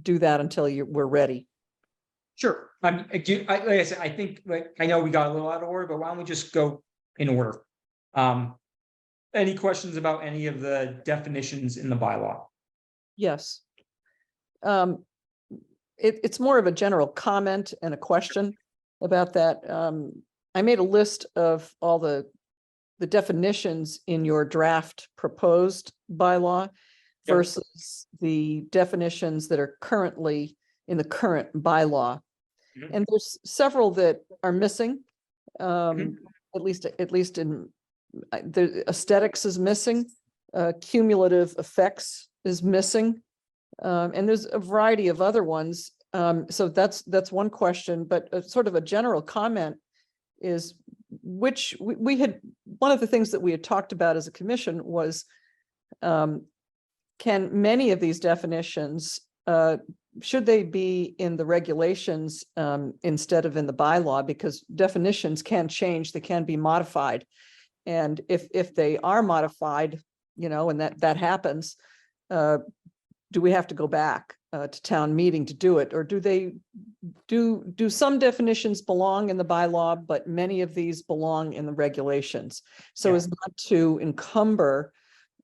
do that until we're ready. Sure. Like I said, I think, like, I know we got a little out of order, but why don't we just go in order? Any questions about any of the definitions in the bylaw? Yes. It's more of a general comment and a question about that. I made a list of all the definitions in your draft proposed bylaw Yep. versus the definitions that are currently in the current bylaw. Mhm. And there's several that are missing. Mhm. At least in the aesthetics is missing, cumulative effects is missing. And there's a variety of other ones. So that's one question, but a sort of a general comment is we had, one of the things that we had talked about as a commission was, can many of these definitions, should they be in the regulations instead of in the bylaw? Because definitions can change, they can be modified. And if they are modified, you know, and that happens, do we have to go back to town meeting to do it? Or do some definitions belong in the bylaw, but many of these belong in the regulations? So Yeah. as not to encumber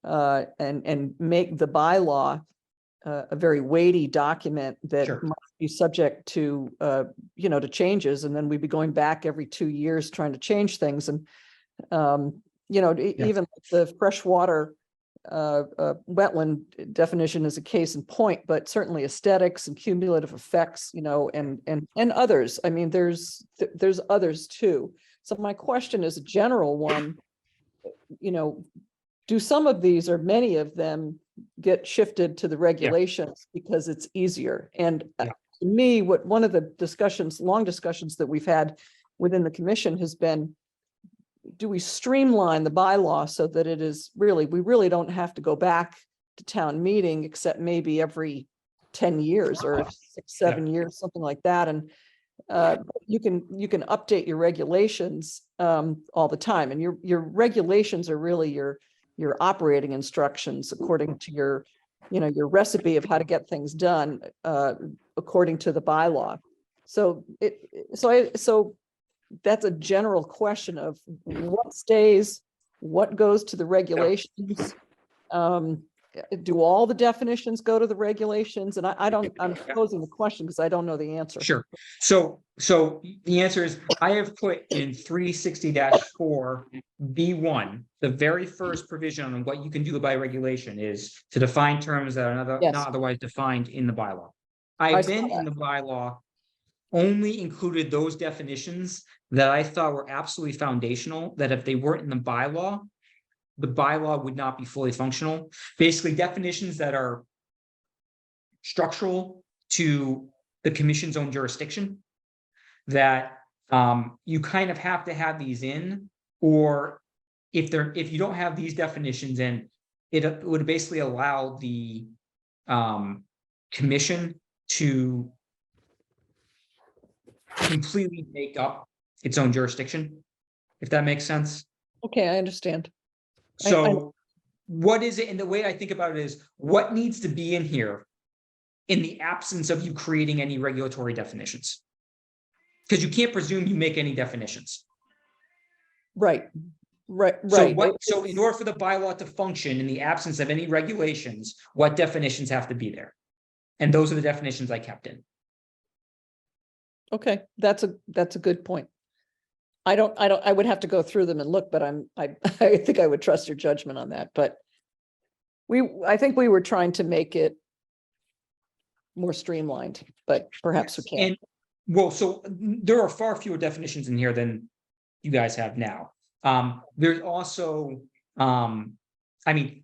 and make the bylaw a very weighty document that Sure. must be subject to, you know, to changes. And then we'd be going back every 2 years trying to change things. And, you know, even the freshwater wetland definition is a case in point, but certainly aesthetics and cumulative effects, you know, and others. I mean, there's others too. So my question is a general one, you know, do some of these or many of them get shifted to the regulations because it's easier? And Yeah. to me, one of the long discussions that we've had within the commission has been, do we streamline the bylaw so that it is we really don't have to go back to town meeting except maybe every 10 years or 6-7 years, something like that. And you can update your regulations all the time. And your regulations are really your operating instructions according to your recipe of how to get things done according to the bylaw. So that's a general question of what stays, what goes to the regulations. Do all the definitions go to the regulations? And I'm posing the question because I don't know the answer. Sure. So the answer is, I have put in 360-4 B1, the very first provision on what you can do by regulation is to define terms that are Yes. not otherwise defined in the bylaw. I I've saw been in the bylaw only included those definitions that I thought were absolutely foundational, that if they weren't in the bylaw would not be fully functional. Basically, definitions that are structural to the commission's own jurisdiction, that you kind of have to have these in, or if you don't have these definitions in, it would basically allow the commission to completely make up its own jurisdiction, if that makes sense. Okay, I understand. So what is it? And the way I think about it is, what needs to be in here in the absence of you creating any regulatory definitions? Because you can't presume you make any definitions. Right. Right, So right. what, so in order for the bylaw to function in the absence of any regulations, what definitions have to be there? And those are the definitions I kept in. Okay, that's a good point. I would have to go through them and look, but I think I would trust your judgment on that, but I think we were trying to make it more streamlined, but perhaps we can't. And, well, so there are far fewer definitions in here than you guys have now. There's also, I mean,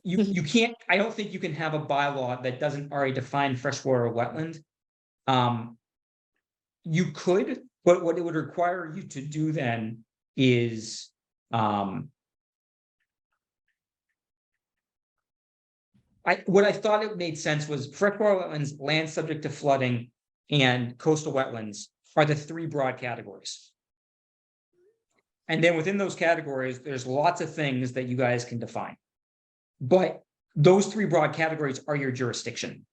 you can't, I don't think you can have a bylaw that doesn't already define freshwater wetland. You could, but what it would require you to do then is, what I thought it made sense was freshwater wetlands, land subject to flooding, and coastal wetlands are the three broad categories. And then within those categories, there's lots of things that you guys can define. But those three broad categories are your jurisdiction.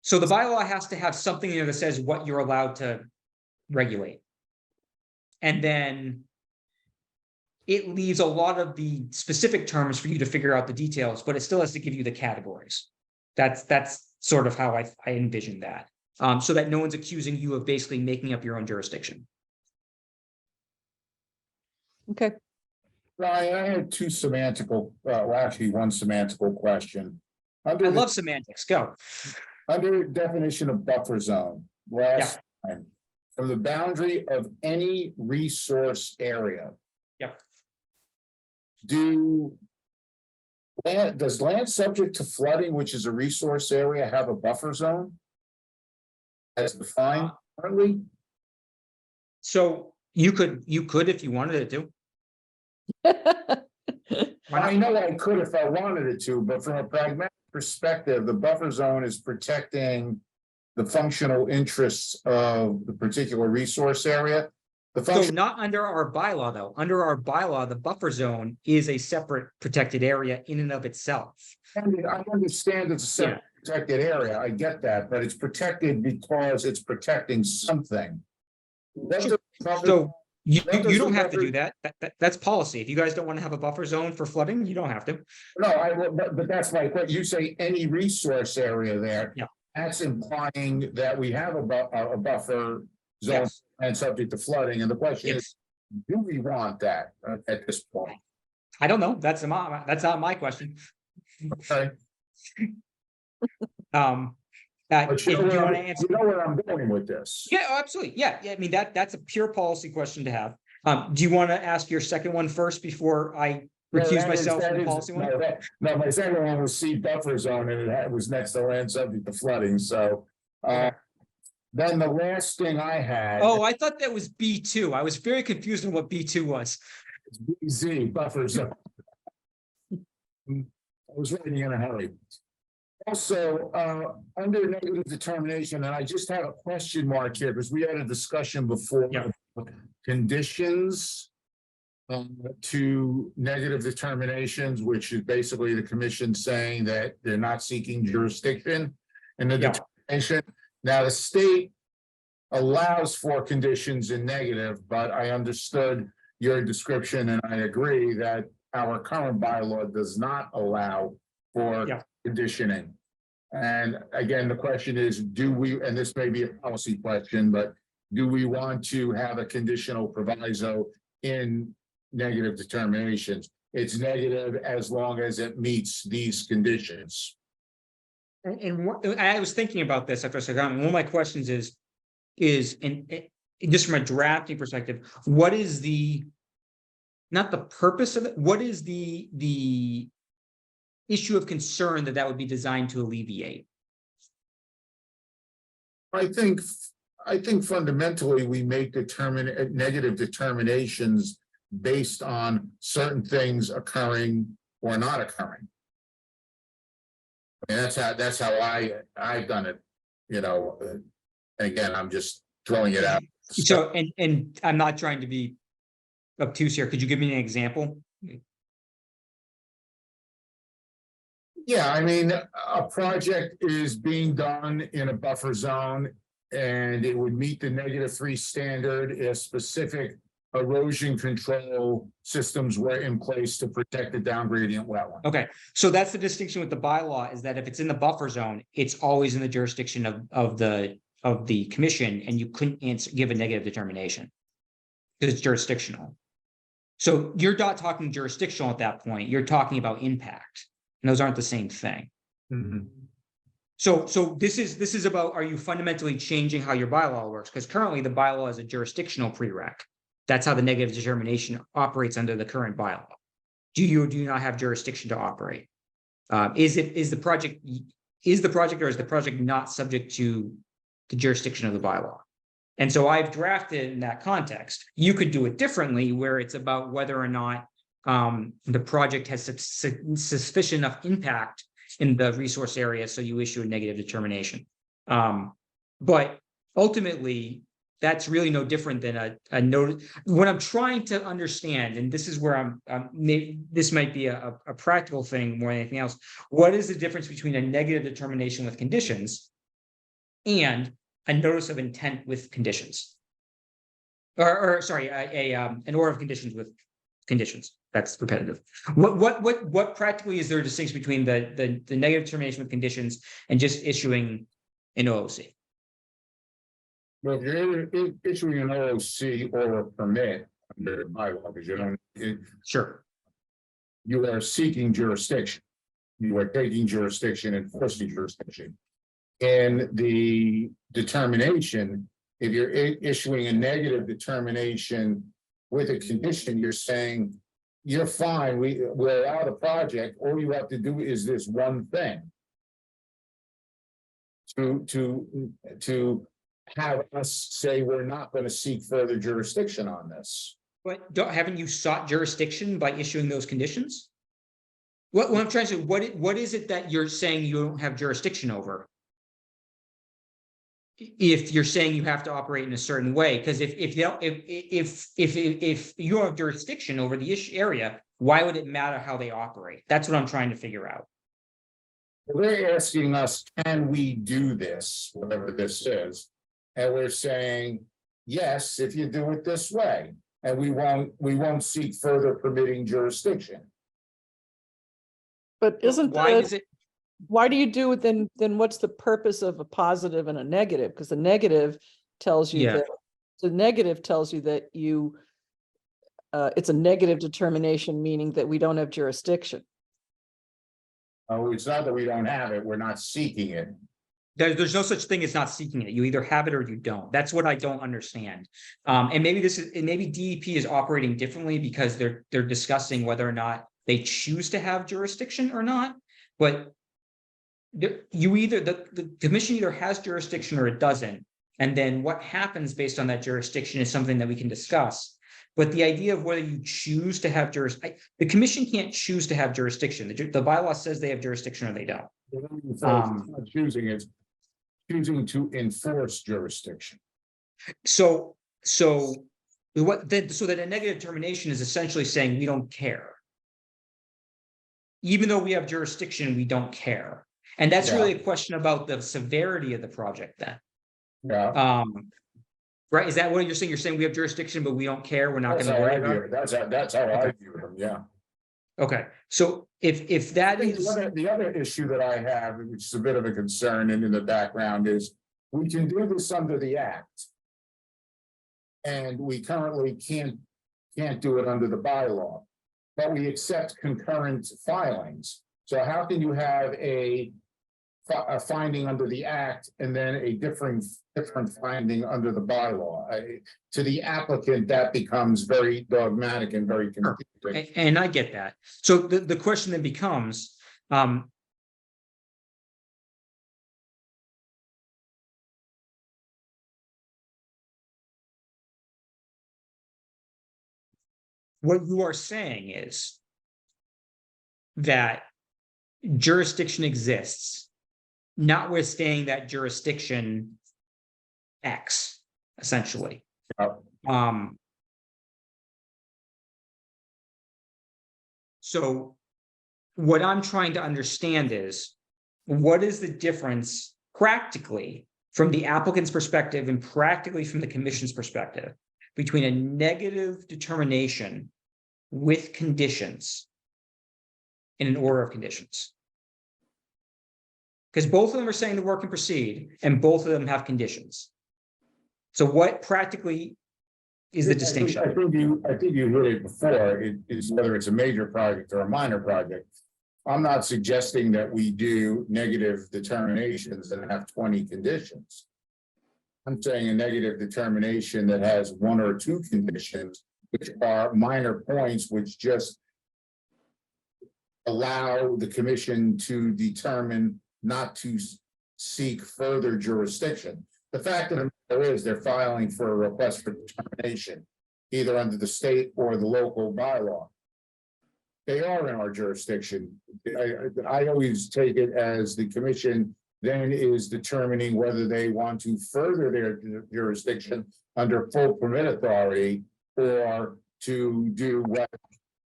So the bylaw has to have something in there that says what you're allowed to regulate. And then it leaves a lot of the specific terms for you to figure out the details, but it still has to give you the categories. That's sort of how I envision that. So that no one's accusing you of basically making up your own jurisdiction. Okay, Ryan, I had two semantical, well, actually one semantical question. I Under the- love semantics, go. Under definition of buffer zone, last time, from the boundary of any resource area. Yep. Does land subject to flooding, which is a resource area, have a buffer zone? As defined currently? So you could, if you wanted it to. I know I could if I wanted it to, but from a pragmatic perspective, the buffer zone is protecting the functional interests of the particular resource area. The So function, not under our bylaw, though. Under our bylaw, the buffer zone is a separate protected area in and of itself. I understand it's a separate protected area, I get that, but it's protected because it's protecting something. So you That does don't the have to buffer- do that. That's policy. If you guys don't want to have a buffer zone for flooding, you don't have to. No, but that's my point. You say any resource area there. Yeah. That's implying that we have a buffer zone Yes. and subject to flooding, and the question is, Yes. do we want that at this point? I don't know. That's not my question. Okay, If but you you know want to where answer. I'm going with this. Yeah, oh, absolutely. Yeah, I mean, that's a pure policy question to have. Do you want to ask your second one first before I No, recuse that myself is- from the that policy is- one? No, my second one was C buffer zone, and it was next to land subject to flooding, so. Then the last thing I had. Oh, I thought that was B2. I was very confused on what B2 was. It's BZ, buffer zone. I was writing in a hurry. Also, under negative determination, and I just have a question mark here, because we had a discussion before. Yeah. Conditions. To negative determinations, which is basically the commission saying that they're not seeking jurisdiction. In the Yeah. determination, now the state allows for conditions in negative, but I understood your description and I agree that our current bylaw does not allow for Yeah. conditioning. And again, the question is, do we, and this may be a policy question, but do we want to have a conditional proviso in negative determinations? It's negative as long as it meets these conditions. I was thinking about this after a second. One of my questions is just from a drafting perspective, what is not the purpose of it? What is the issue of concern that would be designed to alleviate? I think fundamentally, we make negative determinations based on certain things occurring or not occurring. And that's how I've done it, again, I'm just throwing it out. So, and I'm not trying to be obtuse here. Could you give me an example? Yeah, I mean, a project is being done in a buffer zone and it would meet the -3 standard if specific erosion control systems were in place to protect the down gradient wetland. Okay, so that's the distinction with the bylaw, is that if it's in the buffer zone, it's always in the jurisdiction of the commission, and you couldn't give a negative determination. Because it's jurisdictional. So you're not talking jurisdictional at that point, you're talking about impact, and those aren't the same thing. So this is about, are you fundamentally changing how your bylaw works? Because currently the bylaw is a jurisdictional prereq. That's how the negative determination operates under the current bylaw. Do you or do you not have jurisdiction to operate? Is the project or is the project not subject to the jurisdiction of the bylaw? And so I've drafted in that context. You could do it differently, where it's about whether or not the project has sufficient enough impact in the resource area, so you issue a negative determination. But ultimately, that's really no different than a notice. What I'm trying to understand, and this is where this might be a practical thing more than anything else. What is the difference between a negative determination with conditions and a notice of intent with conditions? Or sorry, an order of conditions with conditions. That's repetitive. What practically is there a distinction between the negative determination with conditions and just issuing an OOC? Well, if you're issuing an OOC or a permit under the bylaw, because you don't, Sure. you are seeking jurisdiction. You are taking jurisdiction and forcing jurisdiction. And the determination, if you're issuing a negative determination with a condition, you're saying, you're fine, we're out of project, all you have to do is this one thing. To have us say we're not going to seek further jurisdiction on this. But haven't you sought jurisdiction by issuing those conditions? What I'm trying to say, what is it that you're saying you don't have jurisdiction over? If you're saying you have to operate in a certain way, because if you have jurisdiction over the area, why would it matter how they operate? That's what I'm trying to figure out. They're asking us, can we do this, whatever this is? And we're saying, yes, if you do it this way, and we won't seek further permitting jurisdiction. But isn't Why does it? why do you do it then what's the purpose of a positive and a negative? Because the negative tells you Yeah. that you it's a negative determination, meaning that we don't have jurisdiction. Oh, it's not that we don't have it, we're not seeking it. There's no such thing as not seeking it. You either have it or you don't. That's what I don't understand. And maybe maybe DEP is operating differently because they're discussing whether or not they choose to have jurisdiction or not. But the commission either has jurisdiction or it doesn't. And then what happens based on that jurisdiction is something that we can discuss. But the idea of whether you choose to have jurisdiction, the commission can't choose to have jurisdiction. The bylaw says they have jurisdiction or they don't. It's not choosing, it's choosing to enforce jurisdiction. So that a negative determination is essentially saying we don't care. Even though we have jurisdiction, we don't care. And that's really a question about the severity of the project then. Yeah. Right? Is that what you're saying? You're saying we have jurisdiction, but we don't care. We're not going to worry about it. That's how I view them, yeah. Okay. So if that is The other issue that I have, which is a bit of a concern and in the background, is we can do this under the act. And we currently can't do it under the bylaw, but we accept concurrent filings. So how can you have a finding under the act and then a different finding under the bylaw? To the applicant, that becomes very dogmatic and very confusing. And I get that. So the question then becomes, what you are saying is that jurisdiction exists, notwithstanding that jurisdiction X, essentially. So what I'm trying to understand is, what is the difference practically from the applicant's perspective and practically from the commission's perspective between a negative determination with conditions in an order of conditions. Because both of them are saying the work can proceed and both of them have conditions. So what practically is the distinction? I think you heard it before, it is whether it's a major project or a minor project. I'm not suggesting that we do negative determinations and have 20 conditions. I'm saying a negative determination that has 1 or 2 conditions, which are minor points, which just allow the commission to determine not to seek further jurisdiction. The fact of the matter is they're filing for a request for determination, either under the state or the local bylaw. They are in our jurisdiction. I always take it as the commission then is determining whether they want to further their jurisdiction under full permit authority or to do what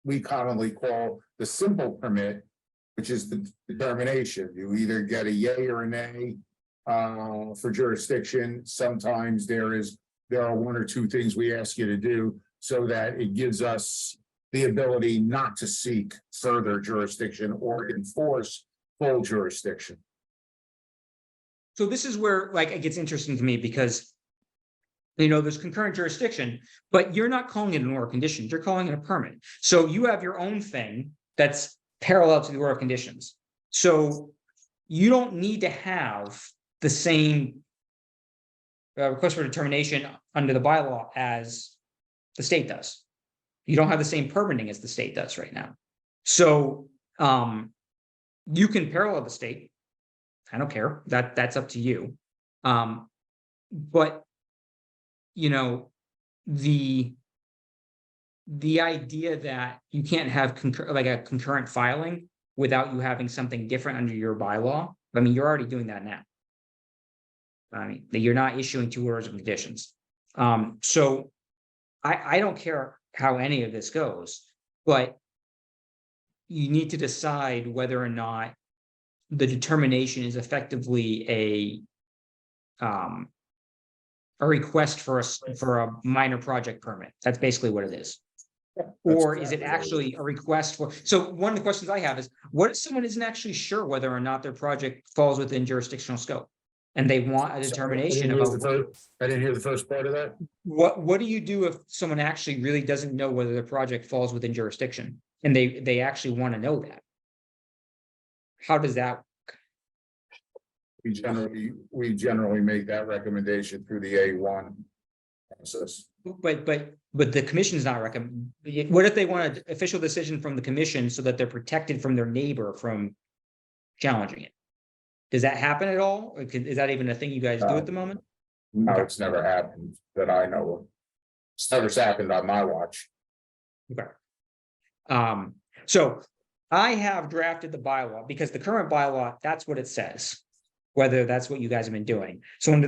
we commonly call the simple permit, which is the determination. You either get a yay or a nay for jurisdiction. Sometimes there are 1 or 2 things we ask you to do so that it gives us the ability not to seek further jurisdiction or enforce full jurisdiction. So this is where like it gets interesting to me because there's concurrent jurisdiction, but you're not calling it an order of conditions, you're calling it a permit. So you have your own thing that's parallel to the order of conditions. So you don't need to have the same request for determination under the bylaw as the state does. You don't have the same permitting as the state does right now. So you can parallel the state. I don't care. That's up to you. But the idea that you can't have a concurrent filing without you having something different under your bylaw. I mean, you're already doing that now. I mean, that you're not issuing 2 orders of conditions. So I don't care how any of this goes, but you need to decide whether or not the determination is effectively a request for a minor project permit. That's basically what it is. Or is it actually a request for, so one of the questions I have is, what if someone isn't actually sure whether or not their project falls within jurisdictional scope? And they want a determination about. I didn't hear the first part of that. What do you do if someone actually really doesn't know whether the project falls within jurisdiction and they actually want to know that? How does that? We generally make that recommendation through the A1 process. But the commission's not recommend. What if they want an official decision from the commission so that they're protected from their neighbor from challenging it? Does that happen at all? Or is that even a thing you guys do at the moment? No, it's never happened that I know of. It's never happened on my watch. Okay. So I have drafted the bylaw because the current bylaw, that's what it says. Whether that's what you guys have been doing. So on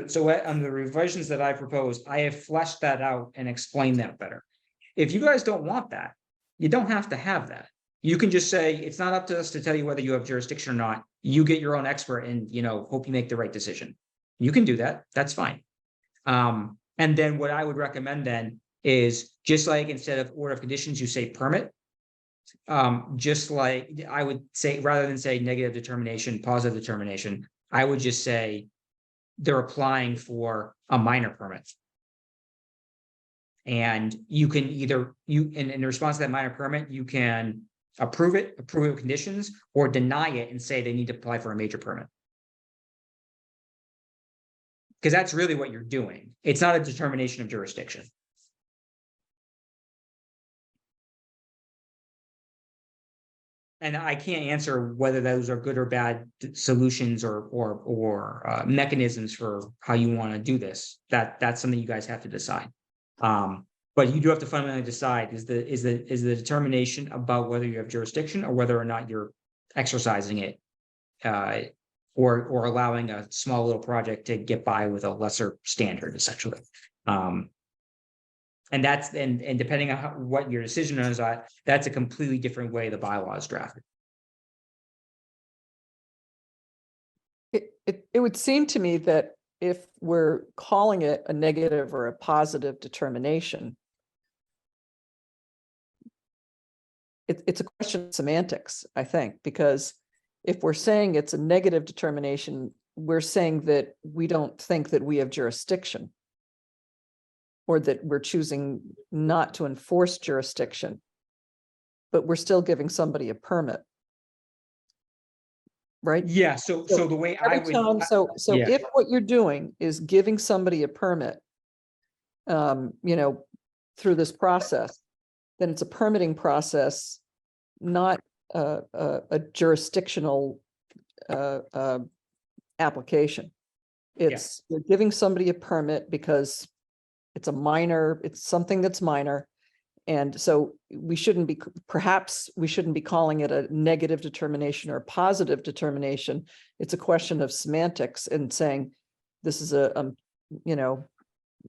the revisions that I proposed, I have fleshed that out and explained that better. If you guys don't want that, you don't have to have that. You can just say, it's not up to us to tell you whether you have jurisdiction or not. You get your own expert and, hope you make the right decision. You can do that. That's fine. And then what I would recommend then is just like instead of order of conditions, you say permit. Just like I would say, rather than say negative determination, positive determination, I would just say they're applying for a minor permit. And you can either, in response to that minor permit, you can approve it with conditions, or deny it and say they need to apply for a major permit. Because that's really what you're doing. It's not a determination of jurisdiction. And I can't answer whether those are good or bad solutions or mechanisms for how you want to do this. That's something you guys have to decide. But you do have to fundamentally decide, is the determination about whether you have jurisdiction or whether or not you're exercising it, or allowing a small little project to get by with a lesser standard, essentially. And depending on what your decision is, that's a completely different way the bylaw is drafted. It would seem to me that if we're calling it a negative or a positive determination, it's a question of semantics, I think, because if we're saying it's a negative determination, we're saying that we don't think that we have jurisdiction, or that we're choosing not to enforce jurisdiction, but we're still giving somebody a permit. Right? Yeah, so the way I Every would. time, so yeah. if what you're doing is giving somebody a permit, you know, through this process, then it's a permitting process, not a jurisdictional application. It's you're giving somebody a permit because it's it's something that's minor. And so perhaps we shouldn't be calling it a negative determination or a positive determination. It's a question of semantics and saying this is a you know,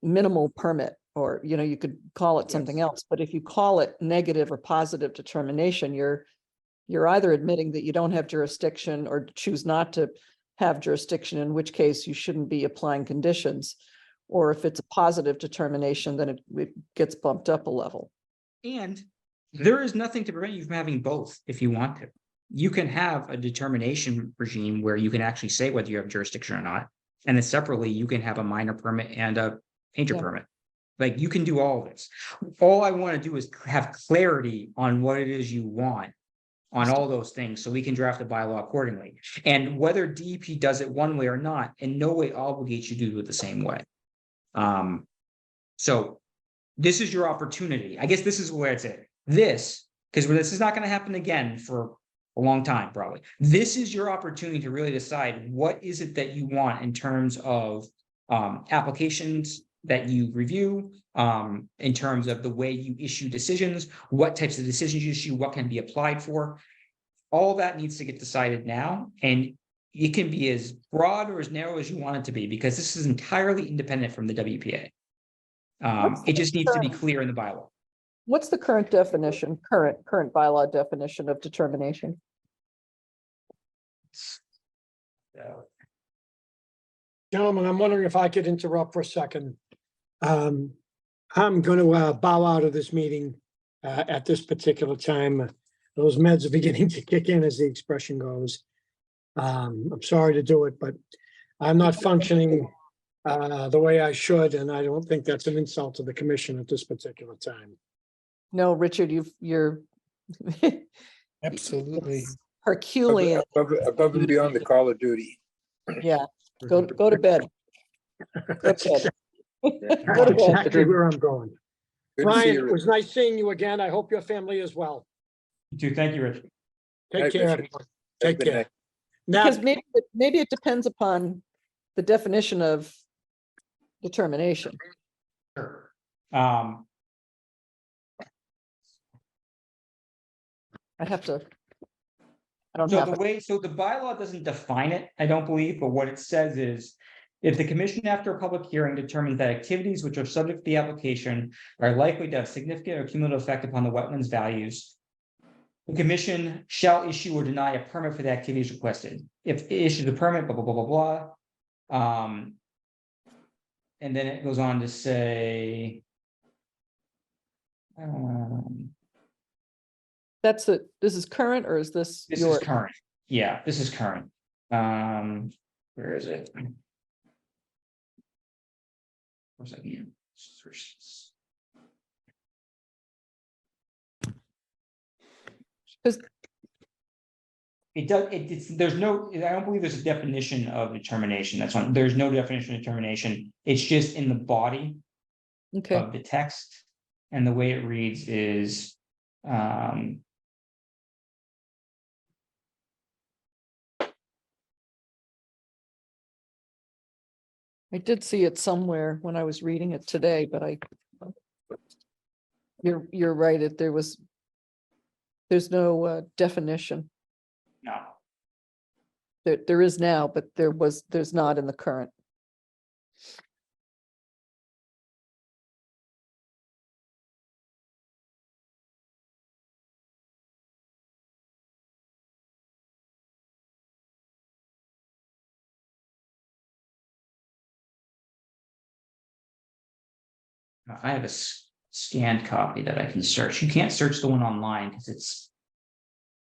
minimal permit, or, you know, you could call it something else. But if you call it negative or positive determination, you're either admitting that you don't have jurisdiction or choose not to have jurisdiction, in which case you shouldn't be applying conditions. Or if it's a positive determination, then it gets bumped up a level. And there is nothing to prevent you from having both if you want to. You can have a determination regime where you can actually say whether you have jurisdiction or not. And then separately, you can have a minor permit and a major permit. Like, you can do all of this. All I want to do is have clarity on what it is you want on all those things, so we can draft a bylaw accordingly. And whether DEP does it one way or not, in no way obligates you to do it the same way. So this is your opportunity. I guess this is where it's at. Because this is not going to happen again for a long time, probably. This is your opportunity to really decide what is it that you want in terms of applications that you review, in terms of the way you issue decisions, what types of decisions you issue, what can be applied for. All that needs to get decided now. And it can be as broad or as narrow as you want it to be, because this is entirely independent from the WPA. It just needs to be clear in the bylaw. What's the current definition, current bylaw definition of determination? Gentlemen, I'm wondering if I could interrupt for a second. I'm going to bow out of this meeting at this particular time. Those meds are beginning to kick in, as the expression goes. I'm sorry to do it, but I'm not functioning the way I should, and I don't think that's an insult to the commission at this particular time. No, Richard, you're Absolutely. Herculean. Above and beyond the call of duty. Yeah, go to bed. Go to bed. Go That's to bed. exactly where I'm going. Good to see Ryan, you, it was nice seeing you again. I hope your family is well. You too. Thank you, Rich. Take Night, care, Richard. everyone. Take Good care. night. Now, Because maybe it depends upon the definition of determination. Sure. I don't So have the it. way, so the bylaw doesn't define it, I don't believe, but what it says is, if the commission after a public hearing determines that activities which are subject to the application are likely to have significant or cumulative effect upon the wetlands values, the commission shall issue or deny a permit for the activities requested. If it issues a permit, blah, blah, blah, blah, blah. And then it goes on to say, This is current, or is this this your? is current. Yeah, this is current. Where is it? Where's that? Because It does, there's no, I don't believe there's a definition of determination. That's one, there's no definition of determination. It's just in the body okay, of the text. And the way it reads is, I did see it somewhere when I was reading it today, but you're right. There's no definition. no. There is now, but there's not in the current. I have a scanned copy that I can search. You can't search the one online because it's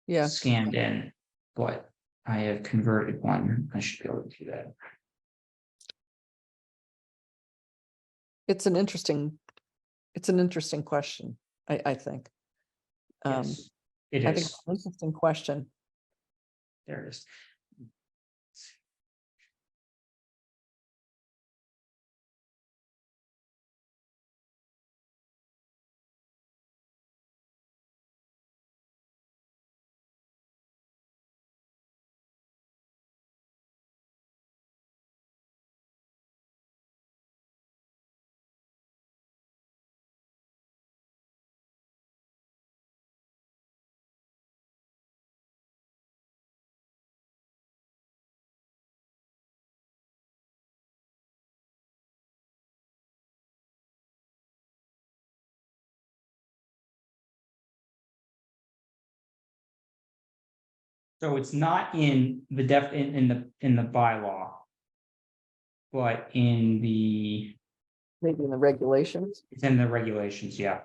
Yeah, scanned in, but I have converted one. I should be able to do that. it's an interesting question, I think. Yes, it I think is. it's an interesting question. There it is. So it's not in the in the bylaw. But in the, Maybe in the regulations. it's in the regulations, yeah.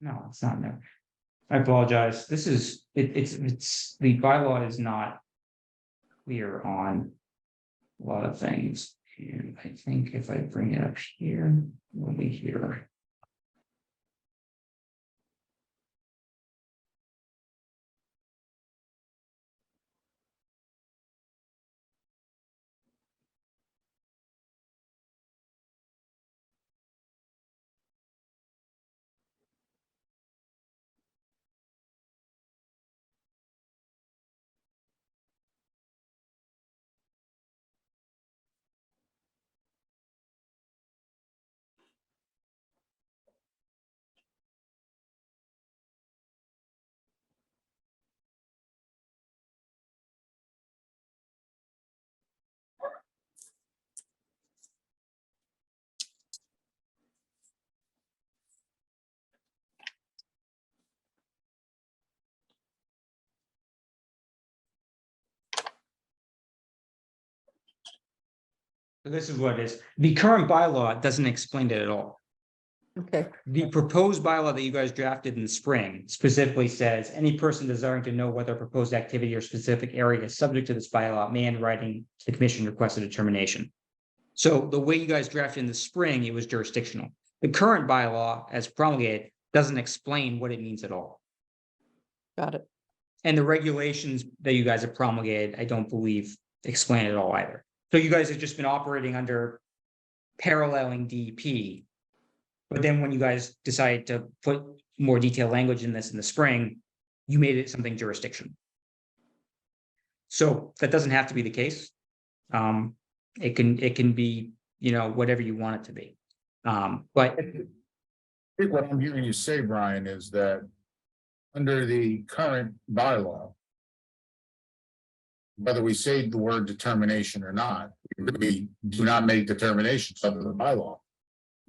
No, it's not there. I apologize. This is, it's, the bylaw is not clear on a lot of things. And I think if I bring it up here, we'll be here. So this is what it is. The current bylaw doesn't explain it at all. Okay, The proposed bylaw that you guys drafted in the spring specifically says any person desiring to know whether a proposed activity or specific area is subject to this bylaw may in writing to the commission request a determination. So the way you guys drafted in the spring, it was jurisdictional. The current bylaw as promulgated doesn't explain what it means at all. got it. And the regulations that you guys have promulgated, I don't believe explain it all either. So you guys have just been operating under paralleling DEP. But then when you guys decided to put more detailed language in this in the spring, you made it something jurisdictional. So that doesn't have to be the case. It can be, you know, whatever you want it to be. But I think what I'm hearing you say, Brian, is that under the current bylaw, whether we say the word determination or not, we do not make determinations under the bylaw.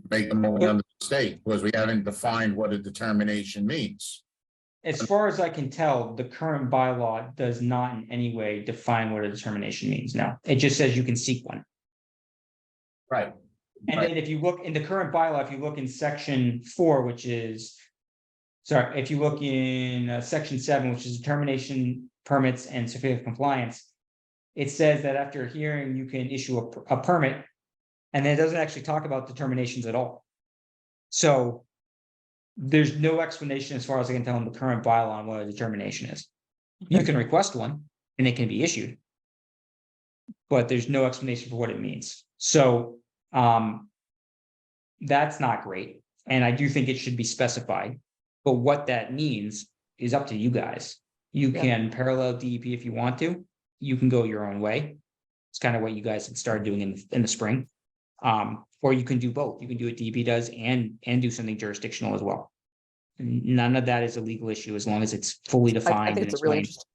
Make them only under the state, because we haven't defined what a determination means. as far as I can tell, the current bylaw does not in any way define what a determination means. No, it just says you can seek one. Right. And then if you look in the current bylaw, if you look in section 4, which is, sorry, if you look in section 7, which is determination, permits, and certificate of compliance, it says that after a hearing, you can issue a permit, and then it doesn't actually talk about determinations at all. So there's no explanation, as far as I can tell, in the current bylaw on what a determination is. You can request one, and it can be issued, but there's no explanation for what it means. So that's not great, and I do think it should be specified. But what that means is up to you guys. You Yeah. can parallel DEP if you want to. You can go your own way. It's kind of what you guys had started doing in the spring. Or you can do both. You can do what DEP does and do something jurisdictional as well. None of that is a legal issue as long as it's fully I defined think and it's a really explained.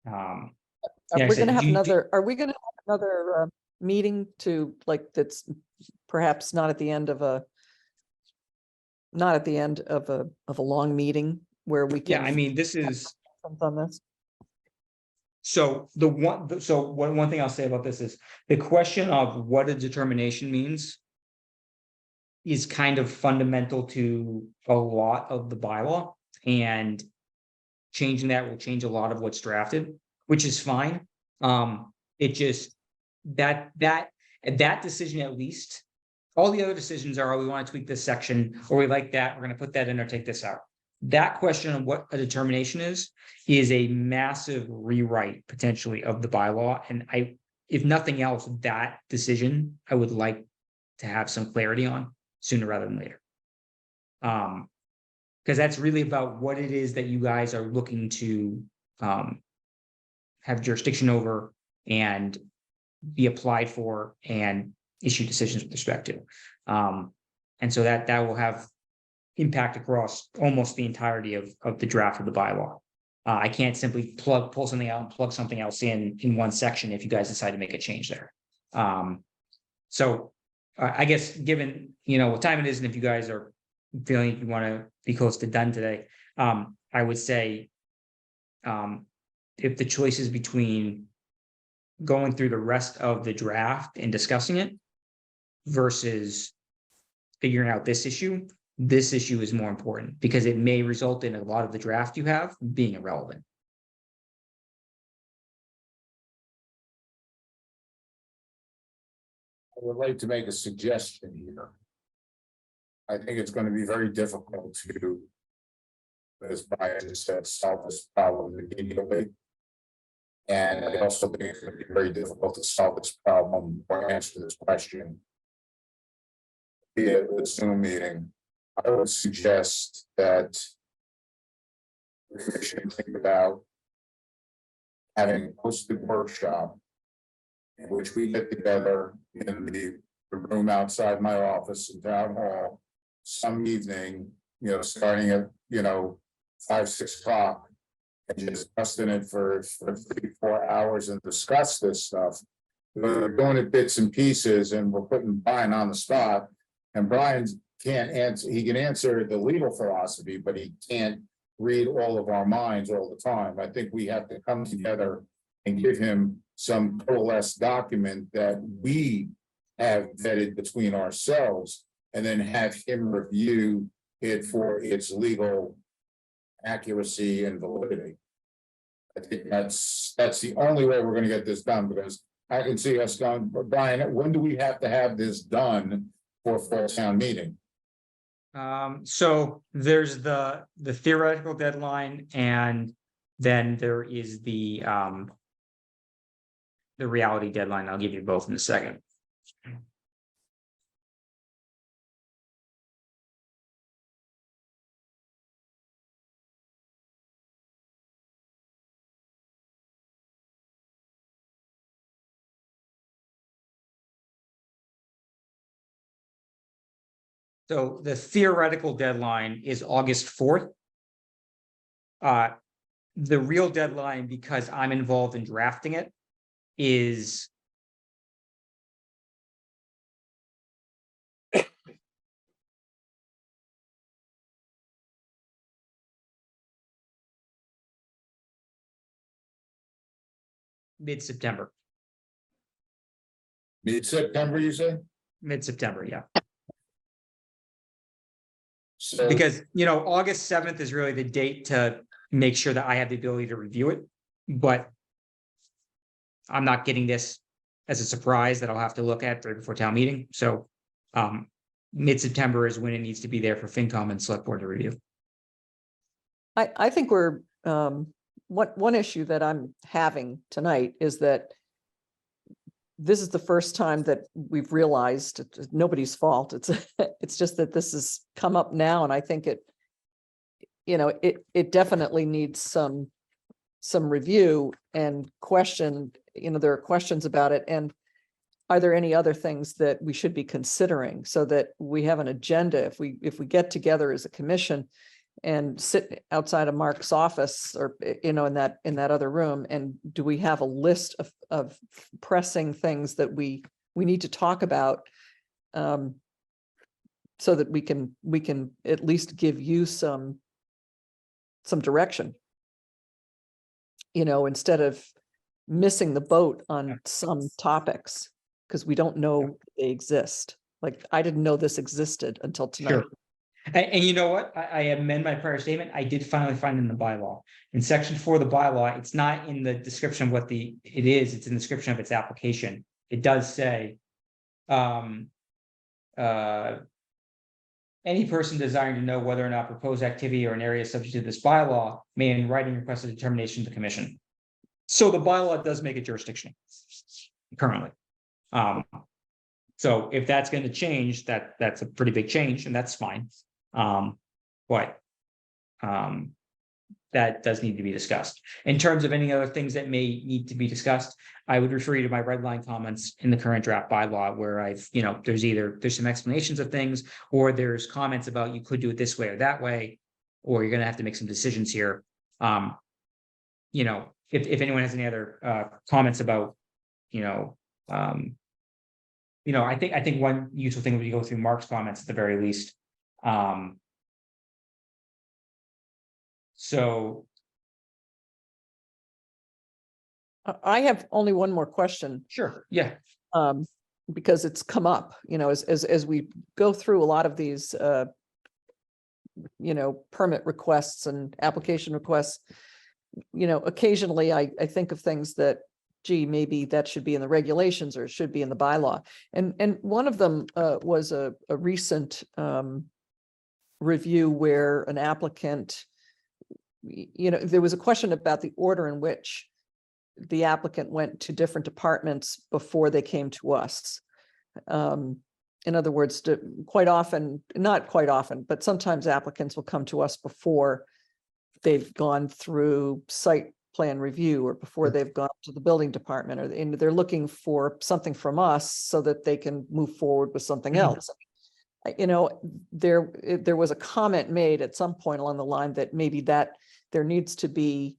interesting. Yeah, I We're said, gonna have do you- another, are we gonna have another meeting to, like, that's perhaps not at the end of a, not at the end of a long meeting where we Yeah, can. I mean, this is, On this. so one thing I'll say about this is the question of what a determination means is kind of fundamental to a lot of the bylaw, and changing that will change a lot of what's drafted, which is fine. It just, that decision at least, all the other decisions are, oh, we want to tweak this section, or we like that, we're gonna put that in or take this out. That question of what a determination is a massive rewrite potentially of the bylaw, and if nothing else, that decision, I would like to have some clarity on sooner rather than later. Because that's really about what it is that you guys are looking to have jurisdiction over and be applied for and issue decisions with respect to. And so that will have impact across almost the entirety of the draft of the bylaw. I can't simply pull something out and plug something else in one section if you guys decide to make a change there. So I guess given, what time it is, and if you guys are feeling you want to be close to done today, I would say if the choice is between going through the rest of the draft and discussing it versus figuring out this issue is more important because it may result in a lot of the draft you have being irrelevant. I would like to make a suggestion here. I think it's going to be very difficult to, as Brian just said, solve this problem immediately. And I also think it's going to be very difficult to solve this problem or answer this question via the Zoom meeting. I would suggest that we should think about having a posted workshop in which we get together in the room outside my office in Town Hall some evening, starting at, 5, 6 o'clock, and just busting it for 3-4 hours and discuss this stuff. We're doing it bits and pieces, and we're putting Brian on the spot, and Brian can't answer. He can answer the legal philosophy, but he can't read all of our minds all the time. I think we have to come together and give him some coalesced document that we have vetted between ourselves, and then have him review it for its legal accuracy and validity. I think that's the only way we're going to get this done, because I can see us going, Brian, when do we have to have this done for fall town meeting? So there's the theoretical deadline, and then there is the reality deadline. I'll give you both in a second. So the theoretical deadline is August 4th. The real deadline, because I'm involved in drafting it, is mid-September. Mid-September, you say? Mid-September, yeah. So, Because, August 7th is really the date to make sure that I have the ability to review it. But I'm not getting this as a surprise that I'll have to look at right before town meeting. So mid-September is when it needs to be there for FinCom and Select Board to review. I think we're, one issue that I'm having tonight is that this is the first time that we've realized it's nobody's fault. It's just that this has come up now, and I think it definitely needs some review and question. There are questions about it, and are there any other things that we should be considering so that we have an agenda if we get together as a commission and sit outside of Mark's office or, you know, in that other room? And do we have a list of pressing things that we need to talk about? So that we can at least give you some direction. You know, instead of missing the boat on some topics, because we don't know they exist. Like, I didn't know this existed until tonight. Sure. And you know what? I amend my prior statement. I did finally find in the bylaw. In section 4 of the bylaw, it's not in the description of what it is, it's in the description of its application. It does say, any person desiring to know whether or not proposed activity or an area subject to this bylaw may in writing request a determination of the commission. So the bylaw does make it jurisdictional currently. So if that's going to change, that's a pretty big change, and that's fine. But that does need to be discussed. In terms of any other things that may need to be discussed, I would refer you to my red line comments in the current draft bylaw, where I've, you know, there's some explanations of things, or there's comments about you could do it this way or that way, or you're going to have to make some decisions here. You know, if anyone has any other comments about, I think one useful thing would be to go through Mark's comments at the very least. So I have only one more question. sure, yeah, Because it's come up, you know, as we go through a lot of these, permit requests and application requests, you know, occasionally I think of things that, gee, maybe that should be in the regulations or it should be in the bylaw. And one of them was a recent review where an applicant, you know, there was a question about the order in which the applicant went to different departments before they came to us. In other words, quite often, not quite often, but sometimes applicants will come to us before they've gone through site plan review or before they've gone to the building department, or they're looking for something from us so that they can move forward with something else. You know, there was a comment made at some point along the line that maybe that there needs to be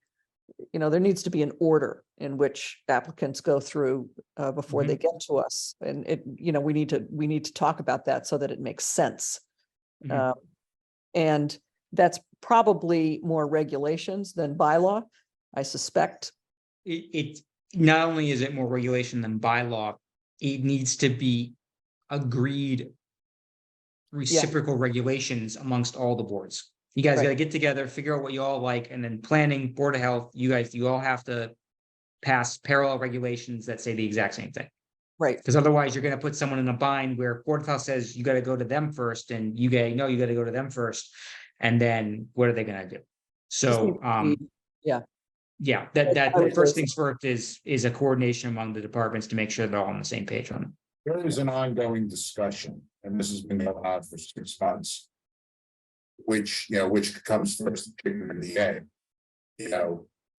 an order in which applicants go through before they get to us. And we need to talk about that so that it makes sense. And that's probably more regulations than bylaw, I suspect. It not only is it more regulation than bylaw, it needs to be agreed reciprocal regulations amongst all the boards. You guys got to get together, figure out what you all like, and then planning, Board of Health, you all have to pass parallel regulations that say the exact same thing. Right. Because otherwise you're going to put someone in a bind where Board of Health says you got to go to them first, and you got to go to them first. And then what are they going to do? So, that first things first is a coordination among the departments to make sure they're all on the same page on it. There is an ongoing discussion, and this has been going on for 6 months. Which comes first, chicken and the egg.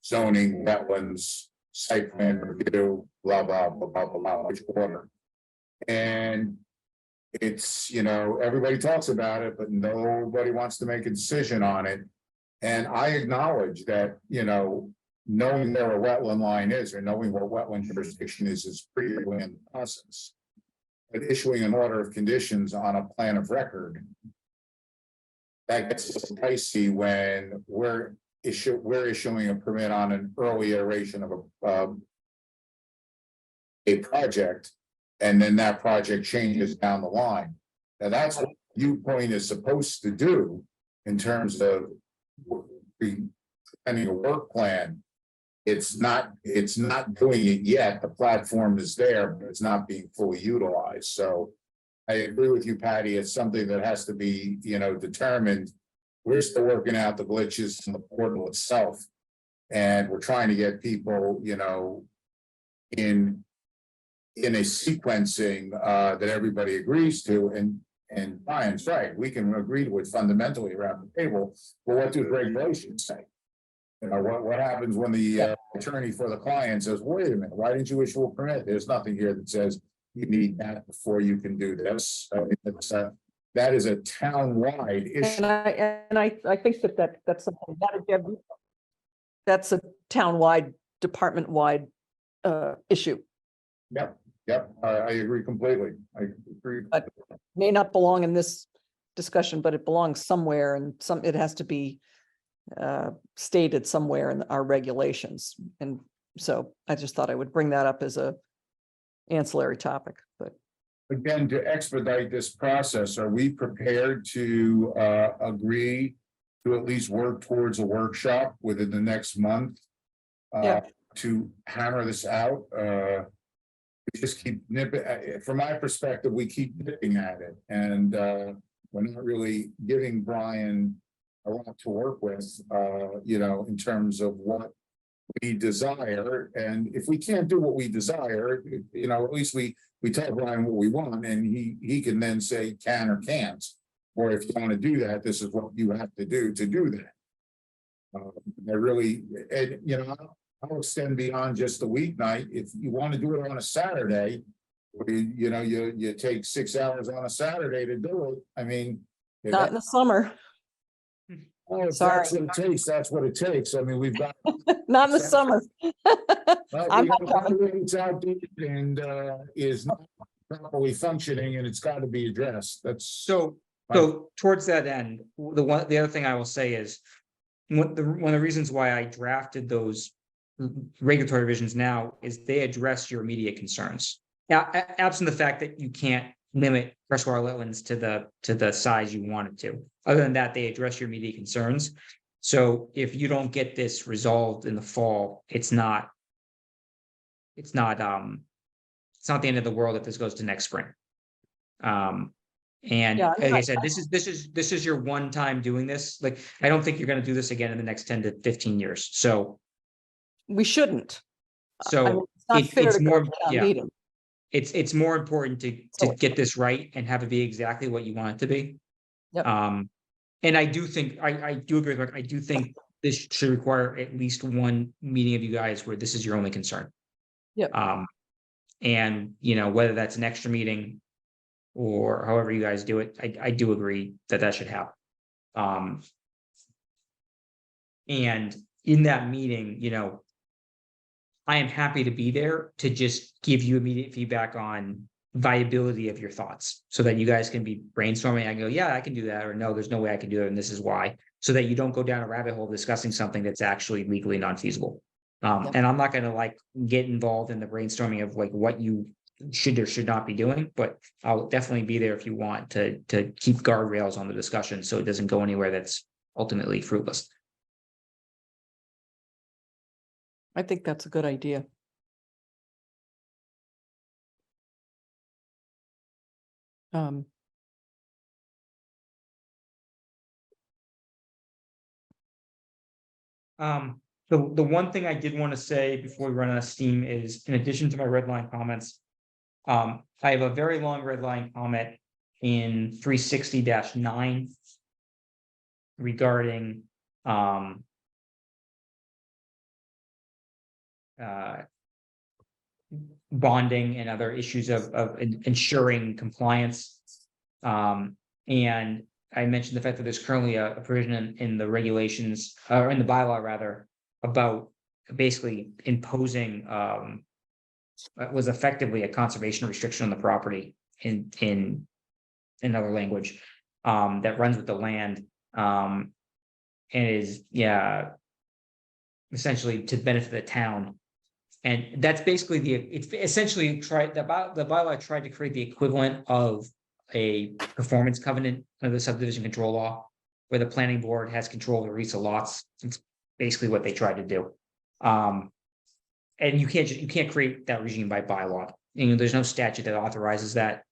Zoning, wetlands, site plan review, blah, blah, blah, blah, blah, which order. And it's, everybody talks about it, but nobody wants to make a decision on it. And I acknowledge that, knowing where a wetland line is or knowing where wetland jurisdiction is pretty early in the process. But issuing an order of conditions on a plan of record, that gets dicey when we're issuing a permit on an early iteration of a project, and then that project changes down the line. Now that's what Viewpoint is supposed to do in terms of presenting a work plan. It's not doing it yet. The platform is there, but it's not being fully utilized. So I agree with you, Patty. It's something that has to be, determined. We're still working out the glitches in the portal itself. And we're trying to get people, in a sequencing that everybody agrees to. And Brian's right. We can agree to it fundamentally around the table. But what do the regulations say? What happens when the attorney for the client says, wait a minute, why didn't you issue a permit? There's nothing here that says you need that before you can do this. That is a town-wide issue. And I think that's something that again, that's a town-wide, department-wide issue. Yep, I agree completely. I agree. But may not belong in this discussion, but it belongs somewhere and it has to be stated somewhere in our regulations. And so I just thought I would bring that up as a ancillary topic, but Again, to expedite this process, are we prepared to agree to at least work towards a workshop within the next month? Yeah. To hammer this out? We just keep nipping, from my perspective, we keep nipping at it, and we're not really giving Brian a lot to work with, you know, in terms of what we desire. And if we can't do what we desire, you know, at least we tell Brian what we want, and he can then say can or can't. Or if you want to do that, this is what you have to do that. I really, and you know, I'll extend beyond just the weeknight. If you want to do it on a Saturday, you know, you take 6 hours on a Saturday to do it. I mean, if not in the summer, well, if sorry. that's what it takes, that's what it takes. I mean, we've got. not in the summer. Well, I'm we not got coming. one that's outdated and is not properly functioning, and it's got to be addressed. That's So towards that end, the other thing I will say is one of the reasons why I drafted those regulatory revisions now is they address your immediate concerns. Now, absent the fact that you can't limit freshwater wetlands to the size you want it to. Other than that, they address your immediate concerns. So if you don't get this resolved in the fall, it's not the end of the world if this goes to next spring. And Yeah, like I said, this is your one time doing this. Like, I don't think you're going to do this again in the next 10 to 15 years. So We shouldn't. So I mean, it's not fair it's to go more, to town yeah, meeting. it's more important to get this right and have it be exactly what you want it to be. Yep. And I do think, I do agree, like, I do think this should require at least one meeting of you guys where this is your only concern. Yep. And you know, whether that's an extra meeting or however you guys do it, I do agree that should happen. And in that meeting, you know, I am happy to be there to just give you immediate feedback on viability of your thoughts so that you guys can be brainstorming. I go, yeah, I can do that, or no, there's no way I can do it, and this is why, so that you don't go down a rabbit hole discussing something that's actually legally non-feasible. And I'm not going to like get involved in the brainstorming of like what you should or should not be doing, but I'll definitely be there if you want to keep guardrails on the discussion so it doesn't go anywhere that's ultimately fruitless. I think that's a good idea. The one thing I did want to say before we run out of steam is, in addition to my red line comments, I have a very long red line comment in 360-9 regarding bonding and other issues of ensuring compliance. And I mentioned the fact that there's currently a provision in the regulations, or in the bylaw rather, about basically imposing was effectively a conservation restriction on the property in another language that runs with the land, and is essentially to benefit the town. And that's basically it's essentially the bylaw tried to create the equivalent of a performance covenant under the subdivision control law, where the planning board has control of the release of lots. It's basically what they tried to do. And you can't create that regime by bylaw. You know, there's no statute that authorizes that.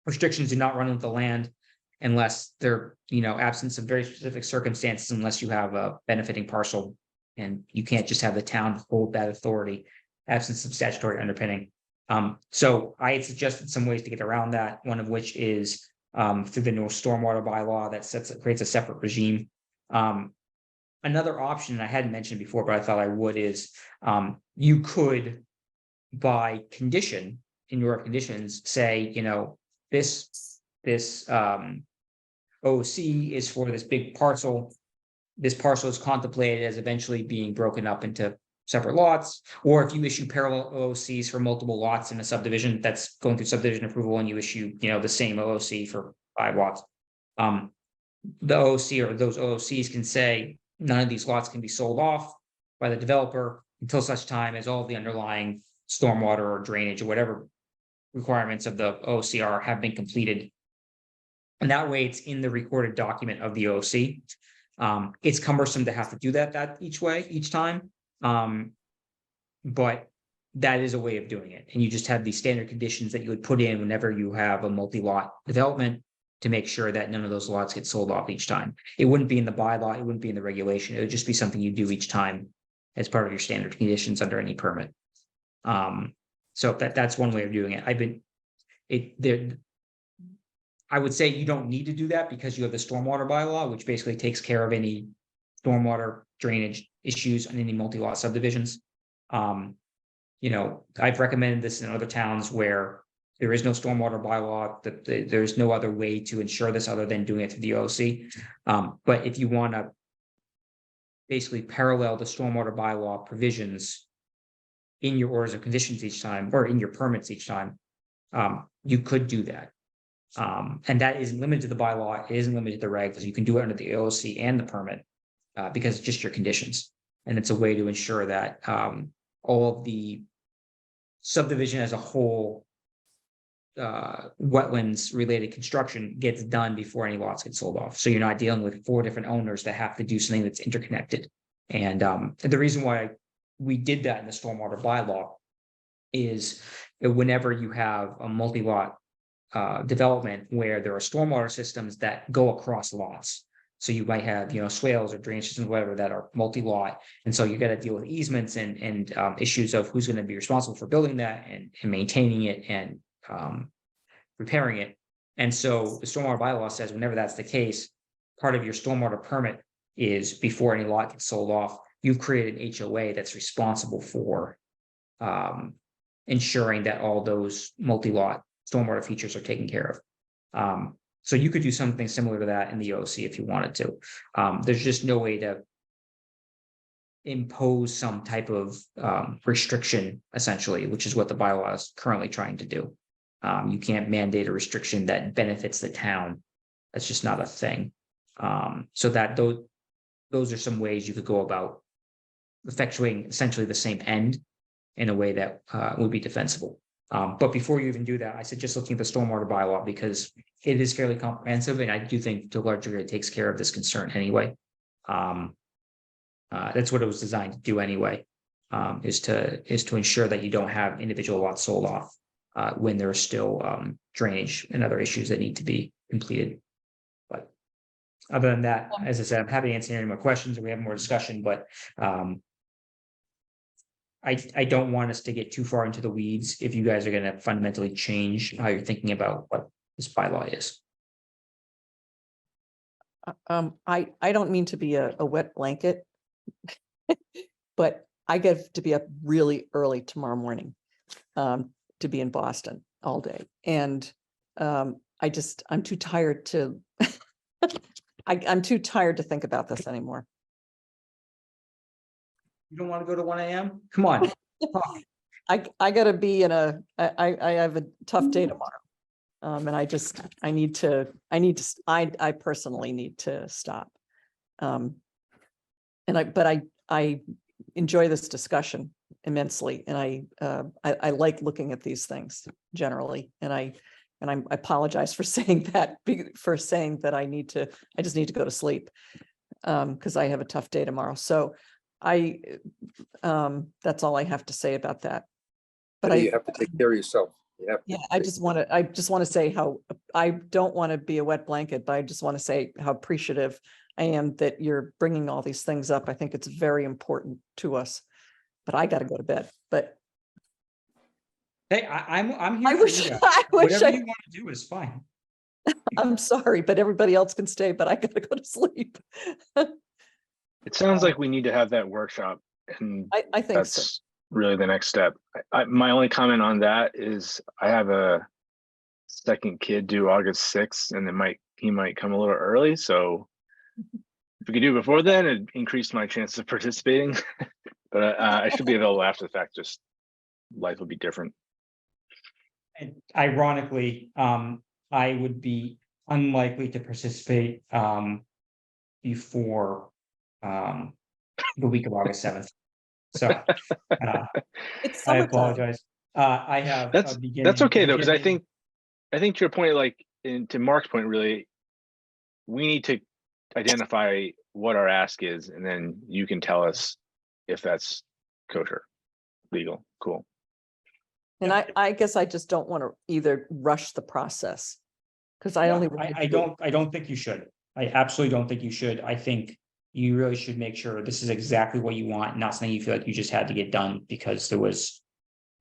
Restrictions do not run with the land unless they're, you know, absence of very specific circumstances, unless you have a benefiting parcel, and you can't just have the town hold that authority, absence of statutory underpinning. So I had suggested some ways to get around that, one of which is through the new stormwater bylaw that creates a separate regime. Another option I hadn't mentioned before, but I thought I would, is you could, by condition, in your conditions, say, you know, this this OC is for this big parcel. This parcel is contemplated as eventually being broken up into separate lots, or if you issue parallel OOCs for multiple lots in a subdivision that's going through subdivision approval and you issue, the same OOC for 5 lots. The OOC or those OOCs can say none of these lots can be sold off by the developer until such time as all the underlying stormwater or drainage or whatever requirements of the OCR have been completed. And that way it's in the recorded document of the OC. It's cumbersome to have to do that each time. But that is a way of doing it. And you just have these standard conditions that you would put in whenever you have a multi-lot development to make sure that none of those lots get sold off each time. It wouldn't be in the bylaw, it wouldn't be in the regulation. It would just be something you do each time as part of your standard conditions under any permit. So that's one way of doing it. I would say you don't need to do that because you have the stormwater bylaw, which basically takes care of any stormwater drainage issues on any multi-lot subdivisions. I've recommended this in other towns where there is no stormwater bylaw, that there's no other way to ensure this other than doing it through the OC. But if you want to basically parallel the stormwater bylaw provisions in your orders of conditions each time, or in your permits each time, you could do that. And that isn't limited to the bylaw, it isn't limited to the regs. You can do it under the OC and the permit because it's just your conditions. And it's a way to ensure that all of the subdivision as a whole, wetlands related construction gets done before any lots get sold off. So you're not dealing with 4 different owners that have to do something that's interconnected. And the reason why we did that in the stormwater bylaw is that whenever you have a multi-lot development where there are stormwater systems that go across lots. So you might have, swales or drainage systems, whatever, that are multi-lot. And so you got to deal with easements and issues of who's going to be responsible for building that and maintaining it and repairing it. And so the stormwater bylaw says whenever that's the case, part of your stormwater permit is before any lot gets sold off, you've created an HOA that's responsible for ensuring that all those multi-lot stormwater features are taken care of. So you could do something similar to that in the OC if you wanted to. There's just no way to impose some type of restriction, essentially, which is what the bylaw is currently trying to do. You can't mandate a restriction that benefits the town. That's just not a thing. So that those are some ways you could go about effectuating essentially the same end in a way that would be defensible. But before you even do that, I suggest looking at the stormwater bylaw because it is fairly comprehensive, and I do think to a large degree it takes care of this concern anyway. That's what it was designed to do anyway, is to ensure that you don't have individual lots sold off when there are still drainage and other issues that need to be completed. But other than that, as I said, I'm happy to answer any more questions or we have more discussion, but I don't want us to get too far into the weeds if you guys are going to fundamentally change how you're thinking about what this bylaw is. I don't mean to be a wet blanket, but I get to be up really early tomorrow morning to be in Boston all day. And I'm too tired to, I'm too tired to think about this anymore. You don't want to go to 1 a.m.? Come on. I gotta be in I have a tough day tomorrow. And I personally need to stop. But I enjoy this discussion immensely. And I like looking at these things generally. And I apologize for saying that, I just need to go to sleep. Because I have a tough day tomorrow. So that's all I have to say about that. But You have to take care of yourself. I just want to say how I don't want to be a wet blanket, but I just want to say how appreciative I am that you're bringing all these things up. I think it's very important to us, but I got to go to bed, but. Hey, I'm here. I for wish, you guys. I wish Whatever I, you want to do is fine. I'm sorry, but everybody else can stay, but I got to go to sleep. It sounds like we need to have that workshop, and I think that's so. really the next step. My only comment on that is I have a second kid due August 6th, and he might come a little early, so if we could do it before then, it'd increase my chances of participating. But I should be available after the fact, just life will be different. And ironically, I would be unlikely to participate before the week of August 7th. So It's I summertime. apologize. I have. a That's beginning- okay though, because I beginning- think to your point, like, and to Mark's point, really, we need to identify what our ask is, and then you can tell us if that's kosher, legal, cool. And I guess I just don't want to either rush the process. Because I Yeah, only. wanna I do- don't think you should. I absolutely don't think you should. I think you really should make sure this is exactly what you want, not something you feel like you just had to get done because there was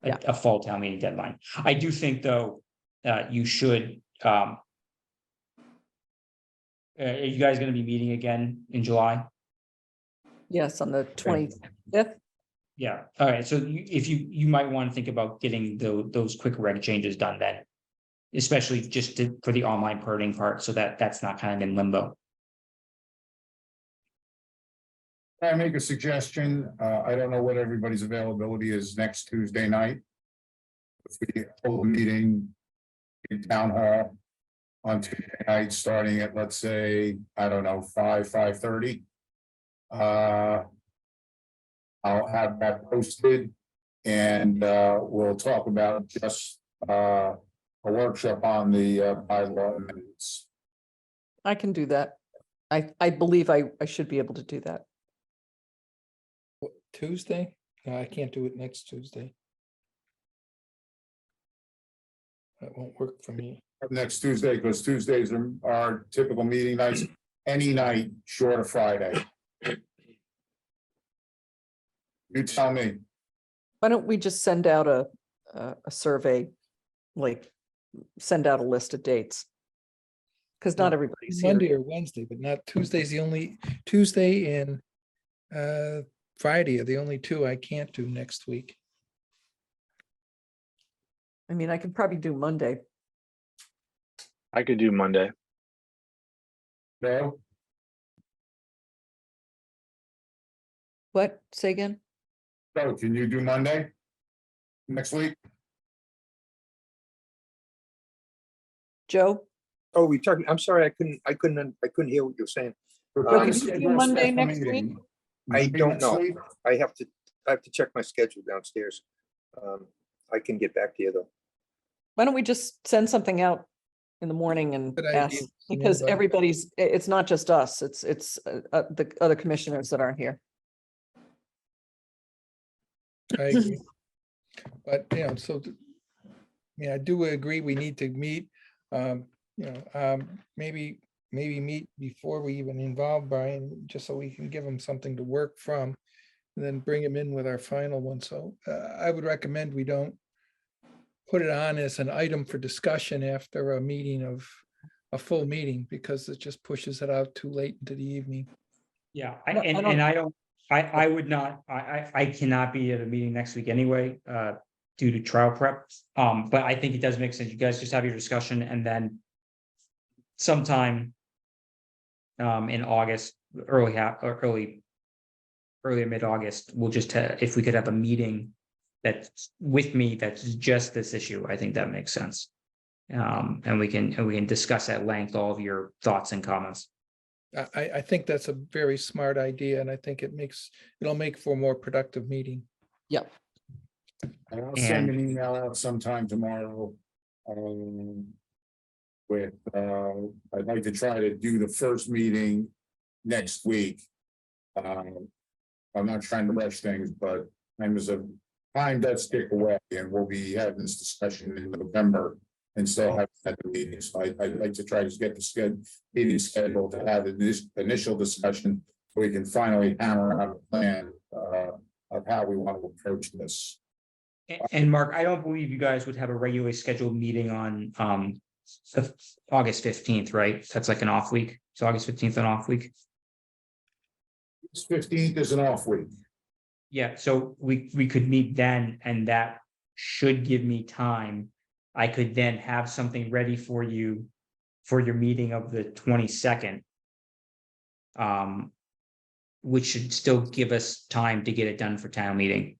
Yeah. a fall town meeting deadline. I do think, though, you should, are you guys gonna be meeting again in July? Yes, on the 25th. Yeah, all right, so if you might want to think about getting those quick reg changes done then. Especially just for the online permitting part, so that that's not kind of in limbo. Can I make a suggestion? I don't know what everybody's availability is next Tuesday night. If we hold a meeting in town hall on Tuesday night, starting at, let's say, I don't know, 5:30. I'll have that posted and we'll talk about just a workshop on the bylaw amendments. I can do that. I believe I should be able to do that. Tuesday? No, I can't do it next Tuesday. That won't work for me. Next Tuesday, because Tuesdays are our typical meeting nights, any night short of Friday. You tell me. Why don't we just send out a survey, like, send out a list of dates? Because not everybody's here. Monday or Wednesday, but not Tuesday's the only, Tuesday and Friday are the only two I can't do next week. I mean, I could probably do Monday. I could do Monday. No, What? Say again? so can you do Monday? Next week? Joe? Oh, we talking, I'm sorry, I couldn't hear what you were saying. Joe, can you do Monday next week? I don't know. I have to check my schedule downstairs. I can get back to you though. Why don't we just send something out in the morning and Good idea. ask? Because Invite. everybody's, it's not just us, it's the other commissioners that aren't here. I agree. But, you know, so, I do agree, we need to meet, maybe meet before we even involve Brian, just so we can give him something to work from. And then bring him in with our final one. So I would recommend we don't put it on as an item for discussion after a meeting of a full meeting, because it just pushes it out too late into the evening. Yeah, I don't- and I would not, I cannot be at a meeting next week anyway, due to trial prep. But I think it does make sense. You guys just have your discussion and then sometime in August, early or mid-August, we'll just, if we could have a meeting that's with me, that's just this issue, I think that makes sense. And we can discuss at length all of your thoughts and comments. I think that's a very smart idea, and I think it'll make for a more productive meeting. Yep. And I'll send an email out sometime tomorrow. With, I'd like to try to do the first meeting next week. I'm not trying to rush things, but time does tick away, and we'll be having this discussion in November and still have the meeting. So I'd like to try to get the meeting scheduled to have this initial discussion. So we can finally hammer out a plan of how we want to approach this. And Mark, I don't believe you guys would have a regularly scheduled meeting on August 15th, right? That's like an off week. So August 15th, an off week. This 15th is an off week. Yeah, so we could meet then, and that should give me time I could then have something ready for you for your meeting of the 22nd. Which should still give us time to get it done for town meeting.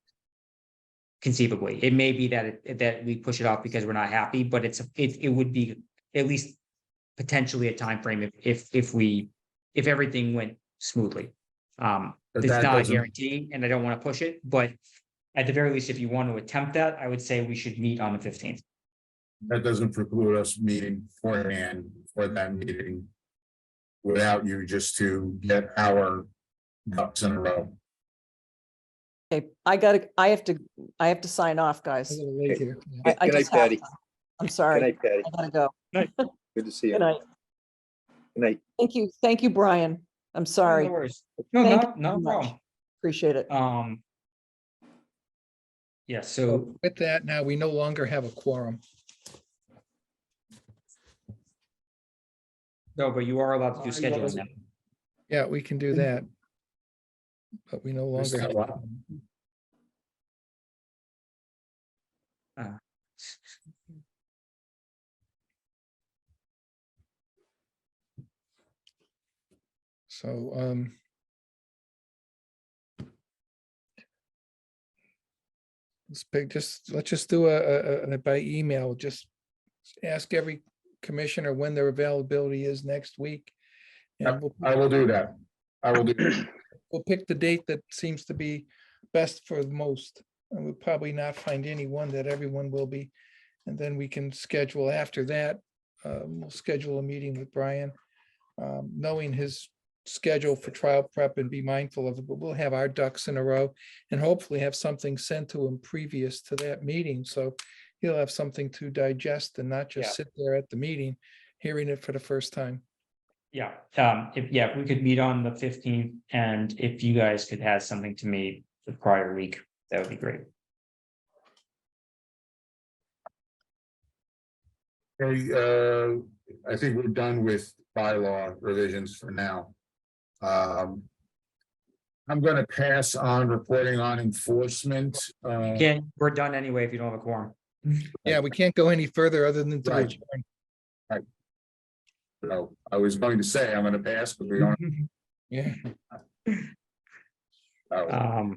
Conceivably, it may be that we push it off because we're not happy, but it would be at least potentially a time frame if everything went smoothly. But It's that not a doesn't- guarantee, and I don't want to push it, but at the very least, if you want to attempt that, I would say we should meet on the 15th. That doesn't preclude us meeting beforehand for that meeting. Without you, just to get our ducks in a row. Okay, I have to sign off, A guys. little late here. Yeah. I Good night, just have Patty. to. I'm Good sorry. night, Patty. I gotta go. Good to see you. Good night. Good night. Thank you, Brian. I'm sorry. No worries. No, Thank no, you no very much. problem. Appreciate it. Yeah, so So with that, now we no longer have a quorum. no, but you are allowed to do scheduling now. Yeah, we can do that. But we no Just longer. got have- what? So, let's just do a by email, just ask every commissioner when their availability is next week. And I will do that. I will do. we'll pick the date that seems to be best for the most. And we'll probably not find any one that everyone will be. And then we can schedule after that. We'll schedule a meeting with Brian, knowing his schedule for trial prep and be mindful of it, but we'll have our ducks in a row and hopefully have something sent to him previous to that meeting. So he'll have something to digest and not Yeah. just sit there at the meeting, hearing it for the first time. Yeah, if we could meet on the 15th, and if you guys could have something to me the prior week, that would be great. Okay, I think we're done with bylaw revisions for now. I'm gonna pass on reporting on enforcement. Again, we're done anyway if you don't have a quorum. Yeah, we can't go any further other than to Right. adjourn. So I was going to say I'm gonna pass, but we don't. Yeah. Oh,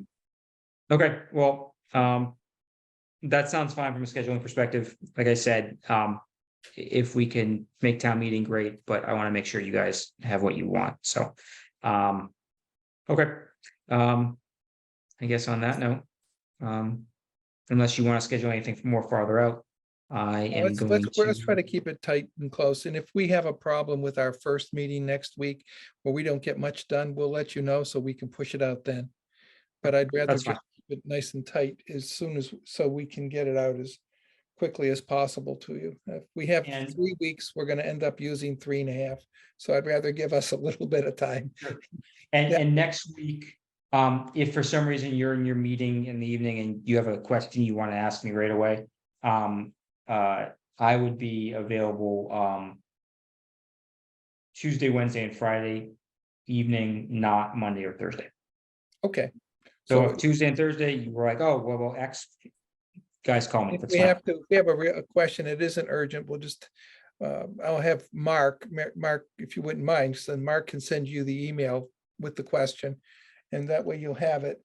Okay, well, that sounds fine from a scheduling perspective. Like I said, if we can make town meeting, great, but I want to make sure you guys have what you want, so. Okay, I guess on that note, unless you want to schedule anything more farther out, I am Let's going try to. to keep it tight and close. And if we have a problem with our first meeting next week where we don't get much done, we'll let you know so we can push it out then. But I'd rather That's just keep it nice and tight as soon as, so we can get it out as quickly as possible to you. If we have And- 3 weeks, we're gonna end up using 3.5. So I'd rather give us a little bit of time. And, Yeah. and next week, if for some reason you're in your meeting in the evening and you have a question you want to ask me right away, I would be available, Tuesday, Wednesday, and Friday evening, not Monday or Thursday. Okay. So So if Tuesday and Thursday, you were like, oh, well, X, guys call me. if That's we fine. have to, if we have a question, it isn't urgent, we'll just, I'll have Mark, if you wouldn't mind, so Mark can send you the email with the question. And that way you'll have it.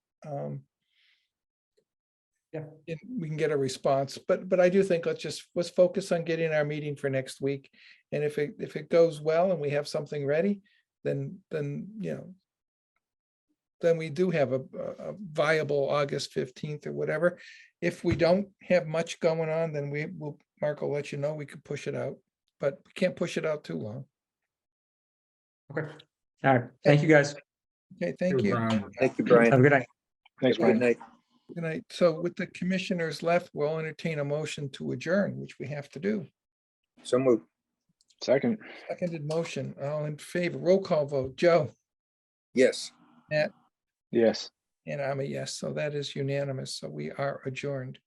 Yeah. And we can get a response, but I do think let's focus on getting our meeting for next week. And if it goes well and we have something ready, then, you know, then we do have a viable August 15th or whatever. If we don't have much going on, then Mark will let you know, we could push it out, but we can't push it out too long. Okay. All right. Thank you, guys. Okay, thank you. Thank you, Brian. Have a good night. Thanks, Good Brian. night. Good night. So with the commissioners left, we'll entertain a motion to adjourn, which we have to do. So moved. Second. Seconded motion, all in favor, roll call vote, Joe, Yes. Matt, Yes. and I'm a yes, so that is unanimous, so we are adjourned.